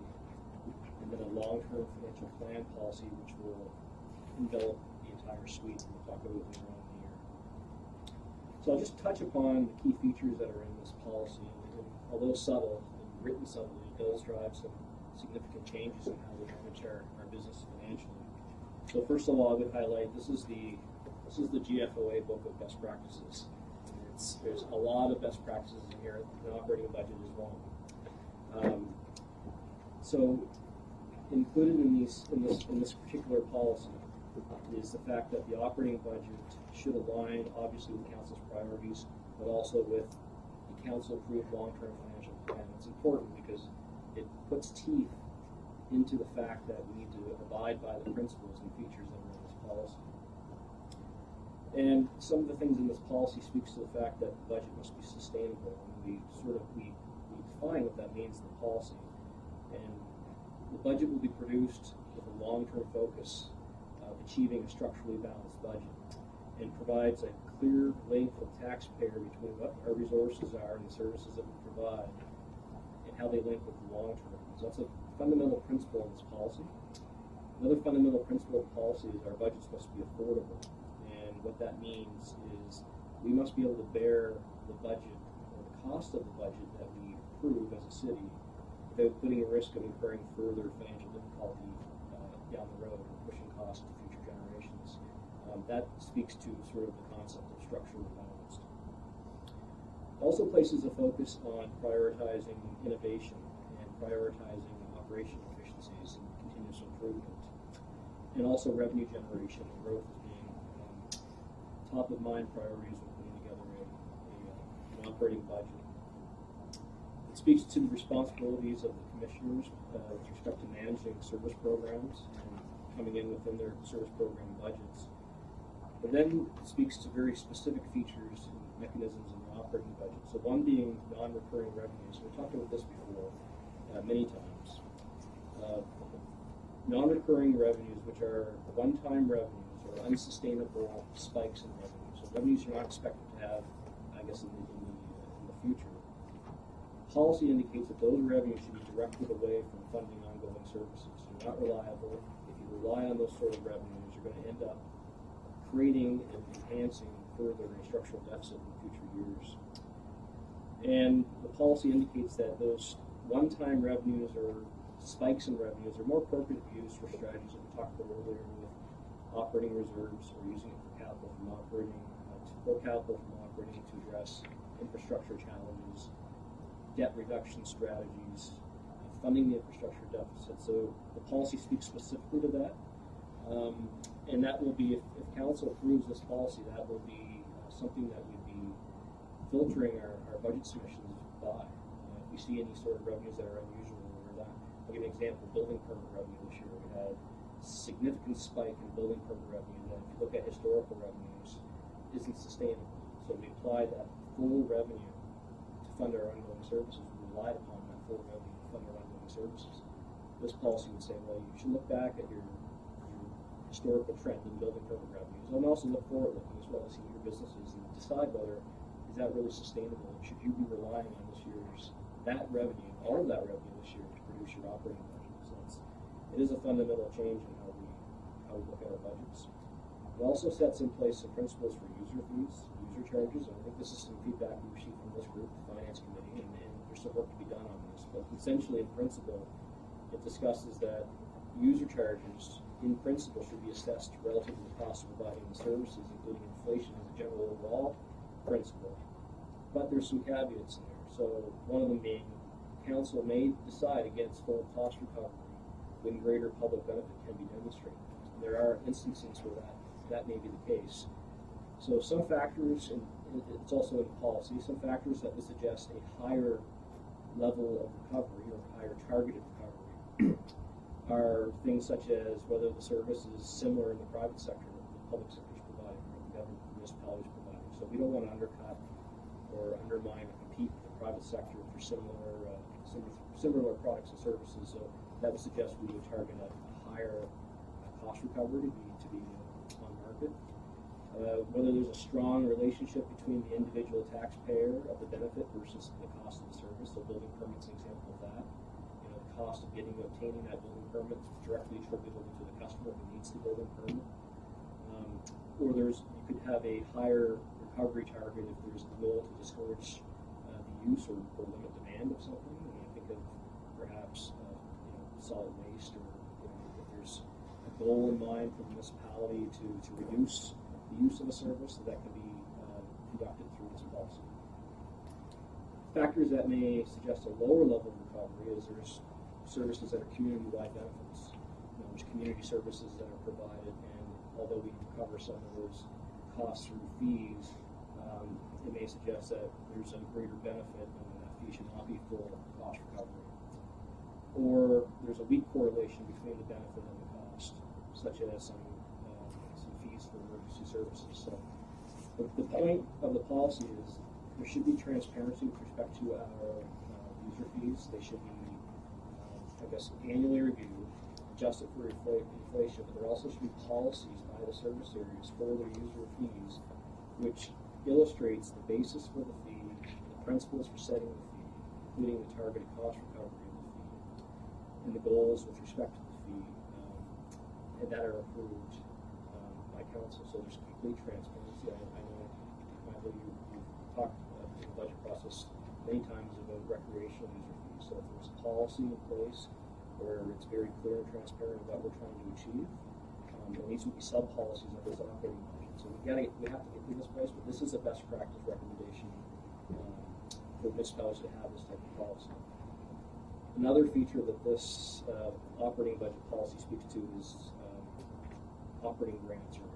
S8: and then a long-term financial plan policy, which will envelop the entire suite, and we'll talk about it later on in the year. So I'll just touch upon the key features that are in this policy, and although subtle and written subtly, it does drive some significant changes in how we manage our business financially. So first of all, I would highlight this is the GFOA book of best practices. There's a lot of best practices in here. The operating budget is one of them. So included in this particular policy is the fact that the operating budget should align, obviously, with council's priorities, but also with the council-approved long-term financial plan. It's important because it puts teeth into the fact that we need to abide by the principles and features that are in this policy. And some of the things in this policy speaks to the fact that the budget must be sustainable, and we define what that means in the policy. And the budget will be produced with a long-term focus of achieving a structurally balanced budget, and provides a clear link for the taxpayer between what our resources are and the services that we provide, and how they link with the long term. So that's a fundamental principle in this policy. Another fundamental principle of the policy is our budgets must be affordable. And what that means is we must be able to bear the budget, or the cost of the budget that we approve as a city, without putting a risk of incurring further financial difficulty down the road, or pushing costs to future generations. That speaks to sort of the concept of structurally balanced. Also places a focus on prioritizing innovation and prioritizing operational efficiencies and continuous improvement, and also revenue generation and growth as being top of mind priorities when putting together an operating budget. It speaks to the responsibilities of the commissioners with respect to managing service programs and coming in within their service program budgets. But then it speaks to very specific features and mechanisms in the operating budget. So one being non-recurring revenues. We talked about this before many times. Non-recurring revenues, which are one-time revenues or unsustainable spikes in revenue. So revenues you're not expected to have, I guess, in the future. policy indicates that those revenues should be directed away from funding ongoing services. They're not reliable. If you rely on those sort of revenues, you're going to end up creating and enhancing further a structural deficit in future years. And the policy indicates that those one-time revenues or spikes in revenues are more appropriate to be used for strategies that we talked about earlier with operating reserves or using it for capital from operating, to pull capital from operating to address infrastructure challenges, debt reduction strategies, funding the infrastructure deficit. So the policy speaks specifically to that. And that will be, if council approves this policy, that will be something that we'd be filtering our budget submissions by. If we see any sort of revenues that are unusual or that. I'll give you an example, building permit revenue this year. We had a significant spike in building permit revenue that if you look at historical revenues, isn't sustainable. So we applied that full revenue to fund our ongoing services. We relied upon that full revenue to fund our ongoing services. This policy would say, well, you should look back at your historical trend in building permit revenues, and also look forward looking as well as see your businesses and decide whether is that really sustainable. Should you be relying on this year's that revenue, all of that revenue this year to produce your operating budget? So it is a fundamental change in how we look at our budgets. It also sets in place some principles for user fees, user charges, and I think this is some feedback we received from this group, the Finance Committee, and there's some work to be done on this. But essentially, in principle, it discusses that user charges, in principle, should be assessed relative to the cost of providing the services, including inflation as a general overall principle. But there's some caveats in there. So one of them being, council may decide against full cost recovery when greater public benefit can be demonstrated. And there are instances where that may be the case. So some factors, and it's also in policy, some factors that would suggest a higher level of recovery or higher targeted recovery are things such as whether the service is similar in the private sector that the public sector is providing or the government municipality is providing. So we don't want to undercut or undermine or compete with the private sector for similar products and services. So that would suggest we would target a higher cost recovery to be on market. Whether there's a strong relationship between the individual taxpayer of the benefit versus the cost of the service. So building permits is an example of that. Cost of obtaining that building permit is directly attributable to the customer who needs the building permit. Or you could have a higher recovery target if there's a goal to discourage the use or limit demand of something. I think of perhaps solid waste, or if there's a goal in mind for the municipality to reduce the use of a service, that can be conducted through this policy. Factors that may suggest a lower level of recovery is there's services that are community-wide benefits. There's community services that are provided, and although we recover some of those costs through fees, it may suggest that there's a greater benefit and that fee should not be full cost recovery. Or there's a weak correlation between the benefit and the cost, such as some fees for emergency services. So the point of the policy is there should be transparency with respect to our user fees. They should be annually reviewed, adjusted for inflation, but there also should be policies by the service areas for their user fees, which illustrates the basis for the fee, the principles for setting the fee, including the targeted cost recovery of the fee, and the goals with respect to the fee, and that are approved by council. So there's complete transparency. I know, Michael, you've talked in the budget process many times about recreational user fees. So if there's a policy in place where it's very clear and transparent what we're trying to achieve, there needs to be sub-policies of this operating budget. So we have to get through this place, but this is a best practice recommendation for municipalities to have this type of policy. Another feature that this operating budget policy speaks to is operating grants, or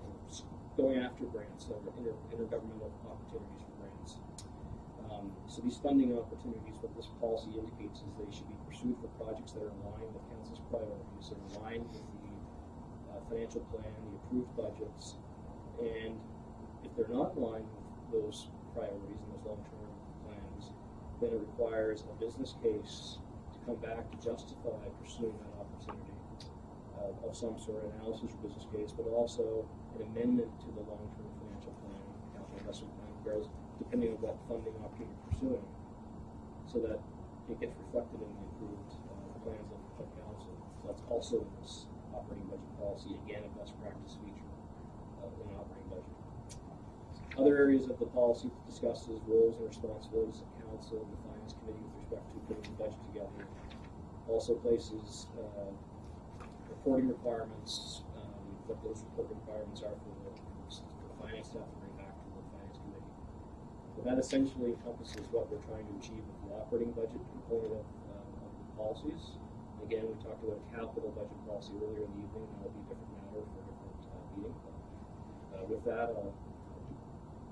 S8: going after grants, intergovernmental opportunities for grants. So these funding opportunities, what this policy indicates is they should be pursued for projects that are in line with council's priorities, that are in line with the financial plan, the approved budgets, and if they're not in line with those priorities and those long-term plans, then it requires a business case to come back to justify pursuing that opportunity of some sort, analysis or business case, but also an amendment to the long-term financial plan, capital investment plan, depending on what funding opportunity you're pursuing, so that it gets reflected in the approved plans of council. So that's also in this operating budget policy, again, a best practice feature in operating budget. Other areas of the policy discussed is roles and responsibilities of council and the finance committee with respect to putting the budget together. Also places reporting requirements, what those reporting requirements are for the finance staff to bring back to the finance committee. But that essentially encompasses what we're trying to achieve with the operating budget component of the policies. Again, we talked about a capital budget policy earlier in the evening. That'll be a different matter for a different meeting. With that, I'll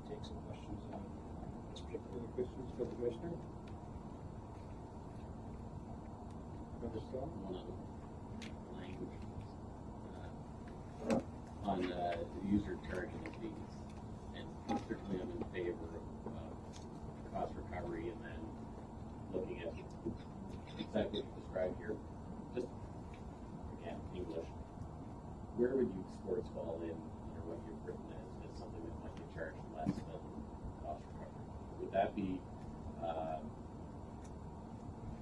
S8: take some questions on this particular.
S1: Any questions for the commissioner? Member Scott?
S7: One of language on user charging of fees, and certainly I'm in favor of cost recovery, and then looking at exactly what you described here. Just again, English. Where would you sports fall in under what you've written as something that might be charged less than cost recovery? Would that be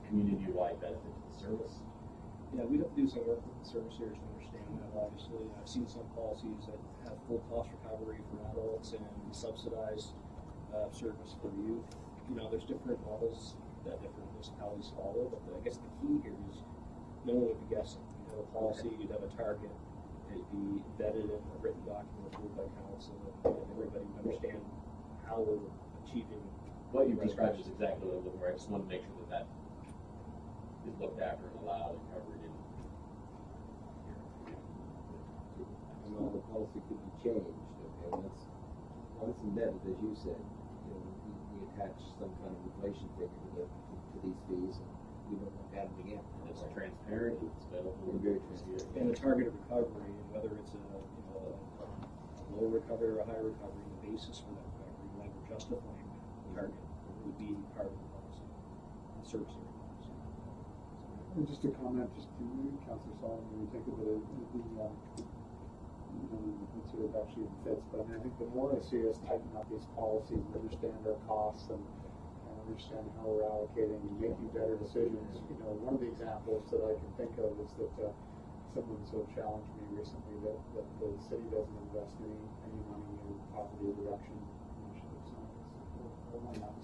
S7: community-wide benefit to the service?
S8: Yeah, we'd have to do some work with the service areas to understand that, obviously. I've seen some policies that have full cost recovery for adults and subsidized service for youth. You know, there's different models that different municipalities follow, but I guess the key here is no one would be guessing. You'd have a policy, you'd have a target, it'd be embedded in a written document approved by council, and everybody would understand how we're achieving.
S7: What you've described is exactly what I'm looking for. I just want to make sure that that is looked after and allowed and covered in here.
S13: And all the policy could be changed, okay? Once embedded, as you said, you know, we attach some kind of inflation figure to these fees, and we don't look at it again.
S7: And it's transparent, it's available.
S13: We're very transparent.
S8: And the target of recovery, and whether it's a low recovery or a high recovery, the basis for that recovery, why we're justifying the target would be part of the policy, the service area policy.
S4: And just a comment, just to Councillor Solomon, when you think of it, it sort of actually fits, but I mean, I think the more I see us tighten up these policies and understand our costs and understand how we're allocating and making better decisions, you know, one of the examples that I can think of is that someone sort of challenged me recently that the city doesn't invest any money in poverty reduction initiatives.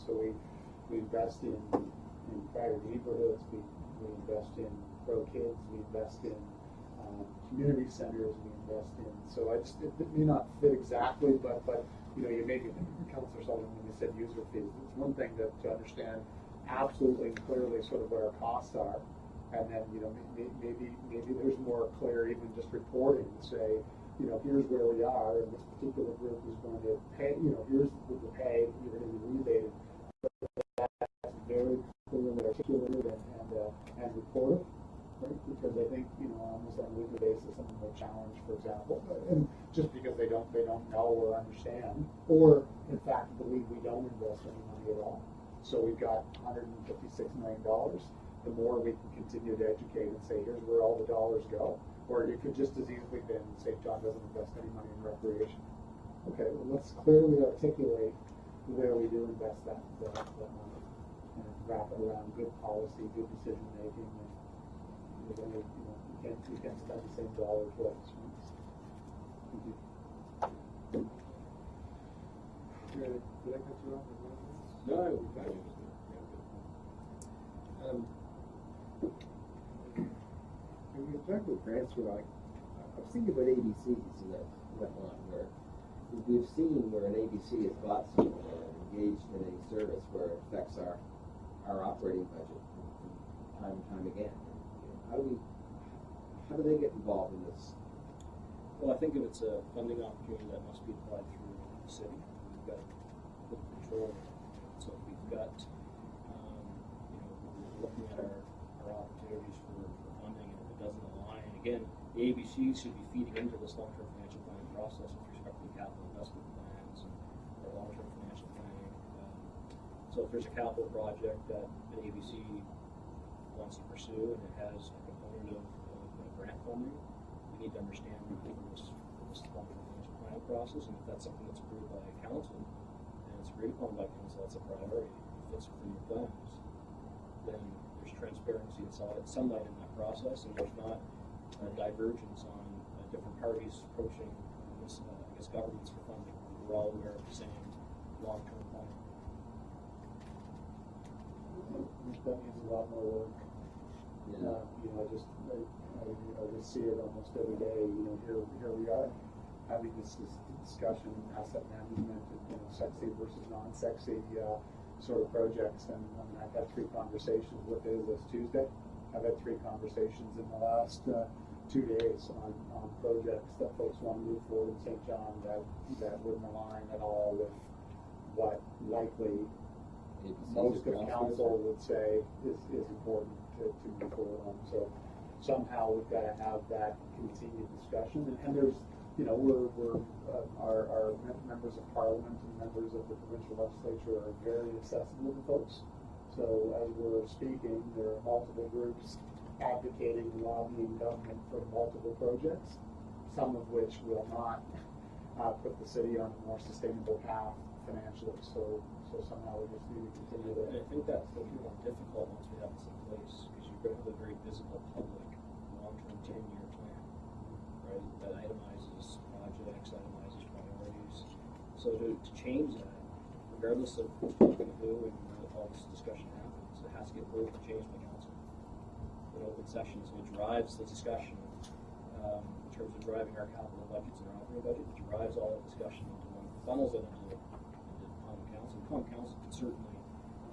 S4: So we invest in private neighborhoods, we invest in pro kids, we invest in community centers, we invest in. So it may not fit exactly, but you know, you maybe Councillor Sullivan, when you said user fees, it's one thing to understand absolutely clearly sort of what our costs are, and then you know maybe there's more clear even just reporting to say, you know, here's where we are, and this particular group is going to pay. You know, here's what you pay, you're going to be rebated. That's very clearly articulated and reported. Right? Because I think, you know, almost on a weekly basis, someone will challenge, for example, and just because they don't know or understand, or in fact believe we don't invest any money at all. So we've got $156 million. The more we can continue to educate and say, here's where all the dollars go, or it could just as easily been say John doesn't invest any money in recreation. Okay, well let's clearly articulate where we do invest that money and wrap it around good policy, good decision making. You can't spend the same dollar twice. Thank you.
S1: Did I cut you off?
S13: No, when you're talking about transfer, I was thinking about ABCs and that one where we've seen where an ABC has got some engaged in a service where it affects our operating budget from time and time again. How do they get involved in this?
S8: Well, I think if it's a funding opportunity that must be applied through the city, we've got full control. So if we've got, looking at our opportunities for funding, and if it doesn't align, again, the ABCs should be feeding into this long-term financial planning process with respect to the capital investment plans and our long-term financial planning. So if there's a capital project that an ABC wants to pursue and it has a component of grant funding, we need to understand for this long-term financial planning process, and if that's something that's approved by council and it's agreed upon by council, that's a priority. It fits within your plans. then there's transparency and sunlight in that process, and there's not divergence on different parties approaching governments for funding. We're all aware of the same long-term plan.
S4: That means a lot more work.
S13: Yeah.
S4: I just see it almost every day. Here we are having this discussion, asset management, and sexy versus non-sexy sort of projects. And I've had 3 conversations. What day is this? Tuesday. I've had 3 conversations in the last 2 days on projects that folks want to move forward in St. John that wouldn't align at all with what likely most of council would say is important to move forward on. So somehow we've got to have that continued discussion. And there's, our members of parliament and members of the provincial legislature are very accessible to folks. So as we're speaking, there are multiple groups advocating and lobbying government for multiple projects, some of which will not put the city on a more sustainable path financially. So somehow we just need to continue to.
S8: And I think that's going to be more difficult once we have this in place, because you're going to have a very visible public long-term 10-year plan, right? That itemizes projects, itemizes priorities. So to change that, regardless of what we're going to do and where all this discussion happens, it has to get voted and changed by council. In open session, so it drives the discussion in terms of driving our capital budgets and our operating budget. It drives all the discussion into one, funnels it into common council. Common council can certainly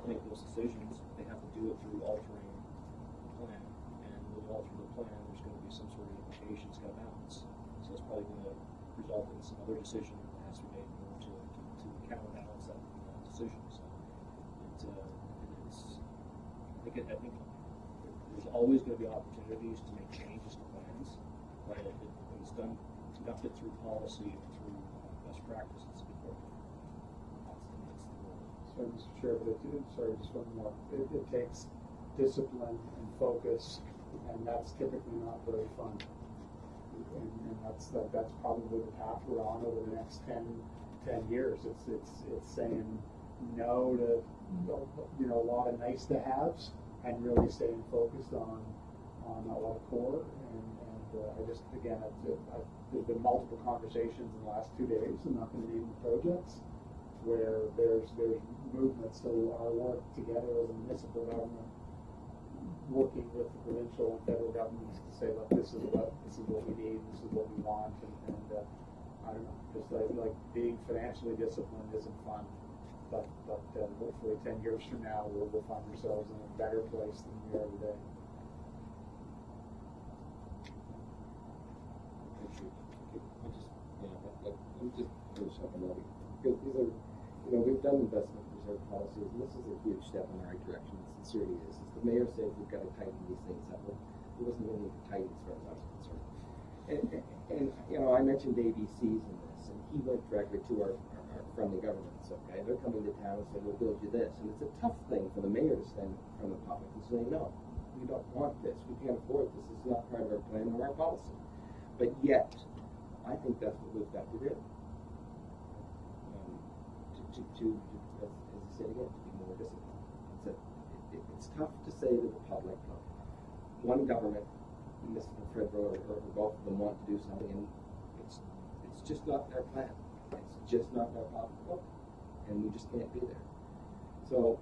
S8: make those decisions. They have to do it through altering the plan, and with altering the plan, there's going to be some sort of implication. It's got to balance. So it's probably going to result in some other decision that has to be made in order to counterbalance that decision. So I think there's always going to be opportunities to make changes to plans, but when it's done, conducted through policy and through best practice, it's important.
S4: So, Mr. Chair, sorry, just one more. It takes discipline and focus, and that's typically not very fun. And that's probably the path we're on over the next 10 years. It's saying no to a lot of nice to haves and really staying focused on a lot of core. And I just, again, there's been multiple conversations in the last 2 days. I'm not going to name the projects where there's movement. So our work together as a municipal government, working with the provincial and federal governments to say, look, this is what we need, this is what we want, and I don't know, just like being financially disciplined isn't fun, but hopefully 10 years from now we'll find ourselves in a better place than we are today.
S13: I'm just finish up on that, because these are, we've done investment reserve policies, and this is a huge step in the right direction. It sincerely is. As the mayor said, we've got to tighten these things up. It wasn't really need to tighten as far as I was concerned. And I mentioned ABCs in this, and he went directly to our friendly governments. Okay, they're coming to town and saying, we'll build you this, and it's a tough thing for the mayor to stand from the public and say, no, we don't want this. We can't afford this. It's not part of our plan or our policy. But yet, I think that's what we've got to do. As I said again, to be more disciplined. It's tough to say to the public, look, one government, Mr. Federal or both of them want to do something, and it's just not their plan. It's just not their pocketbook, and we just can't be there. So,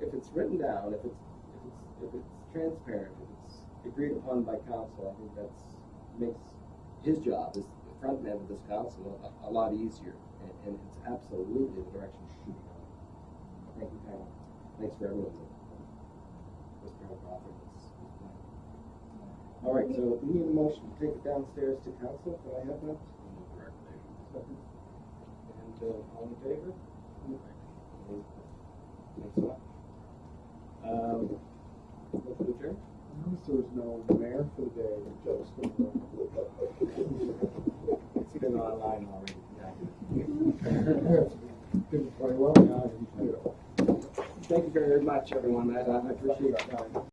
S13: if it's written down, if it's transparent, if it's agreed upon by council, I think makes his job as the front man of this council a lot easier, and it's absolutely the direction it should be going. Thank you, panel. Thanks for everyone that was part of offering this plan. All right, so we need a motion to take it downstairs to council. Can I have that? And all in favor? Thanks a lot. Motion to adjourn?
S4: I noticed there was no mayor for the day.
S13: It's been online already.
S4: Did very well.
S13: Thank you very much, everyone. I appreciate your time.